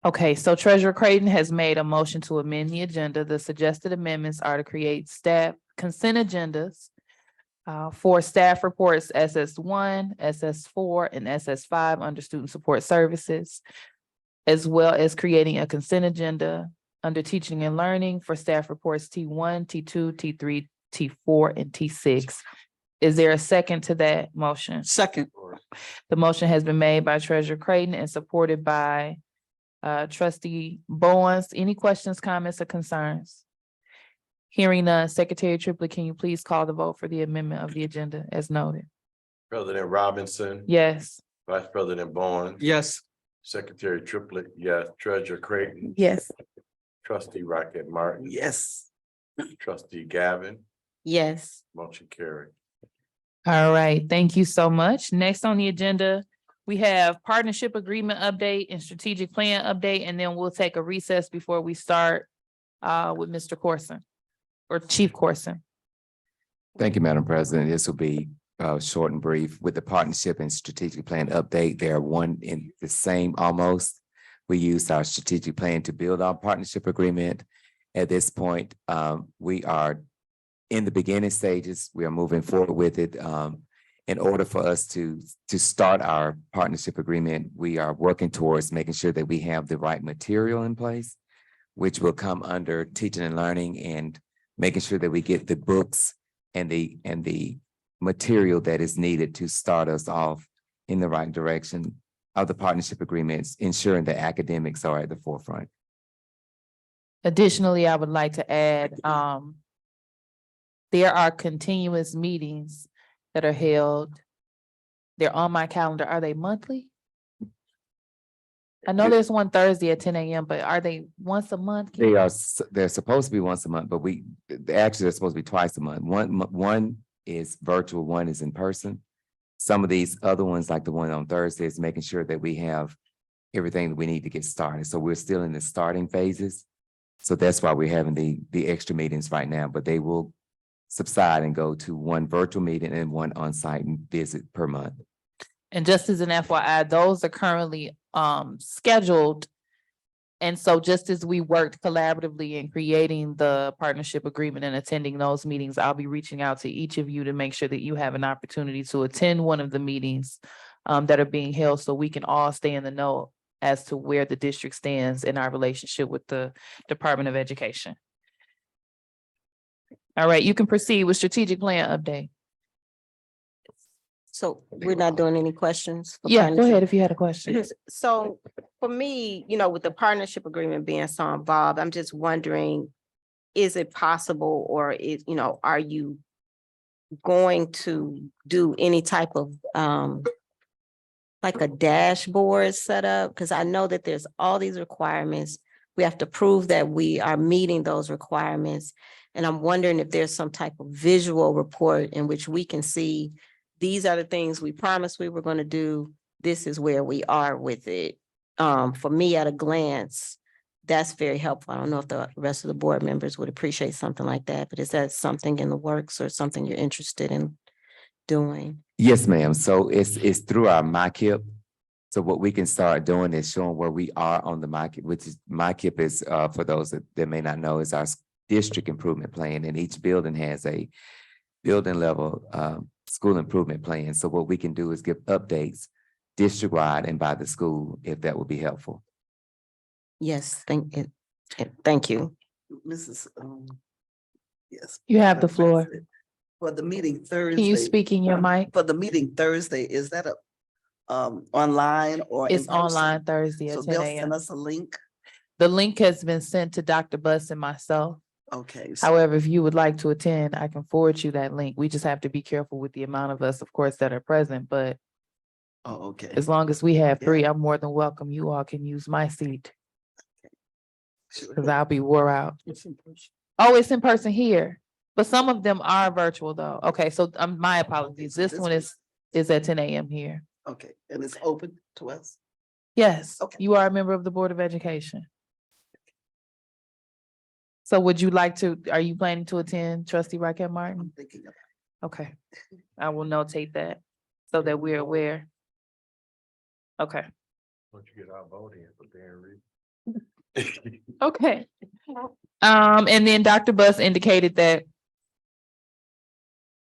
okay, so Treasurer Creighton has made a motion to amend the agenda. The suggested amendments are to create staff consent agendas for staff reports SS1, SS4, and SS5 under student support services, as well as creating a consent agenda under teaching and learning for staff reports T1, T2, T3, T4, and T6. Is there a second to that motion? Second. The motion has been made by Treasurer Creighton and supported by Trustee Bowens. Any questions, comments, or concerns? Hearing none, Secretary Triplett, can you please call the vote for the amendment of the agenda as noted? President Robinson. Yes. Vice President Bowen. Yes. Secretary Triplett, yes. Treasurer Creighton. Yes. Trustee Rocket Martin. Yes. Trustee Gavin. Yes. Motion carried. All right, thank you so much. Next on the agenda, we have partnership agreement update and strategic plan update, and then we'll take a recess before we start with Mr. Corson or Chief Corson. Thank you, Madam President. This will be short and brief. With the partnership and strategic plan update, they are one in the same almost. We used our strategic plan to build our partnership agreement. At this point, we are in the beginning stages. We are moving forward with it. In order for us to start our partnership agreement, we are working towards making sure that we have the right material in place, which will come under teaching and learning, and making sure that we get the books and the material that is needed to start us off in the right direction of the partnership agreements, ensuring that academics are at the forefront. Additionally, I would like to add, there are continuous meetings that are held. They're on my calendar. Are they monthly? I know there's one Thursday at 10 a.m., but are they once a month? They're supposed to be once a month, but actually they're supposed to be twice a month. One is virtual, one is in person. Some of these other ones, like the one on Thursday, is making sure that we have everything that we need to get started. So we're still in the starting phases. So that's why we're having the extra meetings right now, but they will subside and go to one virtual meeting and one on-site visit per month. And just as an FYI, those are currently scheduled. And so just as we worked collaboratively in creating the partnership agreement and attending those meetings, I'll be reaching out to each of you to make sure that you have an opportunity to attend one of the meetings that are being held, so we can all stay in the know as to where the district stands in our relationship with the Department of Education. All right, you can proceed with strategic plan update. So we're not doing any questions? for Yeah, go partnership? ahead if you had a question. So for me, with the partnership agreement being so involved, I'm just wondering, is it possible, or are you going to do any type of like a dashboard set up? Because I know that there's all these requirements. We have to prove that we are meeting those requirements. And I'm wondering if there's some type of visual report in which we can see, these are the things we promised we were going to do. This is where we are with it. For me, at a glance, that's very helpful. I don't know if the rest of the board members would appreciate something like that, but is that something in the works or something you're interested in doing? Yes, ma'am. So it's through our MyKIP. So what we can start doing is showing where we are on the MyKIP, which is MyKIP is for those that may not know, is our district improvement plan, and each building has a building level school improvement plan. So what we can do is give updates district-wide and by the school, if that would be helpful. Yes, thank you. Mrs. Yes. You have the floor. For the meeting Thursday. Can you speak in your mic? For the meeting Thursday, is that a online or? in It's person? online Thursday So at 10 they'll a.m. send us a link? The link has been sent to Dr. Buss and myself. Okay. However, if you would like to attend, I can forward you that link. We just have to be careful with the amount of us, of course, that are present, but Oh, okay. as long as we have three, I'm more than welcome. You all can use my seat because I'll be wore out. It's in person. Oh, it's in person here, but some of them are virtual though. Okay, so my apologies. so This this one was- is at 10 a.m. here. Okay, and it's open to us? Yes, Okay. you are a member of the Board of Education. So would you like to, are you planning to attend, Trustee Raquel Martin? I'm thinking about Okay, I will notate that so that we're aware. Okay, Once you get our vote in for Darren Reed. okay. And then Dr. Buss indicated that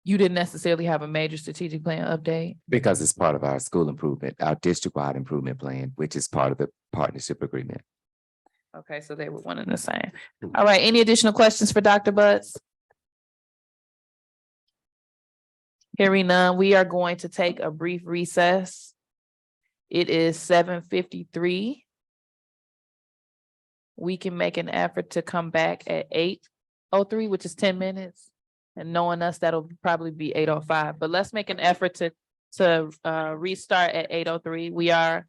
you didn't necessarily have a major strategic plan update. Because it's part of our school improvement, our district-wide improvement plan, which is part of the partnership agreement. Okay, so they were one and the same. All right, any additional questions for Dr. Butts? Hearing none, we are going to take a brief recess. It is 7:53. We can make an effort to come back at 8:03, which is 10 minutes. And knowing us, that'll probably be 8:05, but let's make an effort to restart at 8:03. We are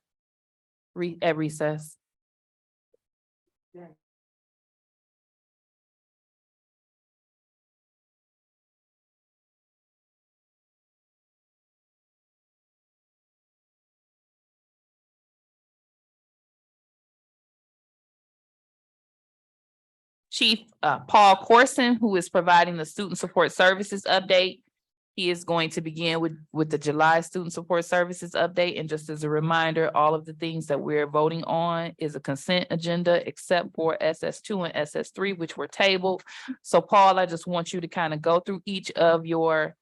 at recess. Chief Paul Corson, who is providing the student support services update. He is going to begin with the July student support services update. And just as a reminder, all of the things that we're voting on is a consent agenda except for SS2 and SS3, which were tabled. So Paul, I just want you to kind of go through each of the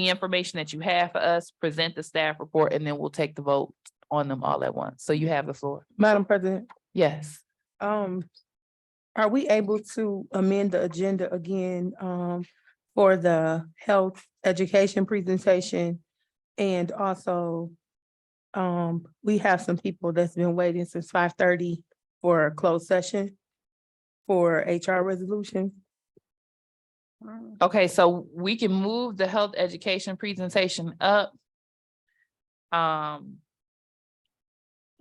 information that you have for us, present the staff report, and then we'll take the vote on them all at once. So you have the floor. Madam President, Yes. are we able to amend the agenda again, for the health education presentation? And also, we have some people that's been waiting since 5:30 for a closed session for HR resolution. Okay, so we can move the health education presentation up.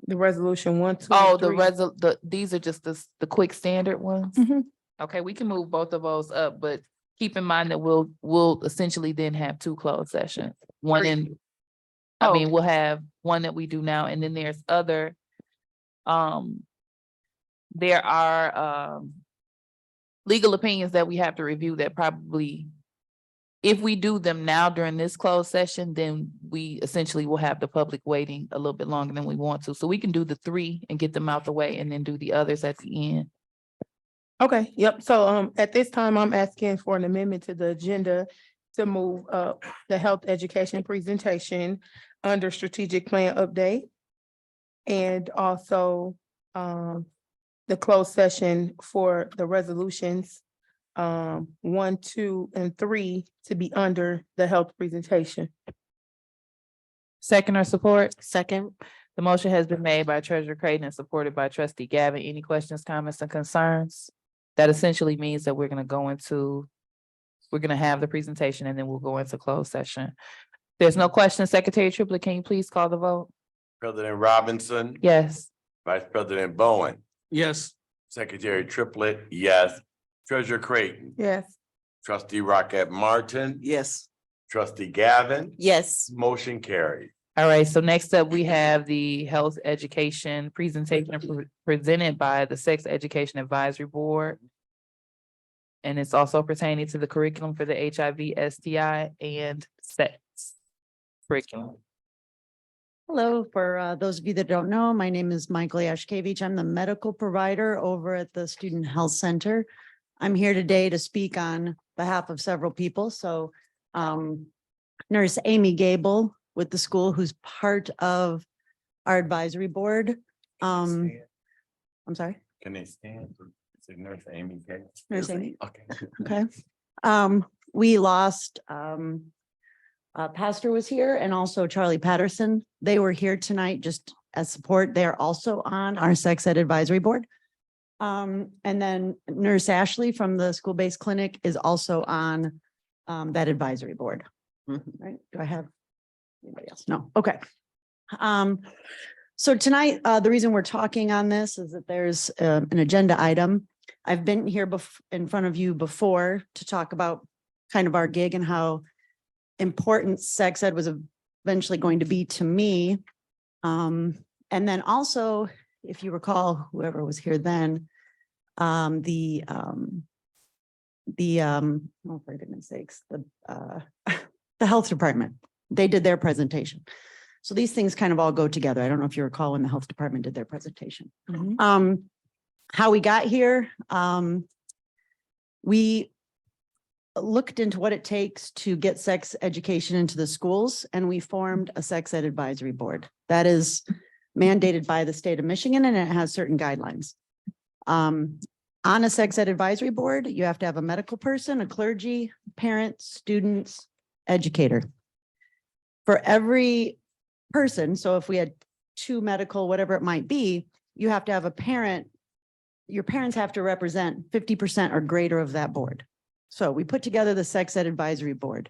The resolution 1, 2, Oh, and 3. these are just the quick standard ones? Mhm. Okay, we can move both of those up, but keep in mind that we'll essentially then have two closed sessions. One in, I mean, we'll have one that we do now, and then there's other. There are legal opinions that we have to review that probably, if we do them now during this closed session, then we essentially will have the public waiting a little bit longer than we want to. So we can do the 3 and get them out the way and then do the others at the end. Okay, yep. So, at this time, I'm asking for an amendment to the agenda to move up the health education presentation under strategic plan update. And also, the closed session for the resolutions, 1, 2, and 3 to be under the health presentation. Second or support? Second, The motion has been made by Treasurer Creighton and supported by Trustee Gavin. Any questions, comments, and concerns? That essentially means that we're gonna have the presentation and then we'll go into closed session. There's no question. Secretary Triplett, can you please call the vote? President Robinson. Yes. Vice President Bowen. Yes. Secretary Triplett, yes. Treasurer Creighton. Yes. Trustee Rocket Martin. yes. Trustee Gavin. yes, Motion carried. All right, so next up, we have the health education presentation presented by the Sex Education Advisory Board. And it's also pertaining to the curriculum for the HIV, STI, and sex curriculum. Hello, for those of you that don't know, my name is Michael Yashkevich. I'm the medical provider over at the Student Health Center. I'm here today to speak on behalf of several people. So Nurse Amy Gable with the school, who's part of our advisory board. I'm sorry, Can they stand? Is it Nurse Amy? Nurse Amy. Okay. Okay. We lost Pastor was here and also Charlie Patterson. They were here tonight just as support. They're also on our sex ed advisory board. And then Nurse Ashley from the school-based clinic is also on that advisory board. Right? Do I have anybody else? No. Okay. So tonight, the reason we're talking on this is that there's an agenda item. I've been here in front of you before to talk about kind of our gig and how important sex ed was eventually going to be to me. And then also, if you recall, whoever was here then, oh, for goodness sakes, the health department, they did their presentation. So these things kind of all go together. I don't know if you recall when the health department did their presentation. How we got here, we looked into what it takes to get sex education into the schools, and we formed a sex ed advisory board that is mandated by the state of Michigan, and it has certain guidelines. On a sex ed advisory board, you have to have a medical person, a clergy, parent, students, educator. For every person, so if we had 2 medical, whatever it might be, you have to have a parent. Your parents have to represent 50% or greater of that board. So we put together the sex ed advisory board.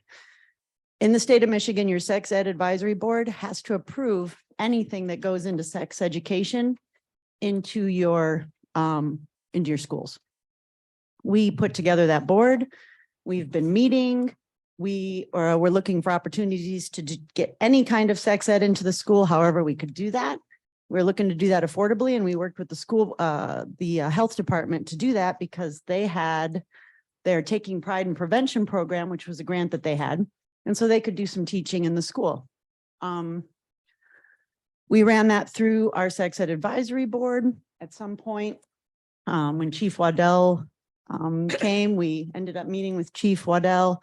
In the state of Michigan, your sex ed advisory board has to approve anything that goes into sex education into your schools. We put together that board. We've been meeting. We're looking for opportunities to get any kind of sex ed into the school, however we could do that. We're looking to do that affordably, and we worked with the school, the health department to do that because they had their Taking Pride in Prevention program, which was a grant that they had. And so they could do some teaching in the school. We ran that through our sex ed advisory board at some point. When Chief Waddell came, we ended up meeting with Chief Waddell.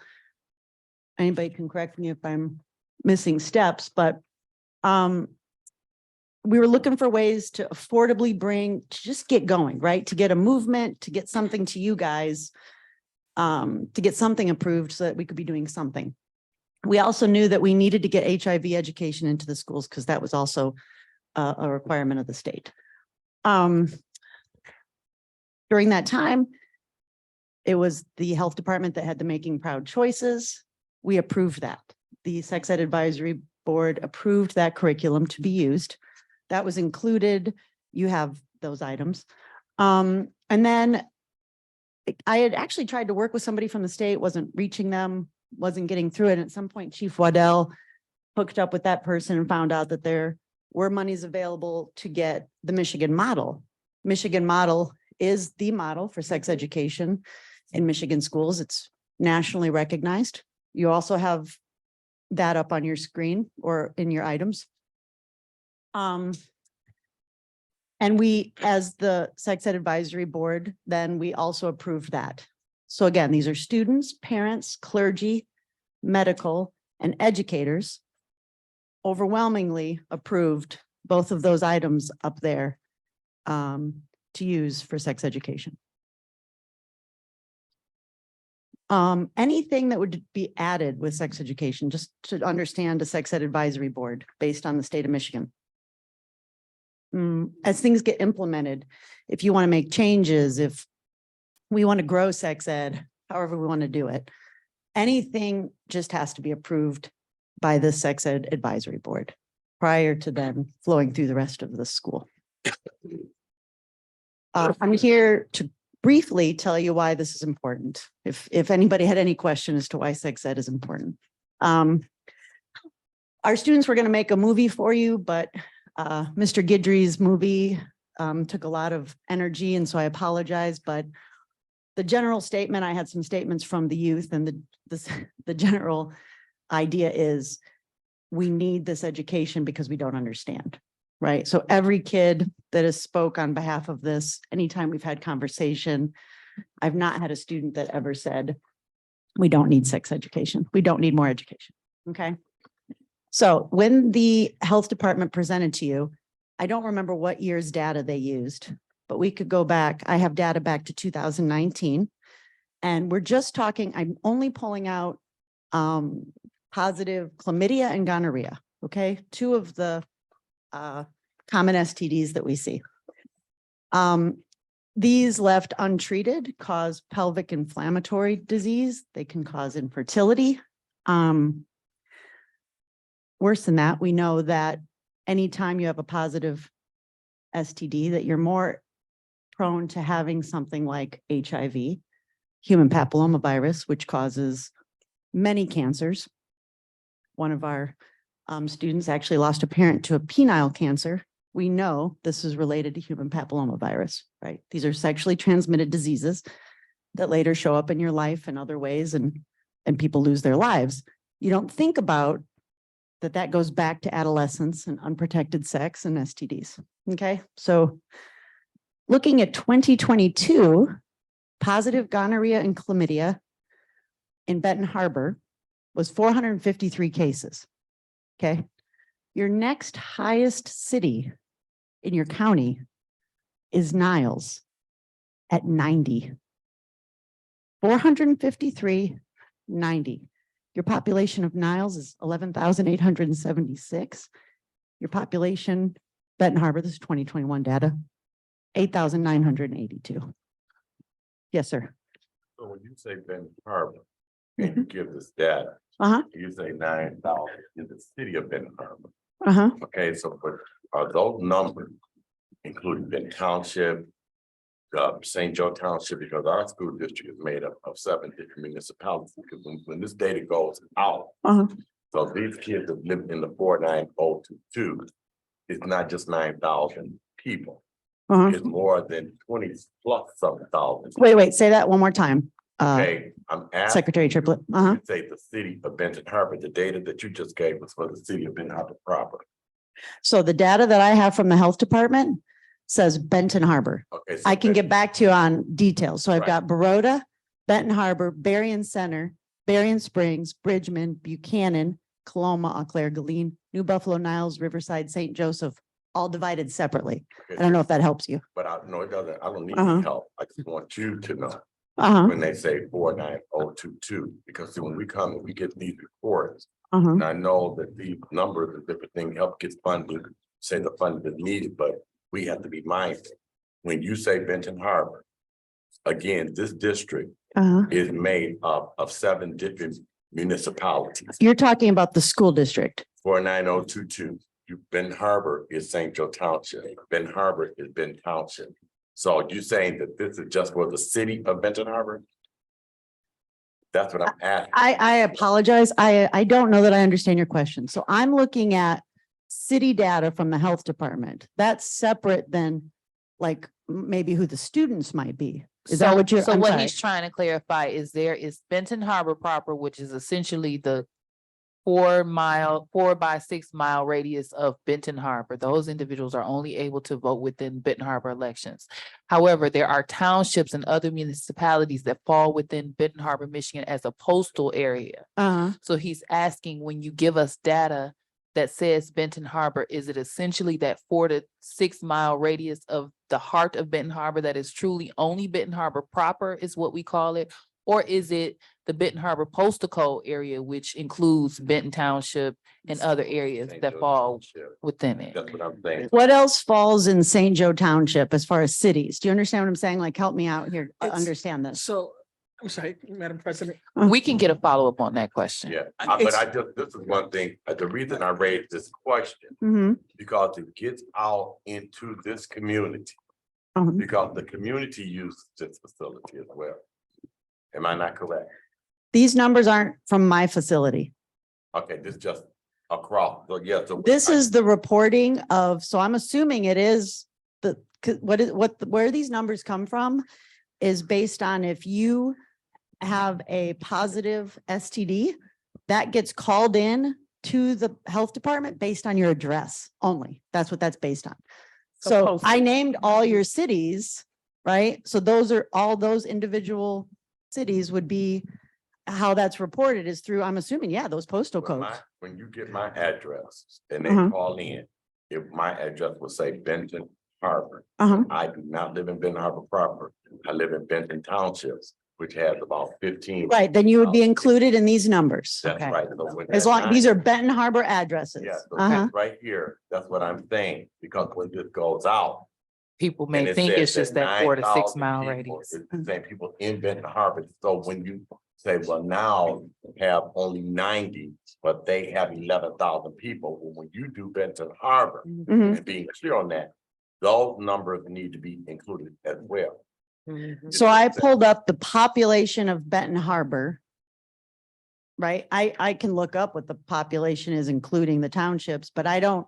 Anybody can correct me if I'm missing steps, but we were looking for ways to affordably to just get going, right? To get a movement, to get something to you guys, to get something approved so that we could be doing something. We also knew that we needed to get HIV education into the schools because that was also a requirement of the state. During that time, it was the health department that had the Making Proud choices. We approved that. The sex ed advisory board approved that curriculum to be used. That was included. You have those items. And then I had actually tried to work with somebody from the state, wasn't reaching them, wasn't getting through it. And at some point, Chief Waddell hooked up with that person and found out that there were monies available to get the Michigan model. Michigan model is the model for sex education in Michigan schools. It's nationally recognized. You also have that up on your screen or in your items. And we, as the sex ed advisory board, then we also approved that. So again, these are students, parents, clergy, medical, and educators overwhelmingly approved both of those items up there to use for sex education. Anything that would be added with sex education, just to understand a sex ed advisory board based on the state of Michigan. As things get implemented, if you want to make changes, if we want to grow sex ed, however we want to do it, anything just has to be approved by the sex ed advisory board prior to then flowing through the rest of the school. I'm here to briefly tell you why this is important. If anybody had any question as to why sex ed is important. Our students were going to make a movie for you, but Mr. Guidry's movie took a lot of energy, and so I apologize, but the general statement, I had some statements from the youth, and the general idea is we need this education because we don't understand, right? So every kid that has spoke on behalf of this, anytime we've had conversation, I've not had a student that ever said, we don't need sex education. We don't need more education. Okay. So when the health department presented to you, I don't remember what year's data they used, but we could go back. I have data back to 2019. And we're just talking, I'm only pulling out positive chlamydia and gonorrhea. Okay. Two of the common STDs that we see. These left untreated cause pelvic inflammatory disease. They can cause infertility. Worse than that, we know that anytime you have a positive STD, that you're more prone to having something like HIV, human papillomavirus, which causes many cancers. One of our students actually lost a parent to a penile cancer. We know this is related to human papillomavirus, right? These are sexually transmitted diseases that later show up in your life in other ways, and people lose their lives. You don't think about that goes back to adolescence and unprotected sex and STDs. Okay, so looking at 2022, positive gonorrhea and chlamydia in Benton Harbor was 453 cases. Okay, your next highest city in your county is Niles at 90. 453, 90. Your population of Niles is 11,876. Your population, Benton Harbor, this is 2021 data, 8,982. Yes, sir. So when you say Benton Harbor, and you give this data, you say 9,000 in the city of Benton Harbor. Okay, so but are those numbers including Benton Township, St. Joe Township, because our school district is made up of 7 different municipalities, because when this data goes out, so these kids that live in the 49022, it's not just 9,000 people. It's more than 20 plus something thousand. Wait, say that one more time. Okay, I'm asking. Secretary Triplett. You say the city of Benton Harbor, the data that you just gave was for the city of Benton Harbor proper. So the data that I have from the health department says Benton Harbor. Okay. So I can get back to you on details. So I've Right. got Baroda, Benton Harbor, Berrien Center, Berrien Springs, Bridgman, Buchanan, Coloma, Eau Claire, Galeen, New Buffalo, Niles, Riverside, St. Joseph, all divided separately. Okay, I don't know if that helps you. But I know it doesn't, I don't need any help. I just want you to know Uh-huh, when they say 49022, because see, when we come and we get these reports, uh-huh. and I know that these numbers and different things help get funding, say the funding is needed, but we have to be mindful. When you say Benton Harbor, again, this district is made up of 7 different municipalities. You're talking about the school district. 49022. Benton Harbor is St. Joe Township. Benton Harbor is Benton Township. So you saying that this is just for the city of Benton Harbor? That's what I'm asking. I apologize. I don't know that I understand your question. So I'm looking at city data from the health department. That's separate than like maybe who the students might be. Is that what you're? So I'm what sorry. he's trying to clarify is there is Benton Harbor proper, which is essentially the 4 by 6 mile radius of Benton Harbor. Those individuals are only able to vote within Benton Harbor elections. However, there are townships and other municipalities that fall within Benton Harbor, Michigan as a postal area. So he's asking, when you give us data that says Benton Harbor, is it essentially that 4 to 6 mile radius of the heart of Benton Harbor that is truly only Benton Harbor proper is what we call it? Or is it the Benton Harbor postal code area, which includes Benton Township and other areas St. that Joe fall Township. within it? That's what I'm saying. What else falls in St. Joe Township as far as cities? Do you understand what I'm saying? Like, help me out here, It's- understand this. So, I'm sorry, Madam President. We can get a follow-up on that question. Yeah, I- but it's- this is one thing, the reason I raised this question, Mhm. because it gets out into this community. Because the community uses this facility as well. Am I not correct? These numbers aren't from my facility. Okay, this just across, so yeah, so. This is the reporting of, so I'm assuming it is where these numbers come from is based on if you have a positive STD, that gets called in to the health department based on your address only. That's what that's based on. So I named all your cities, right? So those are all those individual cities would be how that's reported is through, I'm assuming, yeah, those postal codes. When you get my address and they Uh-huh. call in, if my address will say Benton Harbor, Uh-huh. I do not live in Benton Harbor proper. I live in Benton Townships, which has about 15. Right, then you would be included in these numbers. That's Okay. right. So with As that long, these nine- are Benton Harbor addresses. Yeah, so Uh-huh. that's right here. That's what I'm saying, because when this goes out. People and may it think says it's just that 4 to 6 9,000 mile people, radius. It's the same people in Benton Harbor. So when you say, well, now have only 90, but they have 11,000 people. Well, when you do Benton Harbor, Mhm. and being clear on that, those numbers need to be included as well. So I pulled up the population of Benton Harbor. Right, I can look up what the population is, including the townships, but I don't,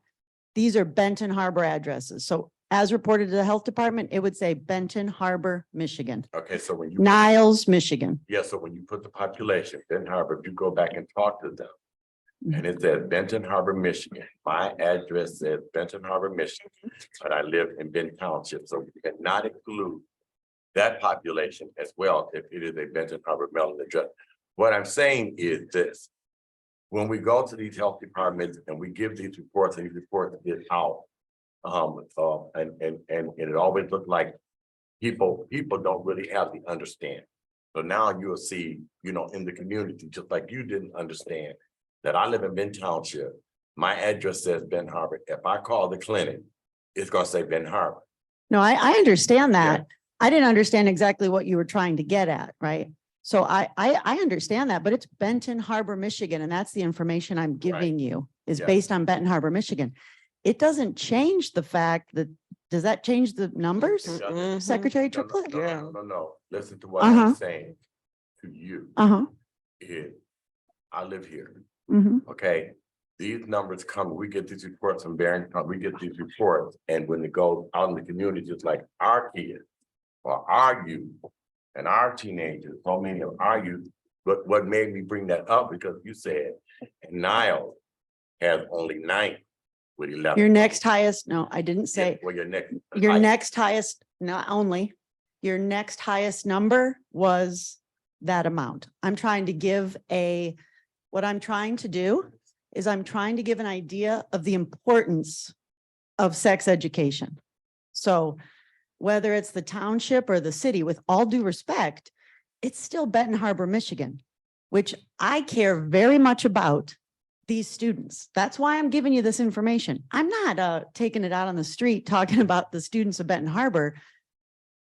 these are Benton Harbor addresses. So as reported to the health department, it would say Benton Harbor, Michigan, Okay, so when you. Niles, Michigan. Yeah, so when you put the population, Benton Harbor, if you go back and talk to them. And it says Benton Harbor, Michigan. My address says Benton Harbor, Michigan, but I live in Benton Township, so we cannot include. That population as well, if it is a Benton Harbor mailing address. What I'm saying is this. When we go to these health departments and we give these reports and these reports get out. And it always looked like people don't really have the understand. So now you'll see, in the community, just like you didn't understand that I live in Benton Township. My address says Benton Harbor. If I call the clinic, it's gonna say Benton Harbor. No, I understand that. I didn't understand exactly what you were trying to get at, right? So I understand that, but it's Benton Harbor, Michigan, and that's the information I'm giving you is Yeah. based on Benton Harbor, Michigan. It doesn't change the fact that, does that change the numbers, Mhm. Secretary No, no, Triplett? no. Listen to what I'm Uh-huh. saying to you. Uh-huh. Is I live here, Mhm. okay? These numbers come, we get these reports from Barrington, we get these reports, and when it goes out in the community, just like our kids or our youth and our teenagers, so many of our youth, but what made me bring that up, because you said Niles has only 9 with 11. Your next highest, no, I didn't Yeah, say, well, your next. your next highest, not only, your next highest number was that amount. I'm trying to give what I'm trying to do is I'm trying to give an idea of the importance of sex education. So whether it's the township or the city, with all due respect, it's still Benton Harbor, Michigan, which I care very much about these students. That's why I'm giving you this information. I'm not taking it out on the street talking about the students of Benton Harbor.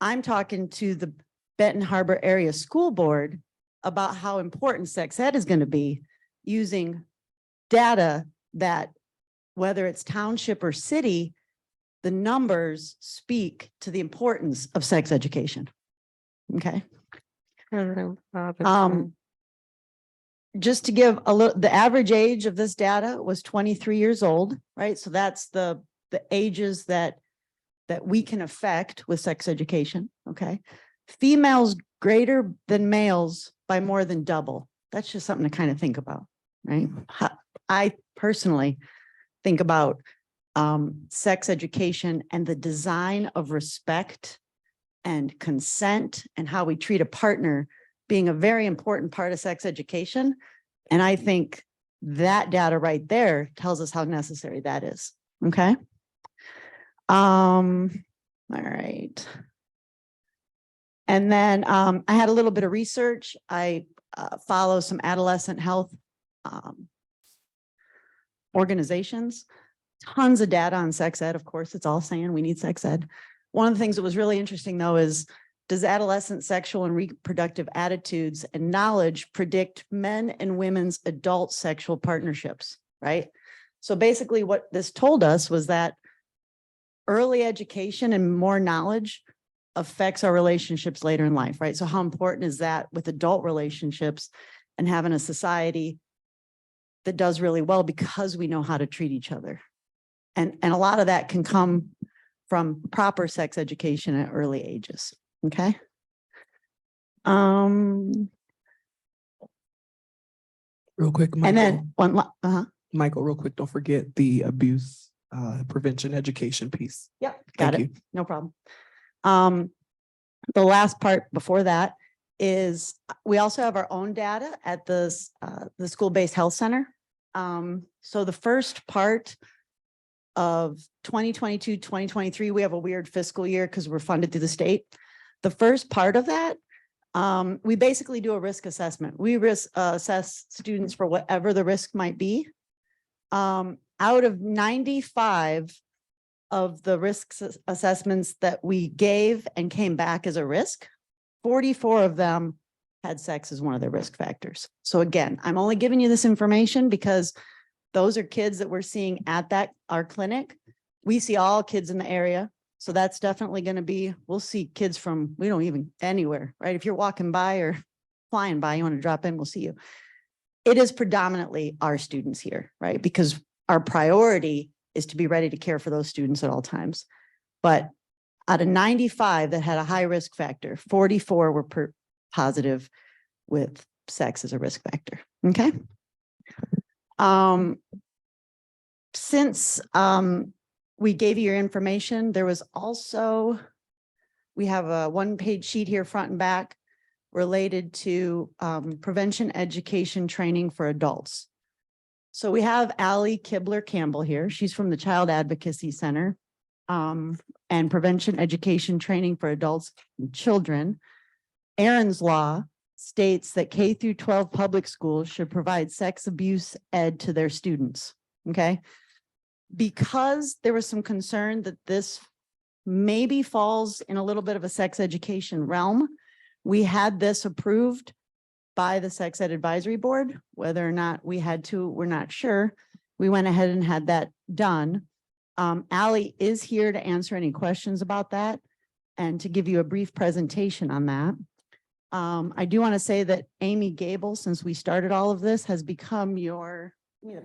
I'm talking to the Benton Harbor Area School Board about how important sex ed is going to be using data that, whether it's township or city, the numbers speak to the importance of sex education. Okay. Just to give a little, the average age of this data was 23 years old, right? So that's the ages that we can affect with sex education. Okay. Females greater than males by more than double. That's just something to kind of think about, right? I personally think about sex education and the design of respect and consent and how we treat a partner being a very important part of sex education. And I think that data right there tells us how necessary that is. Okay. All right. And then I had a little bit of research. I follow some adolescent health organizations, tons of data on sex ed. Of course, it's all saying we need sex ed. One of the things that was really interesting though is, does adolescent sexual and reproductive attitudes and knowledge predict men and women's adult sexual partnerships, right? So basically what this told us was that early education and more knowledge affects our relationships later in life, right? So how important is that with adult relationships and having a society that does really well because we know how to treat each other? And a lot of that can come from proper sex education at early ages. Okay. Real quick, And Michael, then Michael, real quick, don't forget the abuse prevention education piece. Yep, got Thank it. you. No problem. The last part before that is we also have our own data at the school-based health center. So the first part of 2022, 2023, we have a weird fiscal year because we're funded through the state. The first part of that, we basically do a risk assessment. We assess students for whatever the risk might be. Out of 95 of the risk assessments that we gave and came back as a risk, 44 of them had sex as one of their risk factors. So again, I'm only giving you this information because those are kids that we're seeing at our clinic. We see all kids in the area. So that's definitely going to be, we'll see kids from, we don't even anywhere, right? If you're walking by or flying by, you want to drop in, we'll see you. It is predominantly our students here, right? Because our priority is to be ready to care for those students at all times. But out of 95 that had a high risk factor, 44 were positive with sex as a risk factor. Okay. Since we gave you your information, there was also, we have a one-page sheet here, front and back, related to prevention education training for adults. So we have Allie Kibler Campbell here. She's from the Child Advocacy Center and Prevention Education Training for Adults and Children. Aaron's Law states that K through 12 public schools should provide sex abuse ed to their students. Okay. Because there was some concern that this maybe falls in a little bit of a sex education realm, we had this approved by the Sex Ed Advisory Board. Whether or not we had to, we're not sure. We went ahead and had that done. Allie is here to answer any questions about that and to give you a brief presentation on that. I do want to say that Amy Gable, since we started all of this, has become your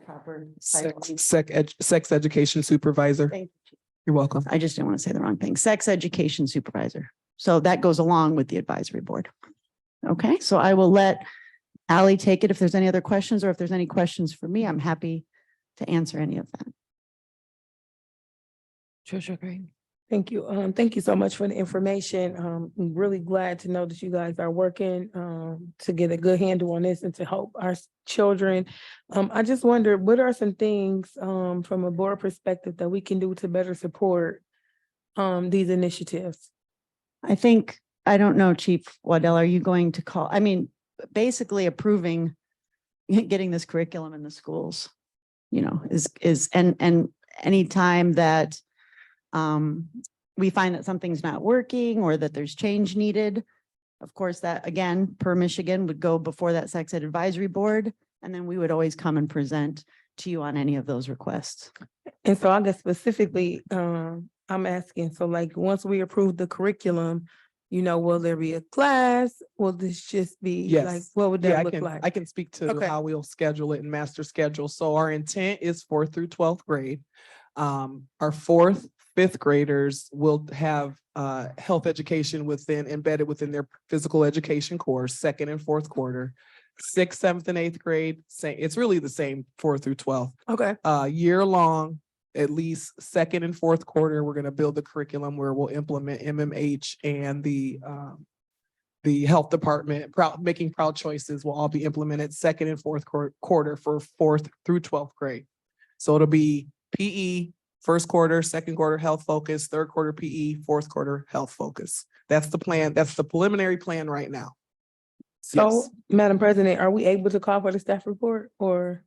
proper title. Sex education supervisor. Thank you. You're welcome. I just didn't want to say the wrong thing. Sex education supervisor. So that goes along with the advisory board. Okay, so I will let Allie take it if there's any other questions, or if there's any questions for me, I'm happy to answer any of that. Treasurer Creighton. Thank you. Thank you so much for the information. I'm really glad to know that you guys are working to get a good handle on this and to help our children. I just wonder, what are some things from a board perspective that we can do to better support these initiatives? I think, I don't know, Chief Waddell, are you going to call, I mean, basically approving getting this curriculum in the schools, you know, is and any time that we find that something's not working or that there's change needed, of course, that again, per Michigan, would go before that Sex Ed Advisory Board. And then we would always come and present to you on any of those requests. And so I guess specifically, I'm asking, so like, once we approve the curriculum, you know, will there be a class? Will this just be Yes. like, what would that look like? I can speak to Okay. how we'll schedule it and master schedule. So our intent is 4th through 12th grade. Our 4th, 5th graders will have health education embedded within their physical education course, 2nd and 4th quarter. 6th, 7th, and 8th grade, it's really the same 4th through 12th. Okay. Year long, at least 2nd and 4th quarter, we're going to build the curriculum where we'll implement MMH and the health department, making proud choices will all be implemented 2nd and 4th quarter for 4th through 12th grade. So it'll be PE, 1st quarter, 2nd quarter health focus, 3rd quarter PE, 4th quarter health focus. That's the plan. That's the preliminary plan right now. So, Yes. Madam President, are we able to call for the staff report or?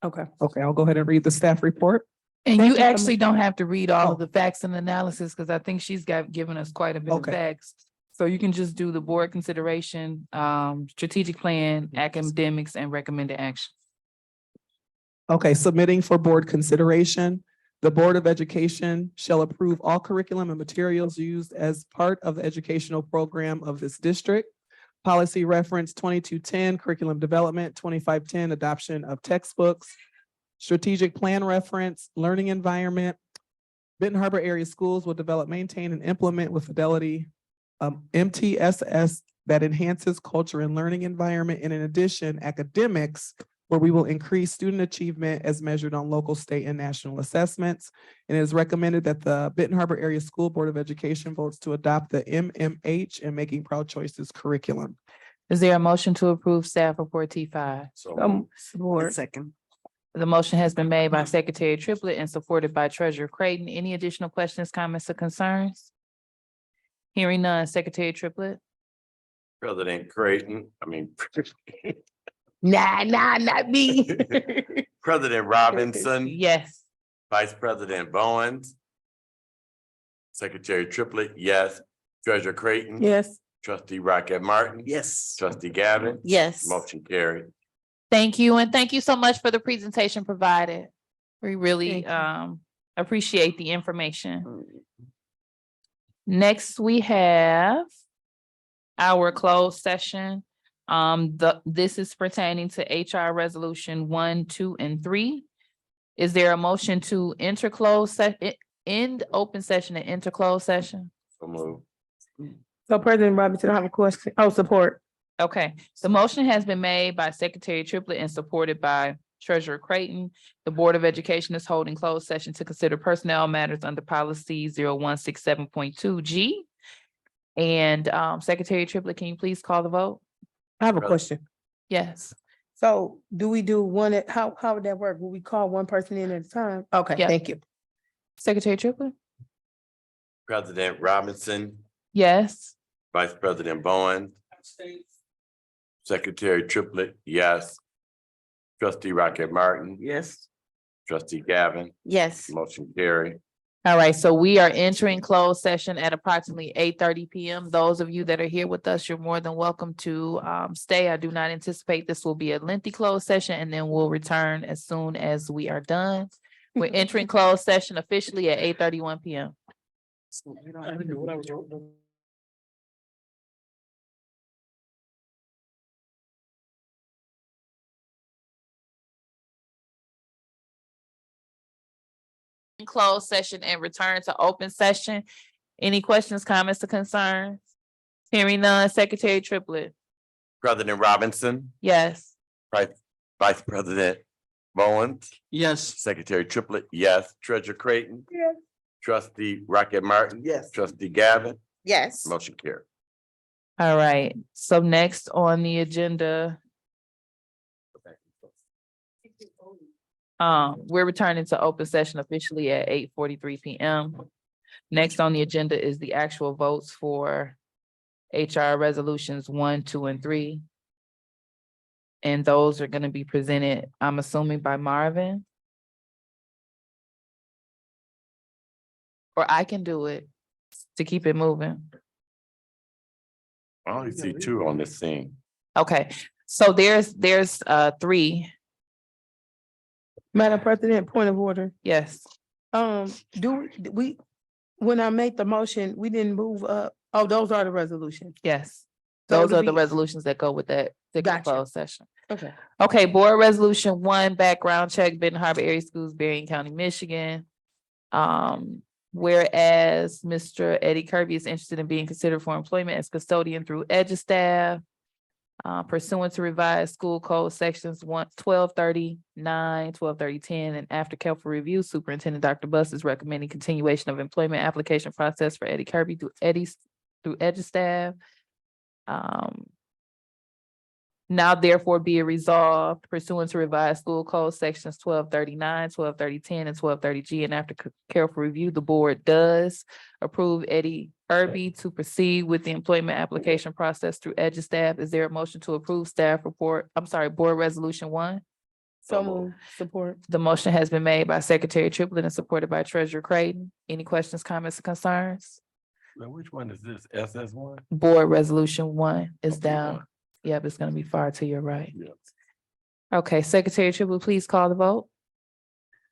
Okay. Okay, I'll go ahead and read the staff report. And Thank you you so actually much. don't have to read all Oh. of the facts and analysis, because I think she's given us quite a bit of Okay. facts. So you can just do the board consideration, strategic plan, academics, and recommended action. Okay, submitting for board consideration. The Board of Education shall approve all curriculum and materials used as part of the educational program of this district. Policy reference 2210, curriculum development, 2510, adoption of textbooks. Strategic plan reference, learning environment. Benton Harbor area schools will develop, maintain, and implement with fidelity MTSS that enhances culture and learning environment, and in addition, academics, where we will increase student achievement as measured on local, state, and national assessments. And it is recommended that the Benton Harbor Area School Board of Education votes to adopt the MMH and Making Proud Choices curriculum. Is there a motion to approve staff report T5? So Support. Second. The motion has been made by Secretary Triplett and supported by Treasurer Creighton. Any additional questions, comments, or concerns? Hearing none, Secretary Triplett. President Creighton, Not me. President Robinson, Yes. Vice President Bowens, Secretary Triplett, yes. Treasurer Creighton. Yes. Trustee Rocket Martin. Yes. Trustee Gavin. Yes. Motion carried. Thank you, and thank you so much for the presentation provided. We really appreciate the information. Next, we have our closed session. This is pertaining to HR Resolution 1, 2, and 3. Is there a motion to enter end open session and enter closed session? So move. So President Robinson, I have a question. Oh, support. Okay, the motion has been made by Secretary Triplett and supported by Treasurer Creighton. The Board of Education is holding closed session to consider personnel matters under policy 0167.2G. And Secretary Triplett, can you please call the vote? I have a question. Yes. So do we do one, how would that work? Will we call one person in at a time? Okay, Yeah. thank you. Secretary Triplett? President Robinson, Yes. Vice President Bowen, Secretary Triplett, yes. Trustee Rocket Martin. Yes. Trustee Gavin. Yes. Motion carried. All right, so we are entering closed session at approximately 8:30 PM. Those of you that are here with us, you're more than welcome to stay. I do not anticipate this will be a lengthy closed session, and then we'll return as soon as we are done. We're entering closed session officially at 8:31 PM. Closed session and return to open session. Any questions, comments, or concerns? Hearing none, Secretary Triplett. President Robinson, Yes. Vice President Bowen, Yes. Secretary Triplett, yes. Treasurer Creighton. Yes. Trustee Rocket Martin. Yes. Trustee Gavin. Yes. Motion carried. All right, so next on the agenda. We're returning to open session officially at 8:43 PM. Next on the agenda is the actual votes for HR Resolutions 1, 2, and 3. And those are gonna be presented, I'm assuming, by Marvin. Or I can do it to keep it moving. I only see two on this thing. Okay, so there's 3, Madam President, point of order. yes. Do we, when I make the motion, we didn't move up. Oh, those are the resolutions. Yes, So those to are the be- resolutions that go with that particular Gotcha. closed session. Okay. Okay, Board Resolution 1, background check, Benton Harbor Area Schools, Berrien County, Michigan. Whereas Mr. Eddie Kirby is interested in being considered for employment as custodian through EduStaff. Pursuant to revised school code sections 1230-9, 1230-10, and after careful review, Superintendent Dr. Buss is recommending continuation of employment application process for Eddie Kirby through EduStaff. Now therefore be it resolved pursuant to revised school code sections 1239, 1230-10, and 1230G, and after careful review, the board does approve Eddie Kirby to proceed with the employment application process through EduStaff. Is there a motion to approve Board Resolution 1? So move, support. The motion has been made by Secretary Triplett and supported by Treasurer Creighton. Any questions, comments, or concerns? Now, which one is this? SS1? Board Resolution 1 is Okay, down. one. Yep, it's gonna be far to your right. Yeah. Okay, Secretary Triplett, please call the vote.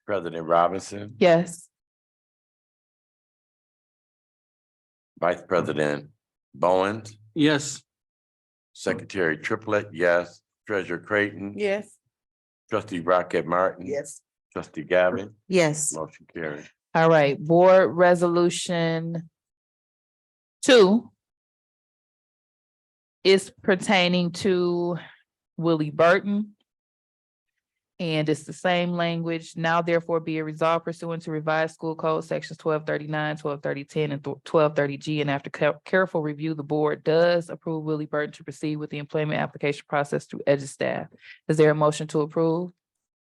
President Robinson. Yes. Vice President Bowen, Yes. Secretary Triplett, yes. Treasurer Creighton. Yes. Trustee Rocket Martin. Yes. Trustee Gavin. Yes. Motion carried. All right, Board Resolution 2 It's pertaining to Willie Burton. And it's the same language. Now therefore be it resolved pursuant to revised school code sections 1239, 123010, and 1230G. And after careful review, the board does approve Willie Burton to proceed with the employment application process through EDGE staff. Is there a motion to approve?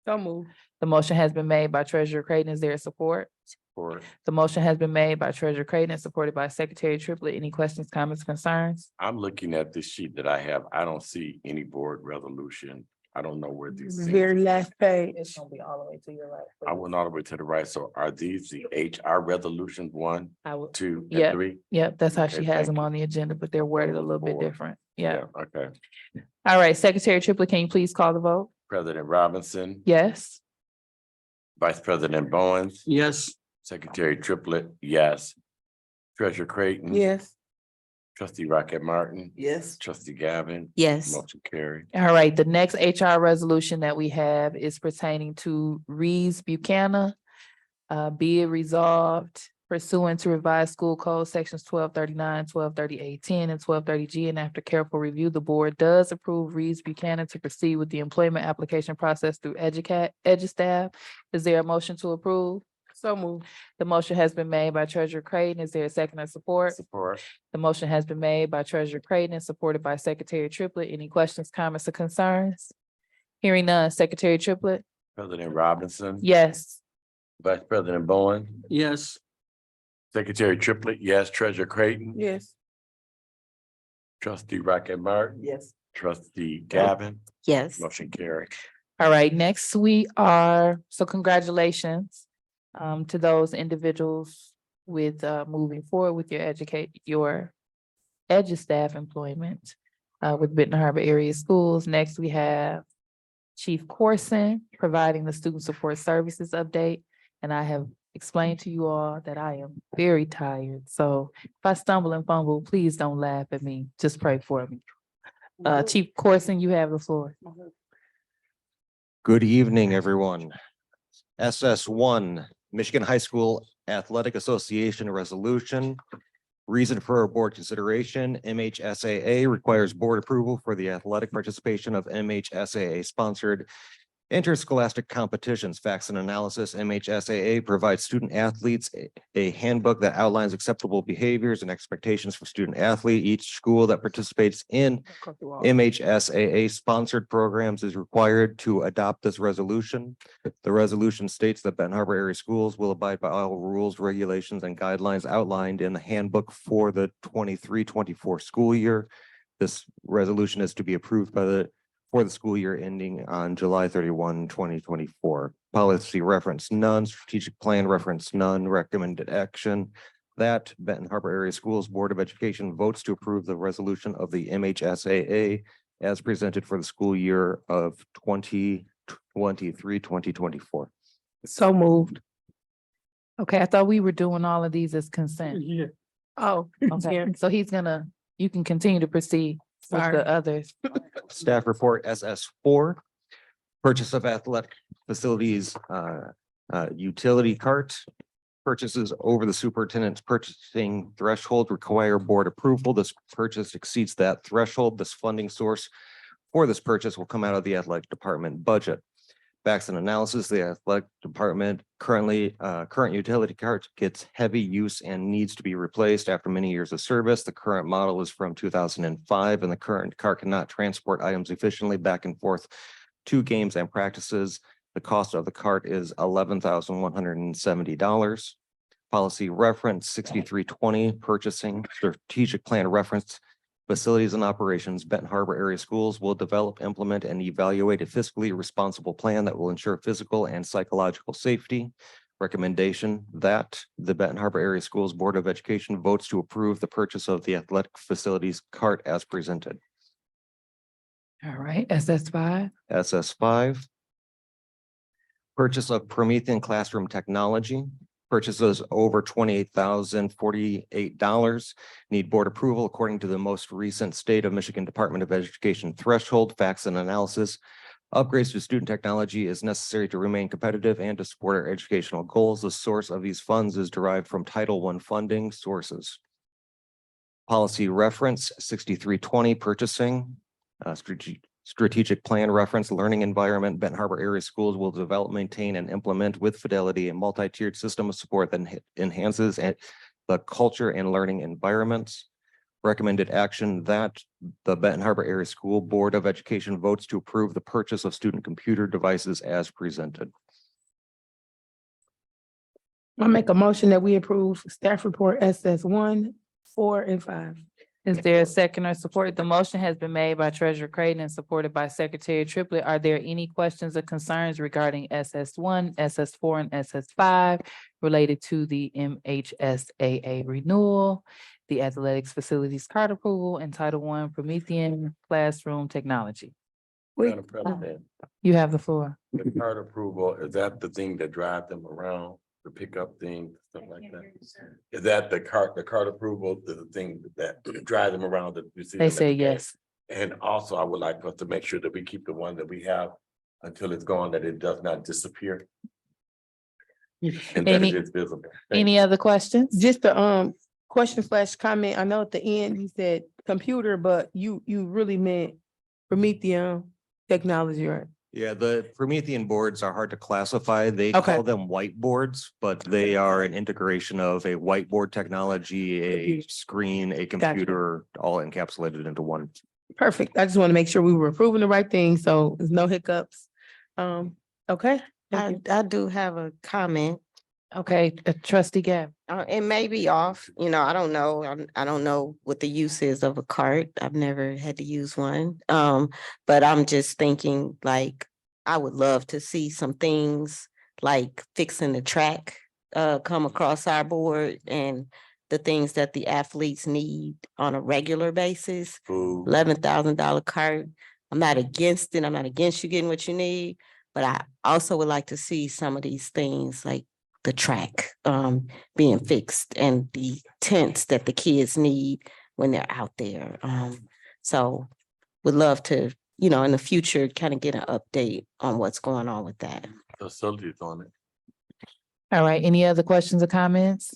So move. The motion has been made by Treasurer Creighton. Is there a support? Support. The motion has been made by Treasurer Creighton and supported by Secretary Triplett. Any questions, comments, concerns? I'm looking at this sheet that I have. I don't see any board resolution. I don't know where these. things- Very last page. It's gonna be all the way to your right. I went all the way to the right. So are these the HR resolutions, 1, I would, 2, Yeah. and 3? yep, that's how she Okay, has thank them you. on the agenda, but they're worded a little bit Four. different. Yeah. Okay. All right, Secretary Triplett, can you please call the vote? President Robinson, Yes. Vice President Bowens, Yes. Secretary Triplett, yes. Treasurer Creighton. Yes. Trustee Rocket Martin, Yes. Trustee Gavin. Yes. Motion carried. All right, the next HR resolution that we have is pertaining to Reeves Buchanan. Be it resolved pursuant to revised school code sections 1239, 123810, and 1230G. And after careful review, the board does approve Reeves Buchanan to proceed with the employment application process through EDGE staff. Is there a motion to approve? So move. The motion has been made by Treasurer Creighton. Is there a second or support? Support. The motion has been made by Treasurer Creighton and supported by Secretary Triplett. Any questions, comments, or concerns? Hearing none. Secretary Triplett? President Robinson. Yes. Vice President Bowen, Yes. Secretary Triplett, yes. Treasurer Creighton. Yes. Trustee Rocket Martin. Yes. Trustee Gavin. Yes. Motion carried. All right, next we are, so congratulations to those individuals with moving forward with your EDGE staff employment with Benton Harbor Area Schools. Next, we have Chief Corson providing the student support services update. And I have explained to you all that I am very tired. So if I stumble and fumble, please don't laugh at me. Just pray for me. Chief Corson, you have the floor. Good evening, everyone. SS1, Michigan High School Athletic Association Resolution. Reason for board consideration, MHSAA requires board approval for the athletic participation of MHSAA sponsored interscholastic competitions. Facts and analysis, MHSAA provides student athletes a handbook that outlines acceptable behaviors and expectations for student athlete. Each school that participates in MHSAA sponsored programs is required to adopt this resolution. The resolution states that Benton Harbor area schools will abide by all rules, regulations, and guidelines outlined in the handbook for the 23-24 school year. This resolution is to be approved for the school year ending on July 31, 2024. Policy reference none, strategic plan reference none, recommended action that Benton Harbor Area Schools Board of Education votes to approve the resolution of the MHSAA as presented for the school year of 2023-2024. So moved. Okay, I thought we were doing all of these as consent. Yeah. Oh, Okay, so you can continue to proceed with Sorry. the others. Staff report SS4, purchase of athletic facilities, utility cart. Purchases over the superintendent's purchasing threshold require board approval. This purchase exceeds that threshold. This funding source for this purchase will come out of the athletic department budget. Facts and analysis, the athletic department current utility cart gets heavy use and needs to be replaced after many years of service. The current model is from 2005 and the current cart cannot transport items efficiently back and forth to games and practices. The cost of the cart is $11,170. Policy reference 6320, purchasing strategic plan reference. Facilities and operations, Benton Harbor area schools will develop, implement, and evaluate a fiscally responsible plan that will ensure physical and psychological safety. Recommendation that the Benton Harbor Area Schools Board of Education votes to approve the purchase of the athletic facilities cart as presented. All right, SS5. SS5. Purchase of Promethean classroom technology. Purchases over $28,048 need board approval according to the most recent state of Michigan Department of Education threshold. Facts and analysis. Upgrades to student technology is necessary to remain competitive and to support our educational goals. The source of these funds is derived from Title I funding sources. Policy reference 6320 purchasing. Strategic plan reference learning environment. Benton Harbor area schools will develop, maintain, and implement with fidelity a multi-tiered system of support that enhances the culture and learning environments. Recommended action that the Benton Harbor Area School Board of Education votes to approve the purchase of student computer devices as presented. I make a motion that we approve staff report SS 1, 4, and 5. Is there a second or support? The motion has been made by Treasurer Creighton and supported by Secretary Triplett. Are there any questions or concerns regarding SS1, SS4, and SS5 related to the MHSAA renewal, the athletics facilities card approval, and Title I Promethean classroom technology? Madam President, You have the floor. the card approval, is that the thing that drive them around, the pickup thing, stuff like that? Is that the card approval, the thing that drive them around? That you see They them at say the game? yes. And also, I would like us to make sure that we keep the one that we have until it's gone, that it does not disappear. And that Any- it is visible. Thank Any other questions? Just a question slash comment. I know at the end you said computer, but you really meant Promethean technology, right? Yeah, the Promethean boards are hard to classify. They Okay. call them whiteboards, but they are an integration of a whiteboard technology, a Computer. screen, a computer, all encapsulated into one. Perfect. I just want to make sure we were approving the right thing, so there's no hiccups. Okay. Thank you. I do have a comment. Okay, Trustee Gab. It may be off, I don't know. I don't know what the use is of a cart. I've never had to use one. But I'm just thinking like, I would love to see some things like fixing the track come across our board and the things that the athletes need on a regular basis. Food. $11,000 cart. I'm not against it. I'm not against you getting what you need, but I also would like to see some of these things like the track being fixed and the tents that the kids need when they're out there. So would love to, in the future, kind of get an update on what's going on with that. Facilities on it. All right, any other questions or comments?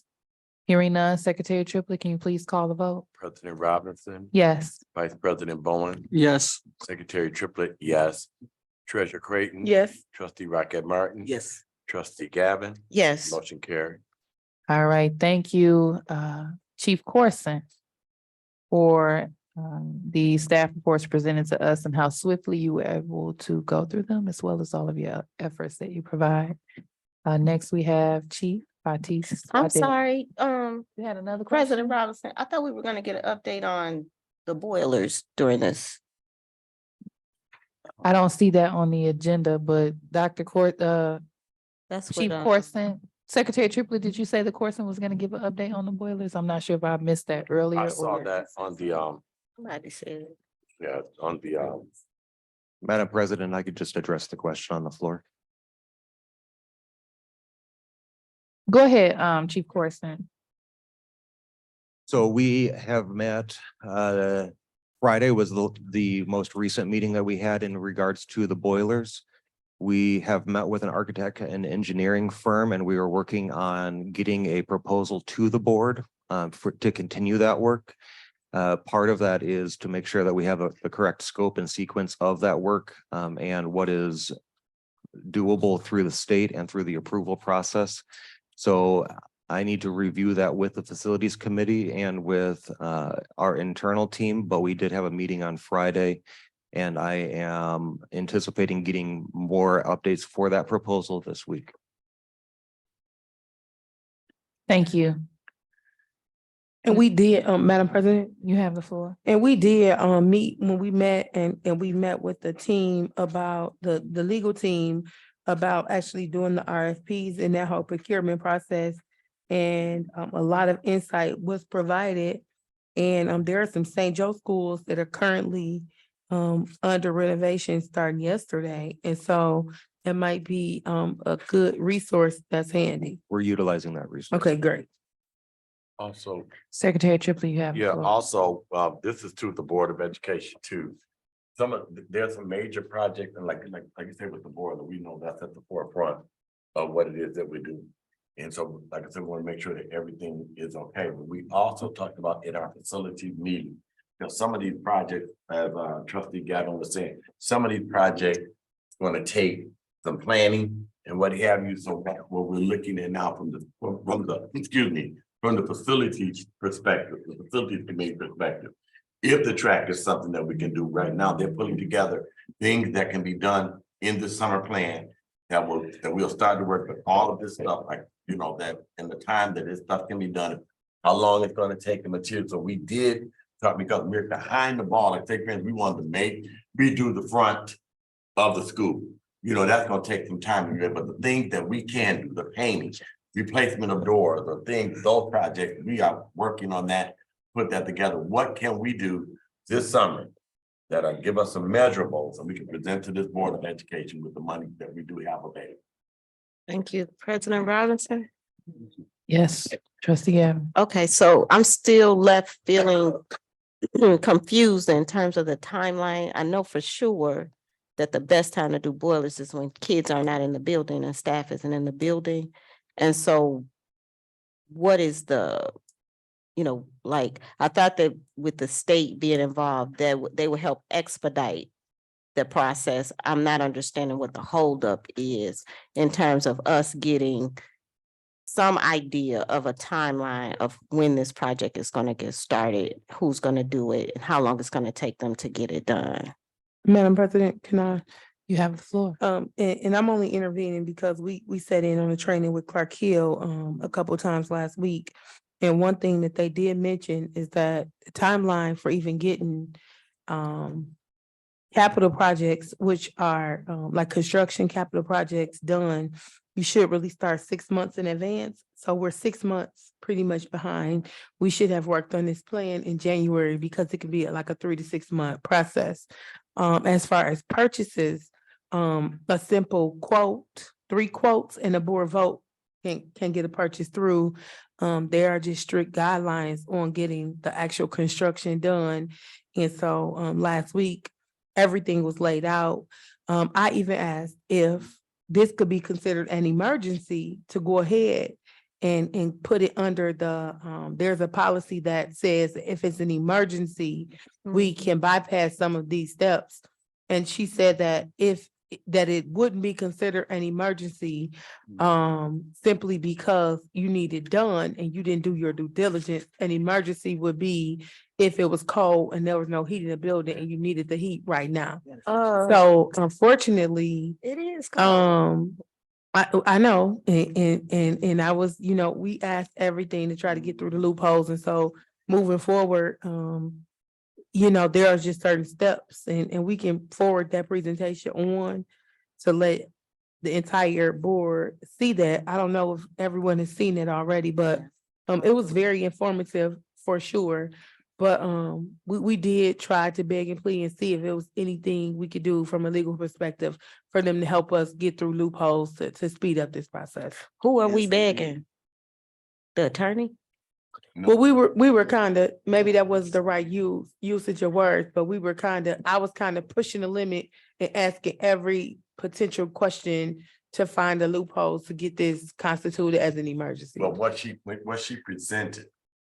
Hearing none, Secretary Triplett, can you please call the vote? President Robinson. Yes. Vice President Bowen. Yes. Secretary Triplett, yes. Treasurer Creighton. Yes. Trustee Rocket Martin. Yes. Trustee Gavin. Yes. Motion carried. All right, thank you, Chief Corson, for the staff reports presented to us and how swiftly you were able to go through them, as well as all of your efforts that you provide. Next, we have Chief Batiste. I'm sorry, You had another question? President Robinson, I thought we were gonna get an update on the boilers during this. I don't see that on the agenda, but Dr. That's Chief what, Corson, Secretary Triplett, did you say the Corson was gonna give an update on the boilers? I'm not sure if I missed that earlier. I saw or- that on the, somebody said. yeah, on the, Madam President, I could just address the question on the floor. Go ahead, Chief Corson. So we have met, Friday was the most recent meeting that we had in regards to the boilers. We have met with an architect and engineering firm, and we are working on getting a proposal to the board to continue that work. Part of that is to make sure that we have the correct scope and sequence of that work and what is doable through the state and through the approval process. So I need to review that with the facilities committee and with our internal team, but we did have a meeting on Friday. And I am anticipating getting more updates for that proposal this week. Thank you. And we did, Madam President, You have the floor. and we did meet when we met and we met with the team about the legal team about actually doing the RFPs and that whole procurement process. And a lot of insight was provided. And there are some St. Joe schools that are currently under renovation starting yesterday. And so it might be a good resource that's handy. We're utilizing that resource. Okay, great. also, Secretary Triplett, you have the yeah, floor. also, this is to the Board of Education too. There's a major project, and like you said with the boiler, we know that's at the forefront of what it is that we do. And so, like I said, we want to make sure that everything is okay. But we also talked about in our facility meeting, you know, some of these projects, as trustee Gavin was saying, some of these projects going to take some planning and what have you. So what we're looking at now from the facilities perspective, the facilities committee perspective. If the track is something that we can do right now, they're putting together things that can be done in the summer plan that we'll start to work with all of this stuff, like, you know, that in the time that this stuff can be done, how long it's going to take the material. So we did talk because we're behind the ball. Like, take for instance, we wanted to redo the front of the school. You know, that's going to take some time to do it, but the things that we can do, the painting, replacement of doors, or things, those projects, we are working on that, put that together. What can we do this summer that'll give us some measurables and we can present to this Board of Education with the money that we do have available? Thank you, President Robinson. Yes, trustee Gavin. Okay, so I'm still left feeling confused in terms of the timeline. I know for sure that the best time to do boilers is when kids are not in the building and staff isn't in the building. And so what is the, you know, like, I thought that with the state being involved, that they would help expedite the process. I'm not understanding what the holdup is in terms of us getting some idea of a timeline of when this project is going to get started, who's going to do it, and how long it's going to take them to get it done. Madam President, can I? You have the floor. And I'm only intervening because we sat in on a training with Clark Hill a couple of times last week. And one thing that they did mention is that the timeline for even getting capital projects, which are like construction capital projects done, you should really start 6 months in advance. So we're 6 months pretty much behind. We should have worked on this plan in January because it can be like a 3 to 6 month process. As far as purchases, a simple quote, 3 quotes and a board vote can get a purchase through. There are just strict guidelines on getting the actual construction done. And so last week, everything was laid out. I even asked if this could be considered an emergency to go ahead and put it under the, there's a policy that says if it's an emergency, we can bypass some of these steps. And she said that it wouldn't be considered an emergency simply because you need it done and you didn't do your due diligence. An emergency would be if it was cold and there was no heat in the building and you needed the heat right now. So unfortunately, It is cold. I know, and I was, you know, we asked everything to try to get through the loopholes, and so moving forward, you know, there are just certain steps, and we can forward that presentation on to let the entire board see that. I don't know if everyone has seen it already, but it was very informative for sure. But we did try to beg and plead and see if it was anything we could do from a legal perspective for them to help us get through loopholes to speed up this process. Who are we begging? The attorney? Well, we were kind of, maybe that was the right usage of words, but I was kind of pushing the limit and asking every potential question to find a loophole to get this constituted as an emergency. But what she presented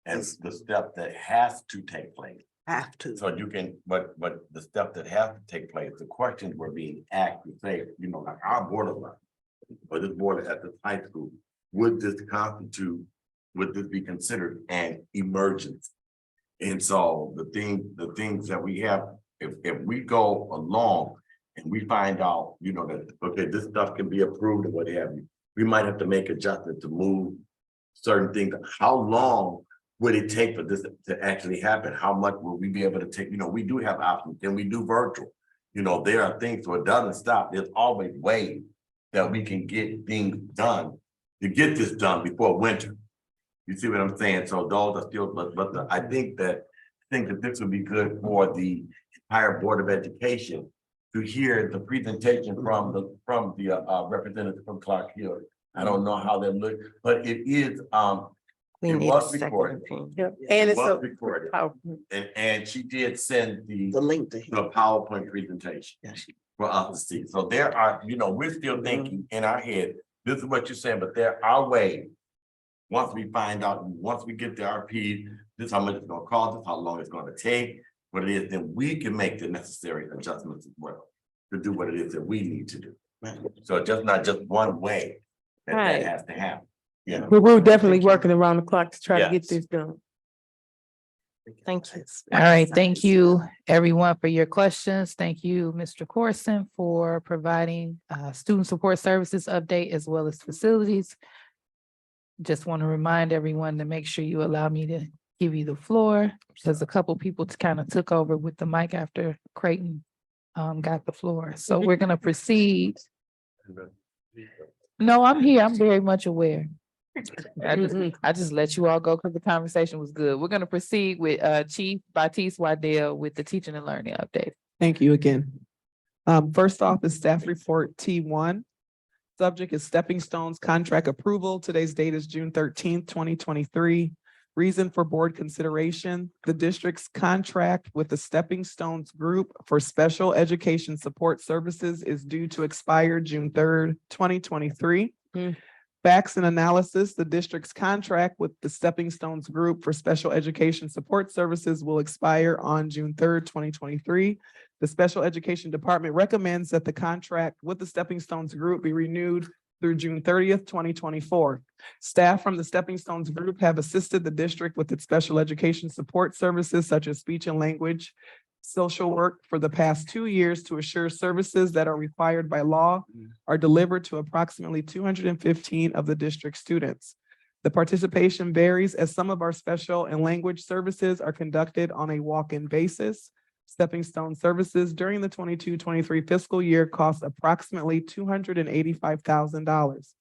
as the step that has to take place. Have to. So you can, but the step that has to take place, the questions were being asked to say, you know, like our board of, or this board at the high school, would this be considered an emergency? And so the things that we have, if we go along and we find out, you know, that, okay, this stuff can be approved or what have you, we might have to make adjustments to move certain things. How long would it take for this to actually happen? How much will we be able to take? You know, we do have options. Can we do virtual? You know, there are things, so it doesn't stop. There's always ways that we can get things done to get this done before winter. You see what I'm saying? So those are still, but I think that this would be good for the entire Board of Education to hear the presentation from the representative from Clark Hill. I don't know how that look, but it is We it need a was second recorded. opinion. Yep. And It it's was recorded. And she did send the link to him. PowerPoint presentation for us to see. So there are, you know, we're still thinking in our head, this is what you're saying, but there are ways Once we find out, once we get the RP, this is how much it's gonna cost, this is how long it's gonna take, what it is, then we can make the necessary adjustments as well to do what it is that we need to do. So just not just one way that Right. has to happen, you know? But we're definitely working around the clock to try to get Yes. this done. Thank you. All right, thank you, everyone, for your questions. Thank you, Mr. Corson, for providing student support services update as well as facilities. Just want to remind everyone to make sure you allow me to give you the floor, because a couple people kind of took over with the mic after Creighton got the floor. So we're gonna proceed. No, I'm here. I'm very much aware. I just let you all go because the conversation was good. We're gonna proceed with Chief Baptiste Waddell with the teaching and learning update. Thank you again. First off is staff report T1. Subject is Stepping Stones contract approval. Today's date is June 13th, 2023. Reason for board consideration, the district's contract with the Stepping Stones Group for special education support services is due to expire June 3rd, 2023. Facts and analysis, the district's contract with the Stepping Stones Group for special education support services will expire on June 3rd, 2023. The Special Education Department recommends that the contract with the Stepping Stones Group be renewed through June 30th, 2024. Staff from the Stepping Stones Group have assisted the district with its special education support services such as speech and language, social work for the past 2 years to assure services that are required by law are delivered to approximately 215 of the district students. The participation varies as some of our special and language services are conducted on a walk-in basis. Stepping Stone services during the 22-23 fiscal year cost approximately $285,000.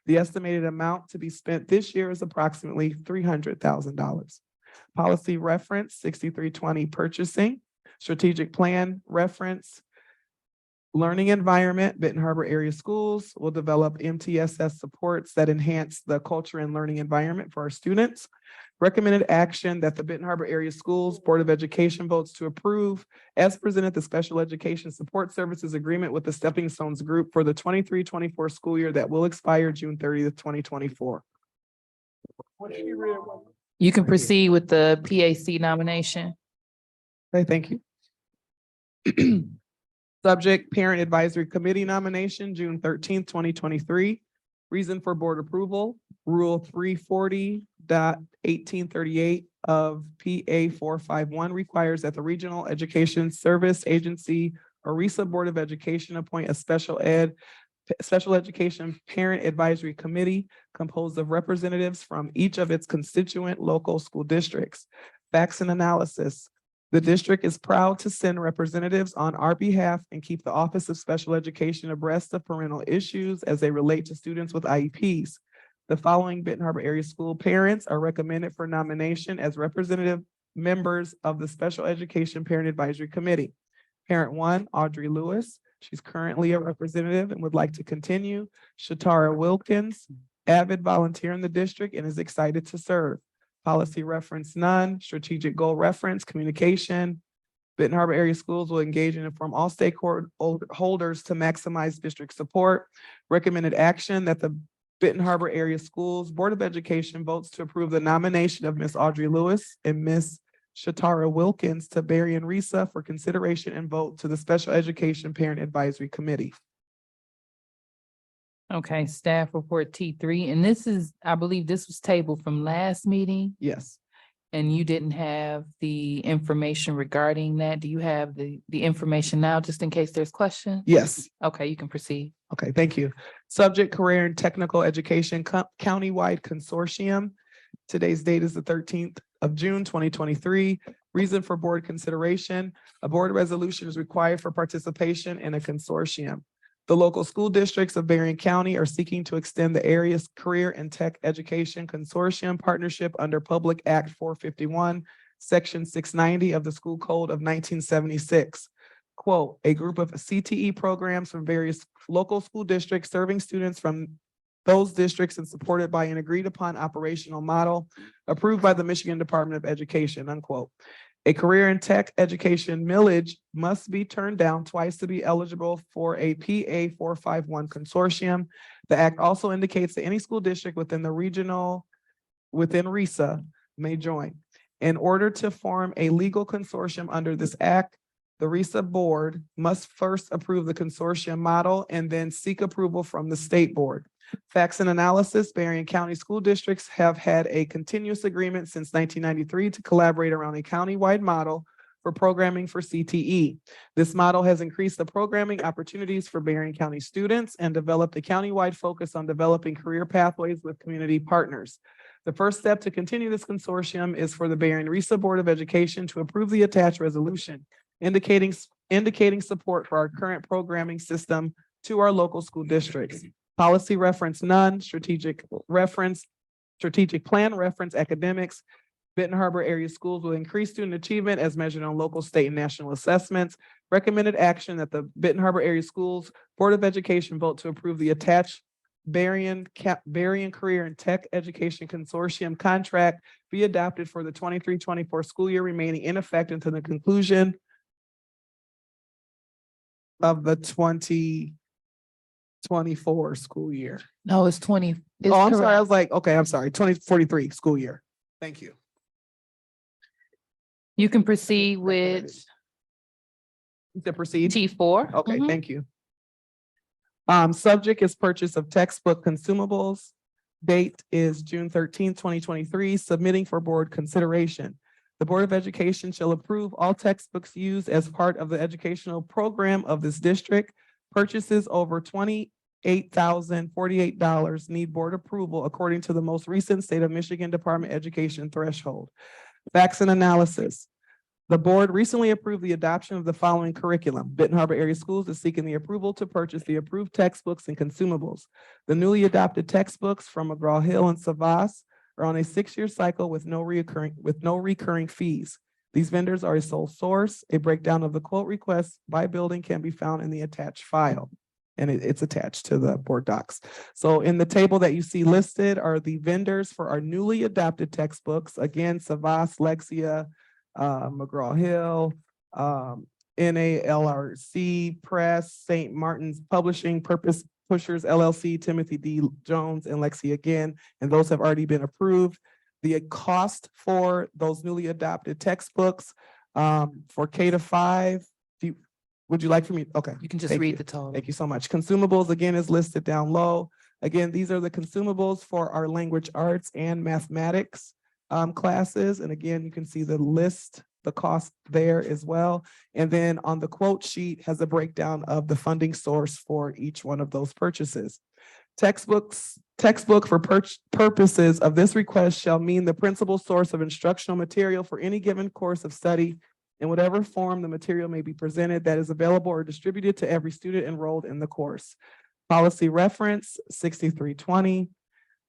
The estimated amount to be spent this year is approximately $300,000. Policy reference 6320 purchasing, strategic plan reference, learning environment, Benton Harbor area schools will develop MTSS supports that enhance the culture and learning environment for our students. Recommended action that the Benton Harbor Area Schools Board of Education votes to approve as presented the Special Education Support Services Agreement with the Stepping Stones Group for the 23-24 school year that will expire June 30th, 2024. You can proceed with the PAC nomination. Okay, thank you. Subject Parent Advisory Committee nomination, June 13th, 2023. Reason for board approval, Rule 340.1838 of PA 451 requires that the Regional Education Service Agency or RESA Board of Education appoint a special education parent advisory committee composed of representatives from each of its constituent local school districts. Facts and analysis. The district is proud to send representatives on our behalf and keep the Office of Special Education abreast of parental issues as they relate to students with IEPs. The following Benton Harbor Area School parents are recommended for nomination as representative members of the Special Education Parent Advisory Committee. Parent 1, Audrey Lewis. She's currently a representative and would like to continue. Shatara Wilkins, avid volunteer in the district and is excited to serve. Policy reference none, strategic goal reference, communication. Benton Harbor Area Schools will engage and inform all stakeholders to maximize district support. Recommended action that the Benton Harbor Area Schools Board of Education votes to approve the nomination of Ms. Audrey Lewis and Ms. Shatara Wilkins to Barry and Risa for consideration and vote to the Special Education Parent Advisory Committee. Okay, staff report T3, and this is, I believe this was tabled from last meeting, Yes. and you didn't have the information regarding that. Do you have the information now, just in case there's questions? Yes. Okay, you can proceed. Okay, thank you. Subject Career and Technical Education Countywide Consortium. Today's date is the 13th of June, 2023. Reason for board consideration, a board resolution is required for participation in a consortium. The local school districts of Berrien County are seeking to extend the area's Career and Tech Education Consortium partnership under Public Act 451, Section 690 of the School Code of 1976. Quote, a group of CTE programs from various local school districts serving students from those districts and supported by an agreed upon operational model approved by the Michigan Department of Education, unquote. A career and tech education millage must be turned down twice to be eligible for a PA 451 consortium. The act also indicates that any school district within the regional within RISA may join. In order to form a legal consortium under this act, the RISA board must first approve the consortium model and then seek approval from the state board. Facts and analysis, Berrien County School Districts have had a continuous agreement since 1993 to collaborate around a county-wide model for programming for CTE. This model has increased the programming opportunities for Berrien County students and developed a county-wide focus on developing career pathways with community partners. The first step to continue this consortium is for the Berrien RISA Board of Education to approve the attached resolution, indicating support for our current programming system to our local school districts. Policy reference none, strategic plan reference academics. Benton Harbor area schools will increase student achievement as measured on local, state, and national assessments. Recommended action that the Benton Harbor Area Schools Board of Education vote to approve the attached Berrien Career and Tech Education Consortium contract be adopted for the 23-24 school year, remaining in effect until the conclusion of the 2024 school year. No, it's 20. It's Oh, I'm sorry. I correct. was like, okay, I'm sorry, 2043 school year. Thank you. You can proceed with To proceed. T4. Okay, thank you. Subject is purchase of textbook consumables. Date is June 13th, 2023, submitting for board consideration. The Board of Education shall approve all textbooks used as part of the educational program of this district. Purchases over $28,048 need board approval according to the most recent State of Michigan Department of Education threshold. Facts and analysis. The board recently approved the adoption of the following curriculum. Benton Harbor Area Schools is seeking the approval to purchase the approved textbooks and consumables. The newly adopted textbooks from McGraw-Hill and Savas are on a 6-year cycle with no recurring fees. These vendors are a sole source. A breakdown of the quote requests by building can be found in the attached file, and it's attached to the board docs. So in the table that you see listed are the vendors for our newly adopted textbooks. Again, Savas, Lexia, McGraw-Hill, NALRC Press, St. Martin's Publishing, Purpose Pushers LLC, Timothy D. Jones, and Lexi again, and those have already been approved. The cost for those newly adopted textbooks for K-5, would you like for me? Okay. You can just Thank read you. the total. Thank you so much. Consumables again is listed down low. Again, these are the consumables for our language arts and mathematics classes. And again, you can see the list, the cost there as well. And then on the quote sheet has a breakdown of the funding source for each one of those purchases. Textbook for purposes of this request shall mean the principal source of instructional material for any given course of study in whatever form the material may be presented that is available or distributed to every student enrolled in the course. Policy reference 6320.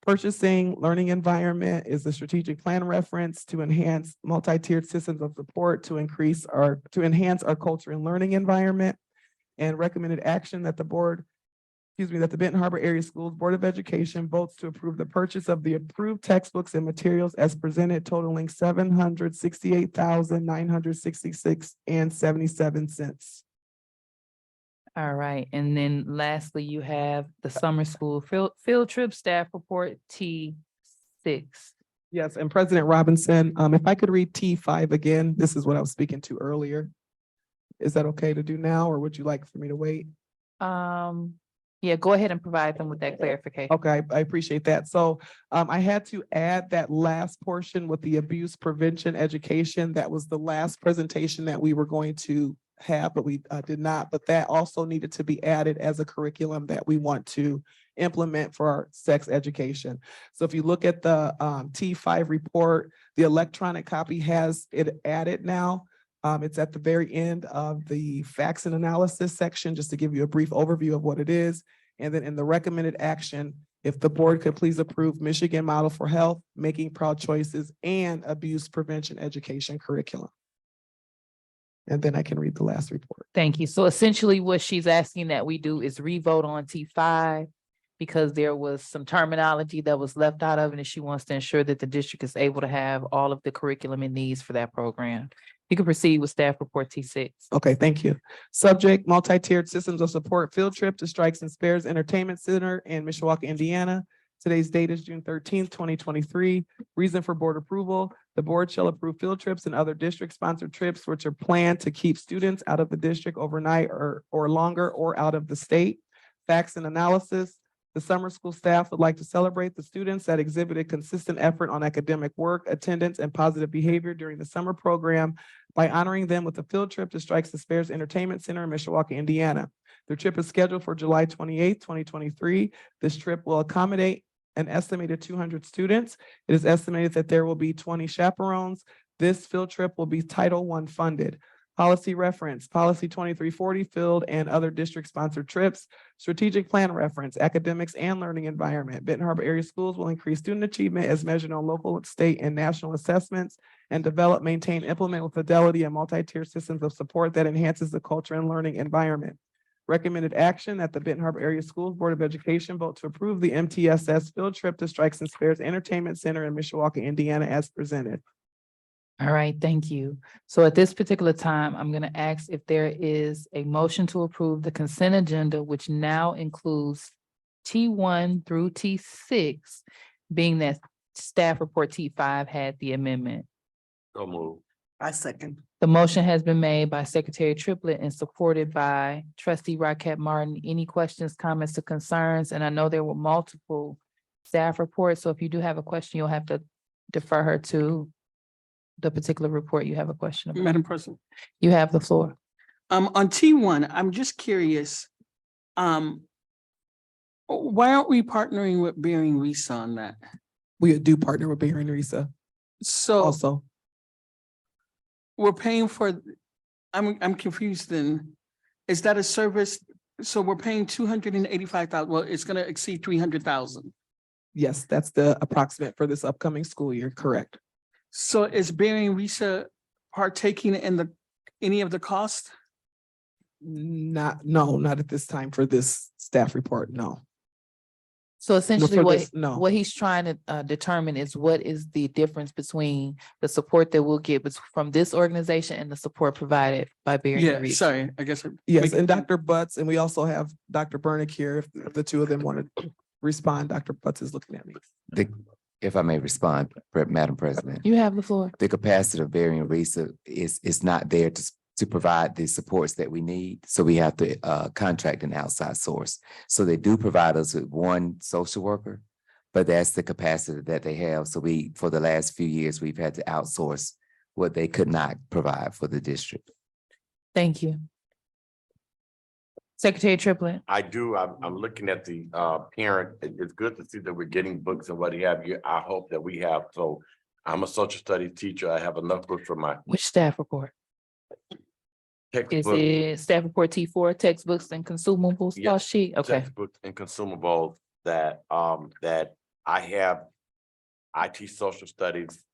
Purchasing learning environment is the strategic plan reference to enhance multi-tiered systems of support to enhance our culture and learning environment. And recommended action that the Benton Harbor Area Schools Board of Education votes to approve the purchase of the approved textbooks and materials as presented, totaling $768,966.77. All right, and then lastly, you have the summer school field trip staff report T6. Yes, and President Robinson, if I could read T5 again, this is what I was speaking to earlier. Is that okay to do now, or would you like for me to wait? Yeah, go ahead and provide them with that clarification. Okay, I appreciate that. So I had to add that last portion with the abuse prevention education. That was the last presentation that we were going to have, but we did not. But that also needed to be added as a curriculum that we want to implement for our sex education. So if you look at the T5 report, the electronic copy has it added now. It's at the very end of the facts and analysis section, just to give you a brief overview of what it is. And then in the recommended action, if the board could please approve Michigan Model for Health, Making Proud Choices, and Abuse Prevention Education Curriculum. And then I can read the last report. Thank you. So essentially what she's asking that we do is revote on T5 because there was some terminology that was left out of it, and she wants to ensure that the district is able to have all of the curriculum it needs for that program. You can proceed with staff report T6. Okay, thank you. Subject, multi-tiered systems of support field trip to Strikes and Spares Entertainment Center in Mishawaka, Indiana. Today's date is June 13th, 2023. Reason for board approval, the board shall approve field trips and other district-sponsored trips which are planned to keep students out of the district overnight or longer or out of the state. Facts and analysis, the summer school staff would like to celebrate the students that exhibited consistent effort on academic work, attendance, and positive behavior during the summer program by honoring them with a field trip to Strikes and Spares Entertainment Center in Mishawaka, Indiana. Their trip is scheduled for July 28th, 2023. This trip will accommodate an estimated 200 students. It is estimated that there will be 20 chaperones. This field trip will be Title I funded. Policy reference, policy 2340, field and other district-sponsored trips. Strategic plan reference, academics and learning environment. Benton Harbor area schools will increase student achievement as measured on local, state, and national assessments and develop, maintain, implement with fidelity and multi-tier systems of support that enhances the culture and learning environment. Recommended action that the Benton Harbor Area Schools Board of Education vote to approve the MTSS field trip to Strikes and Spares Entertainment Center in Mishawaka, Indiana as presented. All right, thank you. So at this particular time, I'm going to ask if there is a motion to approve the consent agenda, which now includes T1 through T6, being that staff report T5 had the amendment. So move. I second. The motion has been made by Secretary Triplett and supported by Trustee Rocket Martin. Any questions, comments, or concerns? And I know there were multiple staff reports, so if you do have a question, you'll have to defer her to the particular report you have a question about. Madam President. You have the floor. On T1, I'm just curious. Why aren't we partnering with Bering Risa on that? We do partner with Bayer and Risa So also. we're paying for, I'm confused then. Is that a service? So we're paying 285,000. Well, it's gonna exceed 300,000. Yes, that's the approximate for this upcoming school year, correct? So is Bering Risa partaking in any of the cost? No, not at this time for this staff report, no. So essentially for what, this, no. what he's trying to determine is what is the difference between the support that we'll get from this organization and the support provided by Barry. Yeah, sorry, I guess. Yes, and Dr. Butts, and we also have Dr. Burnick here, if the two of them want to respond. Dr. Butts is looking at me. If I may respond, Madam President. You have the floor. The capacity of Bering and Risa is not there to provide the supports that we need. So we have to contract an outside source. So they do provide us with one social worker, but that's the capacity that they have. So for the last few years, we've had to outsource what they could not provide for the district. Thank you. Secretary Triplett. I do. I'm looking at the parent. It's good to see that we're getting books and what have you. I hope that we have. So I'm a social studies teacher. I have enough books for my Which staff report? Is textbook. it staff report T4, textbooks and consumables Yeah, cost sheet? Okay. Textbooks and consumables that that I have. I teach social studies.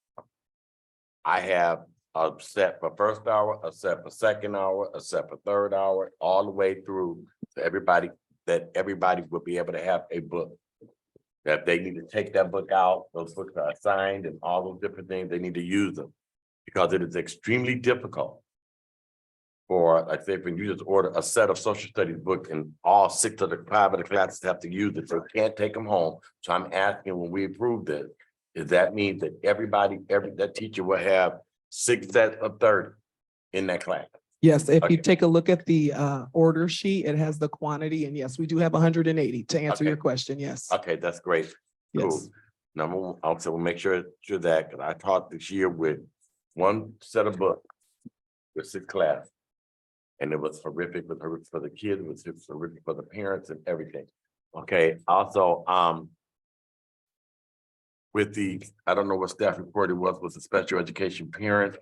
I have a set for first hour, a set for second hour, a set for third hour, all the way through to everybody, that everybody will be able to have a book. That they need to take that book out, those books are assigned and all those different things, they need to use them. Because it is extremely difficult for, I say, when you just order a set of social studies book and all 6 of the 5 of the classes have to use it, so you can't take them home. So I'm asking, when we approve this, does that mean that everybody, that teacher will have 6 sets of 30 in that class? Yes, if you Okay. take a look at the order sheet, it has the quantity, and yes, we do have 180 to answer Okay. your question, yes. Okay, that's great. Cool. Yes. Number one, also we'll make sure that, because I taught this year with 1 set of books with 6 classes. And it was horrific, for the kids, it was horrific for the parents and everything. Okay, also, with the, I don't know what staff report it was the special education parent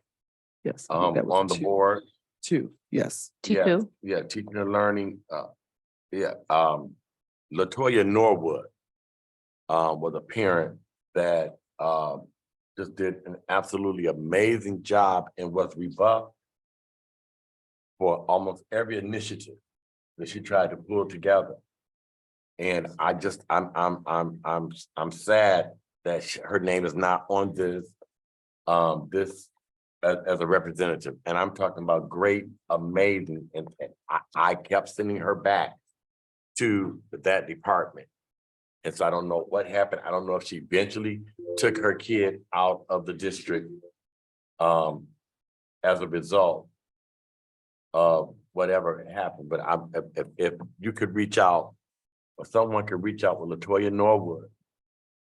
Yes. I think that was on the two. board. 2, yes. T2. Yeah, teaching and learning, Latoya Norwood was a parent that just did an absolutely amazing job and was rebuffed for almost every initiative that she tried to pull together. And I just, I'm sad that her name is not on this as a representative. And I'm talking about great, amazing, and I kept sending her back to that department And so I don't know what happened. I don't know if she eventually took her kid out of the district as a result of whatever happened, but if you could reach out, or someone could reach out with LaToya Norwood,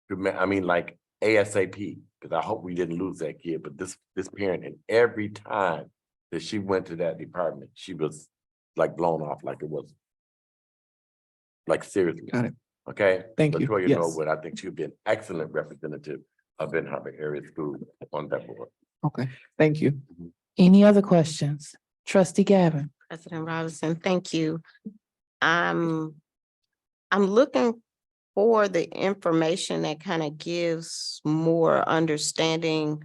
like ASAP, because I hope we didn't lose that kid, but this parent, and every time that she went to that department, she was like blown off, like it was like seriously. Got it. Okay? Thank you. LaToya Yes. Norwood, I think she would be an excellent representative of Benton Harbor Area School on that board. Okay, thank you. Any other questions? Trustee Gavin? President Robinson, thank you. I'm looking for the information that kind of gives more understanding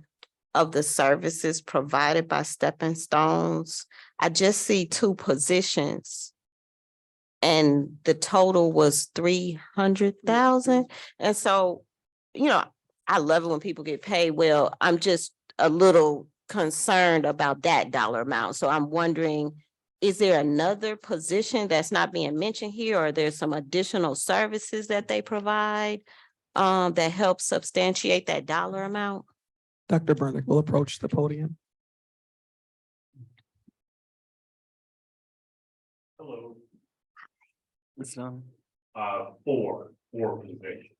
of the services provided by Stepping Stones. I just see 2 positions. And the total was 300,000. And so, I love it when people get paid well. I'm just a little concerned about that dollar amount. So I'm wondering, is there another position that's not being mentioned here, or there's some additional services that they provide that help substantiate that dollar amount? Dr. Burnick will approach the podium. Hello. Four positions.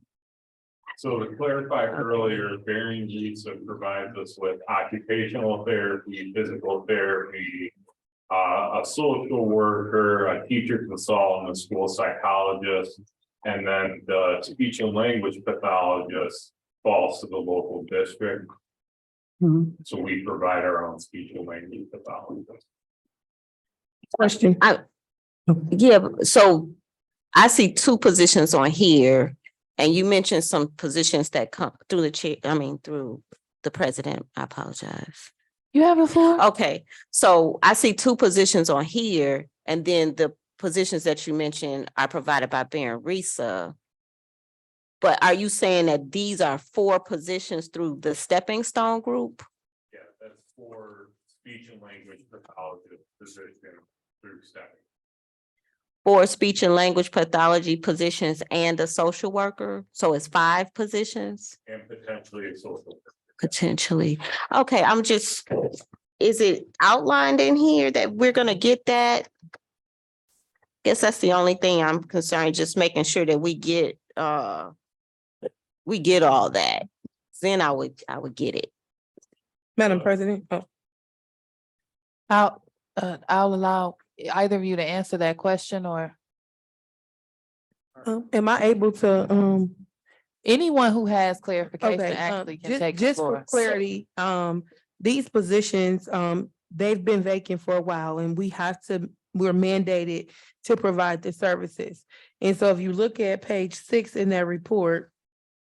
So to clarify earlier, Bearing Lisa provides us with occupational therapy, physical therapy, a social worker, a teacher consultant, a school psychologist, and then the speech and language pathologist falls to the local district. So we provide our own speech and language pathologist. Question. Yeah, so I see 2 positions on here, and you mentioned some positions that come through the chair, through the president. I apologize. You have the floor? Okay, so I see 2 positions on here, and then the positions that you mentioned are provided by Baron Risa. But are you saying that these are 4 positions through the Stepping Stone group? Yeah, that's for speech and language pathologist position through Stepping. 4 speech and language pathology positions and a social worker? So it's 5 positions? And potentially a social worker. Potentially. Okay, is it outlined in here that we're gonna get that? Guess that's the only thing I'm concerned, just making sure that we get all that. Then I would get it. Madam President, I'll allow either of you to answer that question, or am I able to, anyone who has clarification okay, actually can just, take the just for floor. clarity, these positions, they've been vacant for a while, and we're mandated to provide the services. And so if you look at page 6 in that report,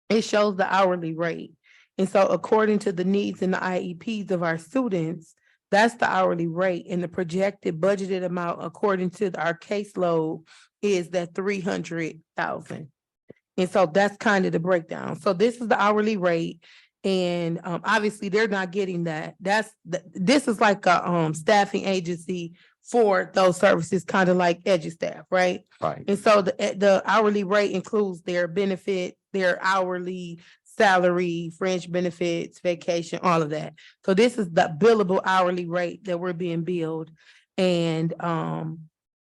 it shows the hourly rate. And so according to the needs and the IEPs of our students, that's the hourly rate, and the projected budgeted amount according to our caseload is that 300,000. And so that's kind of the breakdown. So this is the hourly rate. And obviously they're not getting that. This is like a staffing agency for those services, kind of like EduStaff, right? Right. And so the hourly rate includes their benefit, their hourly salary, fringe benefits, vacation, all of that. So this is the billable hourly rate that we're being billed. And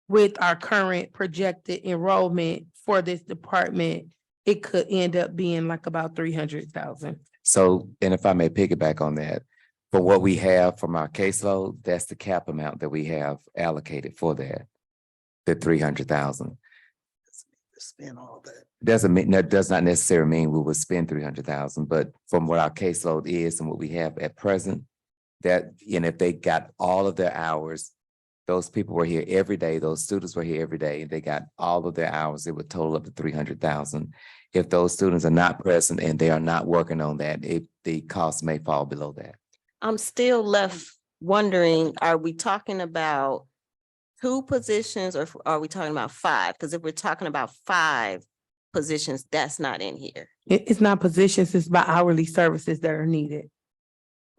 with our current projected enrollment for this department, it could end up being like about 300,000. So, and if I may piggyback on that, for what we have from our caseload, that's the cap amount that we have allocated for that, the 300,000. Spend all that. Doesn't mean, that does not necessarily mean we will spend 300,000, but from what our caseload is and what we have at present, that, and if they got all of their hours, those people were here every day, those students were here every day, they got all of their hours, it would total up to 300,000. If those students are not present and they are not working on that, the cost may fall below that. I'm still left wondering, are we talking about 2 positions, or are we talking about 5? Because if we're talking about 5 positions, that's not in here. It's not positions, it's by hourly services that are needed.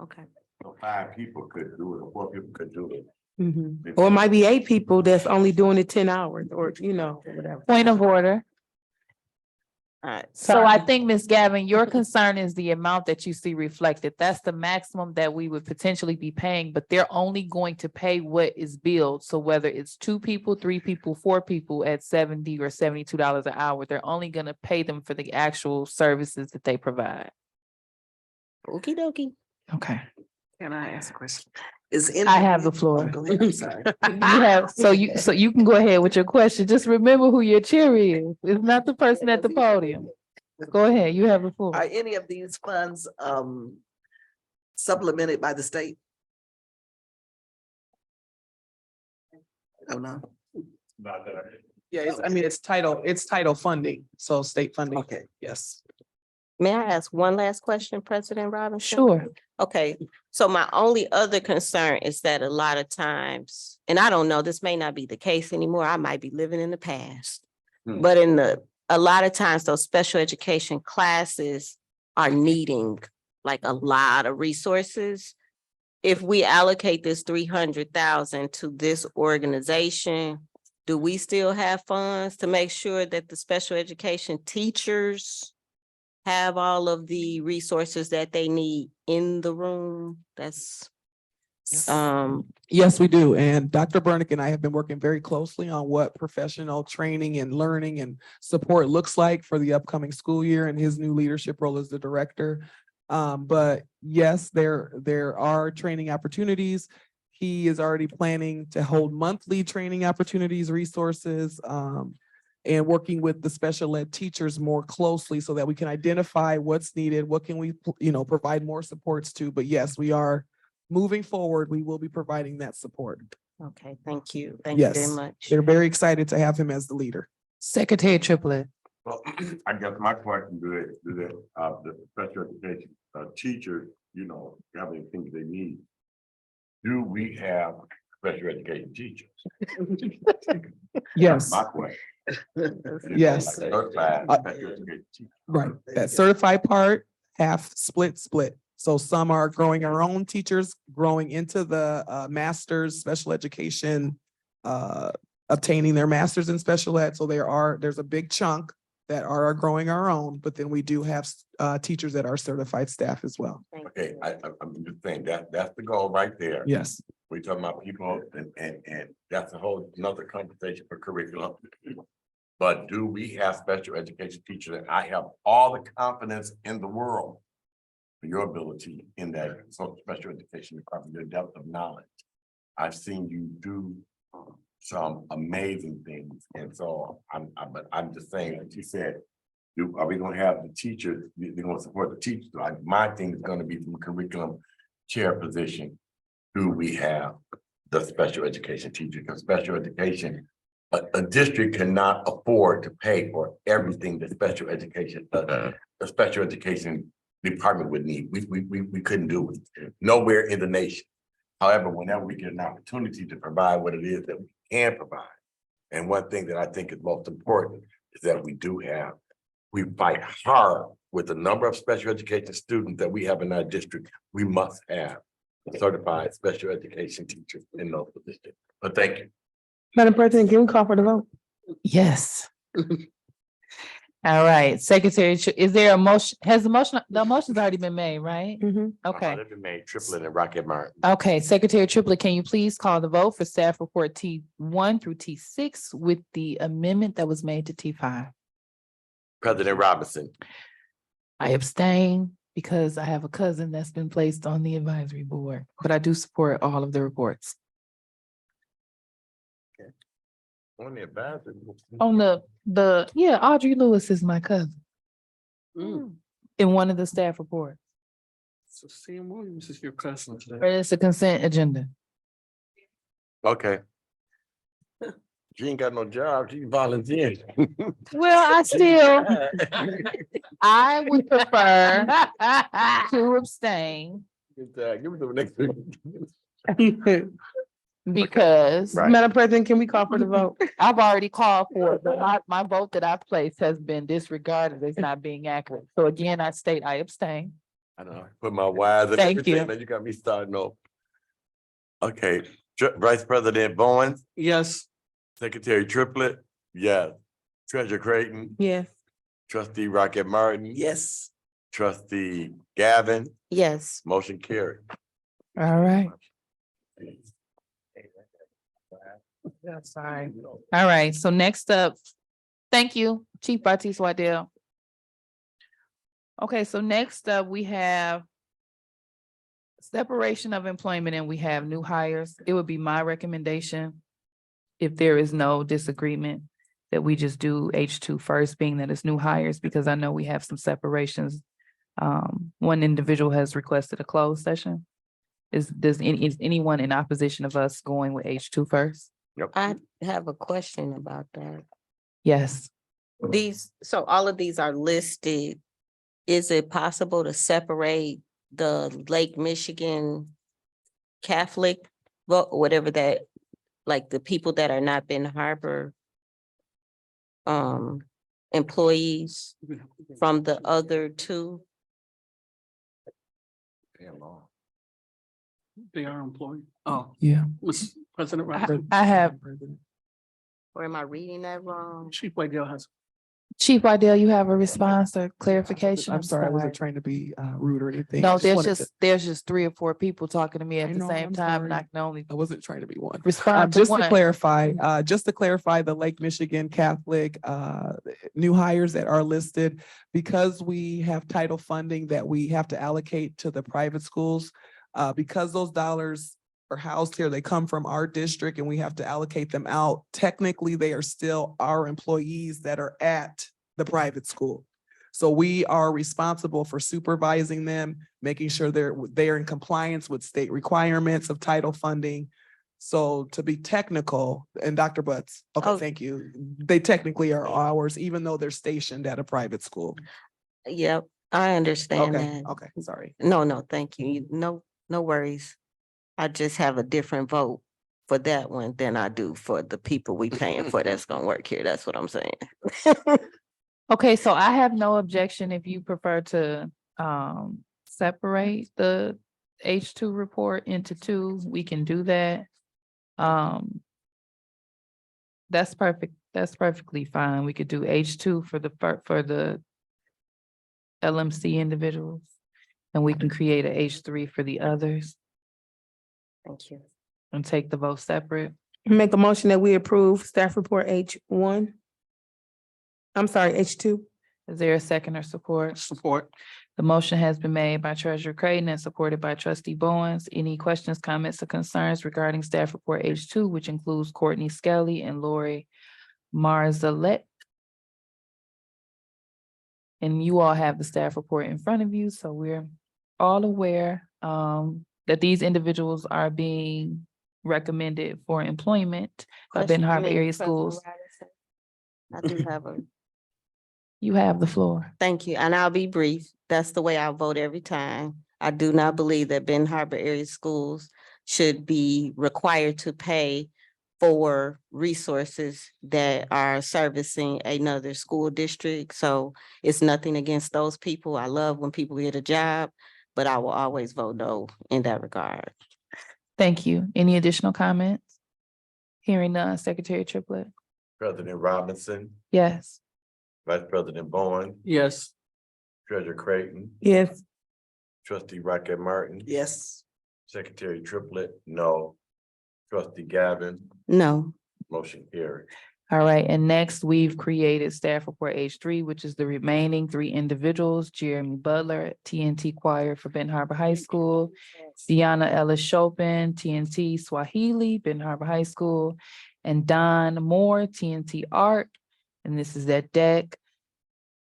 Okay. So 5 people could do it, or 4 people could do it. Mhm. Or it might be 8 people that's only doing it 10 hours, or whatever. Point of order. All right, So I think, Ms. Gavin, your concern is the amount that you see reflected. That's the maximum that we would potentially be paying, but they're only going to pay what is billed. So whether it's 2 people, 3 people, 4 people at $70 or $72 an hour, they're only gonna pay them for the actual services that they provide. okey dokey. Okay. Can I ask a question? Is in. I have the floor. Go ahead, I'm sorry. You have, so you can go ahead with your question. Just remember who your chair is. It's not the person at the podium. Go ahead, you have the floor. Are any of these funds supplemented by the state? I don't know. Not that I. Yeah, it's title funding, so state funding. Okay. Yes. May I ask one last question, President Robinson? Sure. Okay, so my only other concern is that a lot of times, and I don't know, this may not be the case anymore, I might be living in the past. But a lot of times those special education classes are needing like a lot of resources. If we allocate this 300,000 to this organization, do we still have funds to make sure that the special education teachers have all of the resources that they need in the room? That's, Yes, we do. And Dr. Burnick and I have been working very closely on what professional training and learning and support looks like for the upcoming school year and his new leadership role as the director. But yes, there are training opportunities. He is already planning to hold monthly training opportunities, resources, and working with the special ed teachers more closely so that we can identify what's needed, what can we, provide more supports to. But yes, we are moving forward. We will be providing that support. okay, thank you. Thank you very Yes, much. they're very excited to have him as the leader. Secretary Triplett. Well, I guess my question to the special education teachers, have anything they need. Do we have special education teachers? Yes. My question. Yes. Like certified special education teachers. Right, that certified part, half split. So some are growing our own teachers, growing into the master's special education, obtaining their masters in special ed. So there's a big chunk that are growing our own, but then we do have teachers that are certified staff as well. Okay, I'm just saying that's the goal right there. Yes. We're talking about people and that's a whole another conversation for curriculum. But do we have special education teachers? And I have all the confidence in the world for your ability in that special education department, your depth of knowledge. I've seen you do some amazing things. And so I'm just saying, like you said, are we gonna have the teachers, they're gonna support the teachers? My thing is gonna be from curriculum chair position. Do we have the special education teacher? Because special education, a district cannot afford to pay for everything that special education, the special education department would need. We couldn't do it. Nowhere in the nation. However, whenever we get an opportunity to provide what it is that we can provide. And one thing that I think is most important is that we fight hard with the number of special education students that we have in our district. We must have certified special education teachers in those positions. But thank you. Madam President, can we call for the vote? Yes. All right, Secretary, is there a motion? Has the motion's already been made, right? Okay. They've been made Triplett and Rocket Martin. Okay, Secretary Triplett, can you please call the vote for staff report T1 through T6 with the amendment that was made to T5? President Robinson. I abstain because I have a cousin that's been placed on the advisory board, but I do support all of the reports. On the advisory. On yeah, Audrey Lewis is my cousin in one of the staff reports. So Sam Williams is your cousin today. But it's a consent agenda. Okay. She ain't got no job, she volunteered. Well, I would prefer to abstain Give it the next. because Right. Madam President, can we call for the vote? I've already called for it, but my vote that I've placed has been disregarded as not being accurate. So again, I state I abstain. I know, put my wires and Thank everything, you. man, you got me starting off. Okay, Vice President Bowens, Yes. Secretary Triplett, yes. Treasurer Creighton, Yes. Trustee Rocket Martin. Yes. Trustee Gavin, Yes. motion carried. All right. Yeah, sorry. All right, so next up, thank you, Chief Batis Waddell. Okay, so next up, we have separation of employment and we have new hires. It would be my recommendation, if there is no disagreement, that we just do H2 first, being that it's new hires, because I know we have some separations. One individual has requested a closed session. Is anyone in opposition of us going with H2 first? I have a question about that. Yes. So all of these are listed. Is it possible to separate the Lake Michigan Catholic, whatever that, like the people that are not Ben Harbor employees from the other two? They are employed. Oh, Yeah. Mr. President Robinson. I have, Or am I reading that wrong? Chief Whitedale has. Chief Waddell, you have a response or clarification? I'm sorry, I wasn't trying to be rude or anything. No, I wanted to- there's just 3 or 4 people talking to me I at the know, same I'm time, and I sorry. can only I wasn't trying to be one. respond to Just to one. clarify, the Lake Michigan Catholic new hires that are listed, because we have title funding that we have to allocate to the private schools, because those dollars are housed here, they come from our district and we have to allocate them out. Technically, they are still our employees that are at the private school. So we are responsible for supervising them, making sure they're in compliance with state requirements of title funding. So to be technical, and Dr. Butts, okay, Oh. thank you. They technically are ours, even though they're stationed at a private school. Yep, I understand Okay, that. okay, sorry. No, thank you. No worries. I just have a different vote for that one than I do for the people we paying for that's gonna work here. That's what I'm saying. Okay, so I have no objection if you prefer to separate the H2 report into 2, we can do that. That's perfect. That's perfectly fine. We could do H2 for the LMC individuals, and we can create a H3 for the others Thank you. and take the vote separate. Make a motion that we approve staff report H1. I'm sorry, H2. Is there a second or support? Support. The motion has been made by Treasurer Creighton and supported by Trustee Bowens. Any questions, comments, or concerns regarding staff report H2, which includes Courtney Skelly and Lori Marzalek? And you all have the staff report in front of you, so we're all aware that these individuals are being recommended for employment by Ben Harbor area schools. I do have a, You have the floor. thank you, and I'll be brief. That's the way I vote every time. I do not believe that Ben Harbor area schools should be required to pay for resources that are servicing another school district. So it's nothing against those people. I love when people get a job, but I will always vote no in that regard. Thank you. Any additional comments? Hearing none, Secretary Triplett. President Robinson, Yes. Vice President Bowen, Yes. Treasurer Creighton, Yes. Trustee Rocket Martin, Yes. Secretary Triplett, no. Trustee Gavin, No, motion carried. All right, and next we've created staff report H3, which is the remaining 3 individuals: Jeremy Butler, TNT Choir for Ben Harbor High School, Deanna Ellis Chopin, TNT Swahili, Ben Harbor High School, and Don Moore, TNT Art. And this is that deck.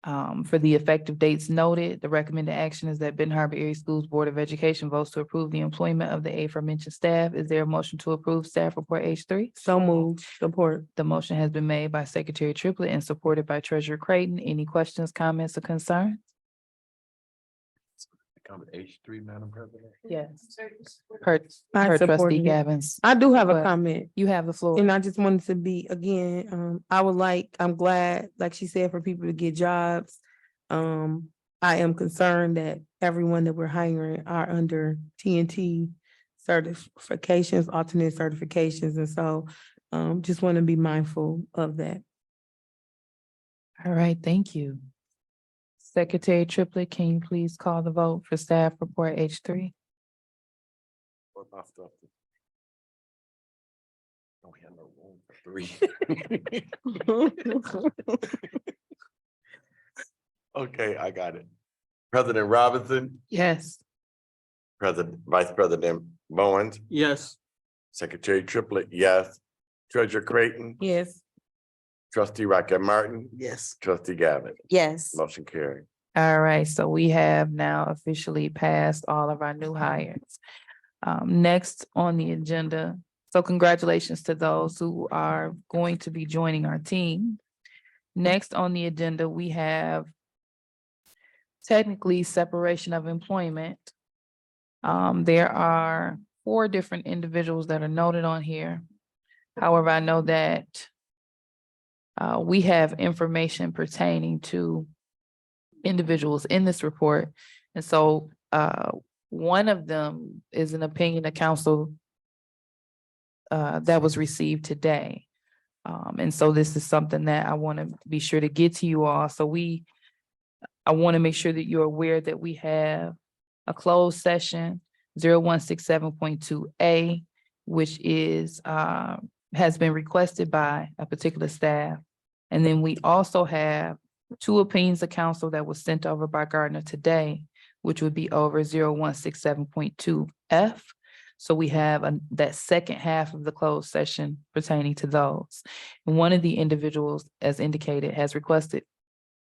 For the effective dates noted, the recommended action is that Ben Harbor Area Schools Board of Education votes to approve the employment of the aforementioned staff. Is there a motion to approve staff report H3? So moved. Support. The motion has been made by Secretary Triplett and supported by Treasurer Creighton. Any questions, comments, or concerns? Come H3, Madam President. Yes. Per I per support Trustee it. Gavin's. I do have a But comment. You have the floor. And I just wanted to be, again, I'm glad, like she said, for people to get jobs. I am concerned that everyone that we're hiring are under TNT certifications, alternate certifications, and so just want to be mindful of that. All right, thank you. Secretary Triplett, can you please call the vote for staff report H3? What about stuff that- Don't have no room for three. Okay, I got it. President Robinson, Yes. Vice President Bowens, Yes. Secretary Triplett, yes. Treasurer Creighton, Yes. Trustee Rocket Martin, Yes. Trustee Gavin, Yes. motion carried. All right, so we have now officially passed all of our new hires. Next on the agenda, so congratulations to those who are going to be joining our team. Next on the agenda, we have technically separation of employment. There are 4 different individuals that are noted on here. However, I know that we have information pertaining to individuals in this report. And so one of them is an opinion of council that was received today. And so this is something that I want to be sure to get to you all. So I want to make sure that you're aware that we have a closed session 0167.2A, which is has been requested by a particular staff. And then we also have 2 opinions of council that was sent over by Gardner today, which would be over 0167.2F. So we have that second half of the closed session pertaining to those. And one of the individuals, as indicated, has requested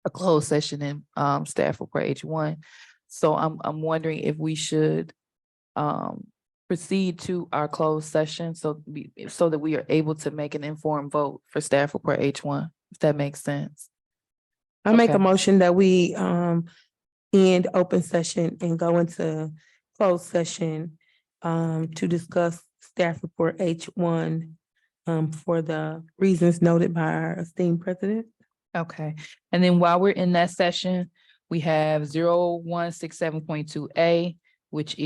a closed session in staff report H1. So I'm wondering if we should proceed to our closed session so that we are able to make an informed vote for staff report H1, if that makes sense. I make a Okay. motion that we end open session and go into closed session to discuss staff report H1 for the reasons noted by our esteemed president. Okay, and then while we're in that session, we have 0167.2A, which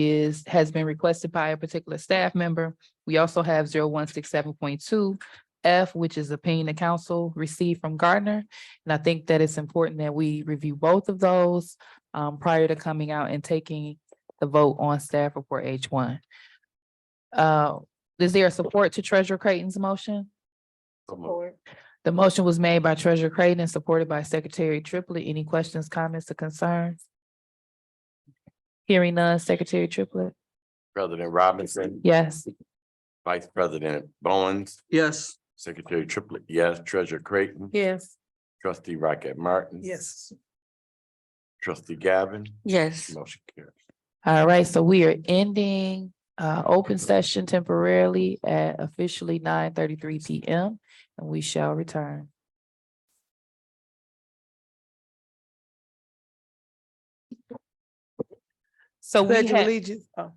has been requested by a particular staff member. We also have 0167.2F, which is opinion the council received from Gardner. And I think that it's important that we review both of those prior to coming out and taking the vote on staff report H1. Is there a support to Treasurer Creighton's motion? Support. The motion was made by Treasurer Creighton and supported by Secretary Triplett. Any questions, comments, or concerns? Hearing none, Secretary Triplett. President Robinson, Yes. Vice President Bowens, Yes. Secretary Triplett, yes. Treasurer Creighton, Yes. Trustee Rocket Martin, Yes. Trustee Gavin, Yes. motion carried. All right, so we are ending open session temporarily at officially 9:33 PM, and we shall return. So we Pledge of have, allegiance. Oh.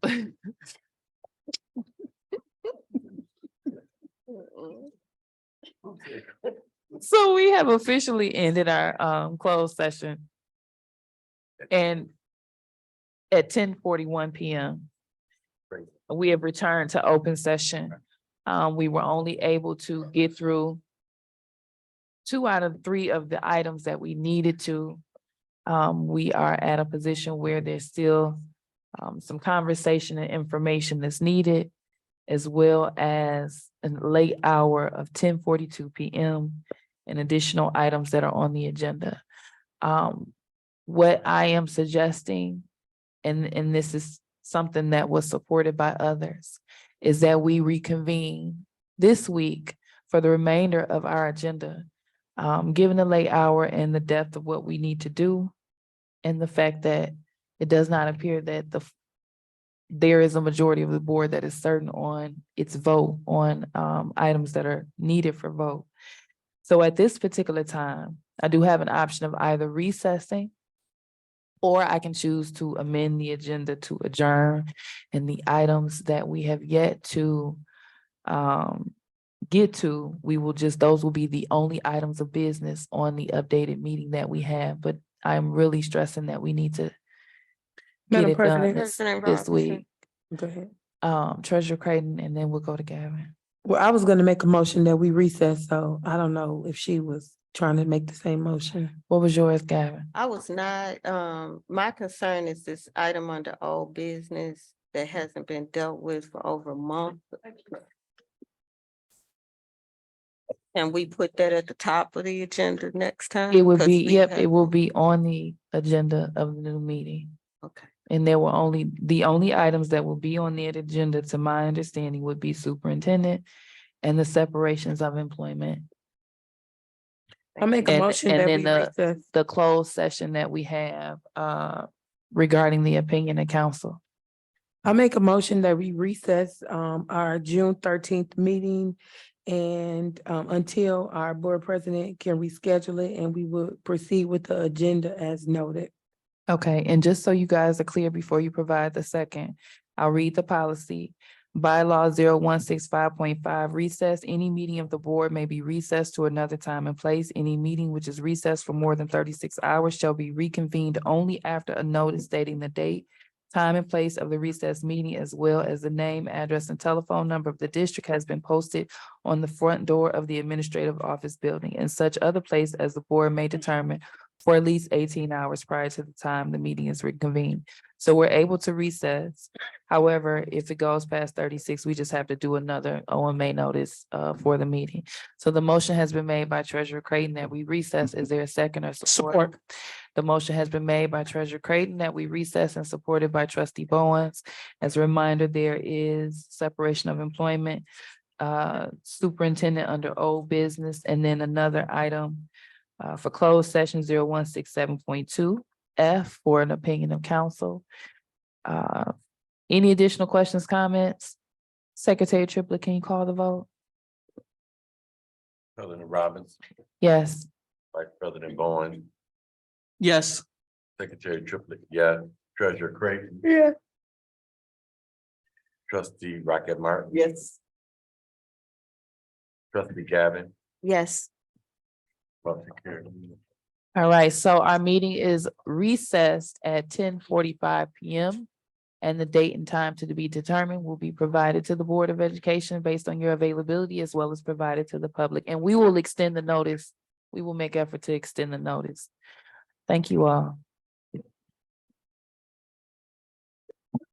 so we have officially ended our closed session. And at 10:41 PM, we have returned to open session. We were only able to get through 2 out of 3 of the items that we needed to. We are at a position where there's still some conversation and information that's needed, as well as a late hour of 10:42 PM and additional items that are on the agenda. What I am suggesting, and this is something that was supported by others, is that we reconvene this week for the remainder of our agenda. Given the late hour and the depth of what we need to do, and the fact that it does not appear that there is a majority of the board that is certain on its vote on items that are needed for vote. So at this particular time, I do have an option of either recessing, or I can choose to amend the agenda to adjourn, and the items that we have yet to get to, those will be the only items of business on the updated meeting that we have. But I'm really stressing that we need to get Madam it done President. this week. Go ahead. Treasurer Creighton, and then we'll go to Gavin. Well, I was gonna make a motion that we recess, so I don't know if she was trying to make the same motion. What was yours, Gavin? I was not, my concern is this item under old business that hasn't been dealt with for over a month. Can we put that at the top of the agenda next time? It would 'Cause be, we yep, have- it will be on the agenda of the new meeting. Okay. And the only items that will be on the agenda, to my understanding, would be superintendent and the separations of employment. I make a And- motion and that then we recess. The closed session that we have regarding the opinion of council. I make a motion that we recess our June 13th meeting and until our board president can reschedule it, and we will proceed with the agenda as noted. Okay, and just so you guys are clear before you provide the second, I'll read the policy. Bylaw 0165.5 recess. Any meeting of the board may be recessed to another time and place. Any meeting which is recessed for more than 36 hours shall be reconvened only after a notice stating the date, time and place of the recess meeting, as well as the name, address, and telephone number of the district has been posted on the front door of the administrative office building and such other place as the board may determine for at least 18 hours prior to the time the meeting is reconvened. So we're able to recess. However, if it goes past 36, we just have to do another OMA notice for the meeting. So the motion has been made by Treasurer Creighton that we recess. Is there a second or support? The motion has been made by Treasurer Creighton that we recess and supported by Trustee Bowens. As a reminder, there is separation of employment, superintendent under old business, and then another item for closed session 0167.2 F for an opinion of council. Any additional questions, comments? Secretary Triplett, can you call the vote? President Robbins, Yes. Vice President Bowen, Yes. Secretary Triplett, yes. Treasurer Creighton, Yeah. Trustee Rocket Martin, Yes. Trustee Gavin, Yes. motion carried. All right, so our meeting is recessed at 10:45 PM. And the date and time to be determined will be provided to the Board of Education based on your availability, as well as provided to the public. And we will extend the notice. We will make effort to extend the notice. Thank you all.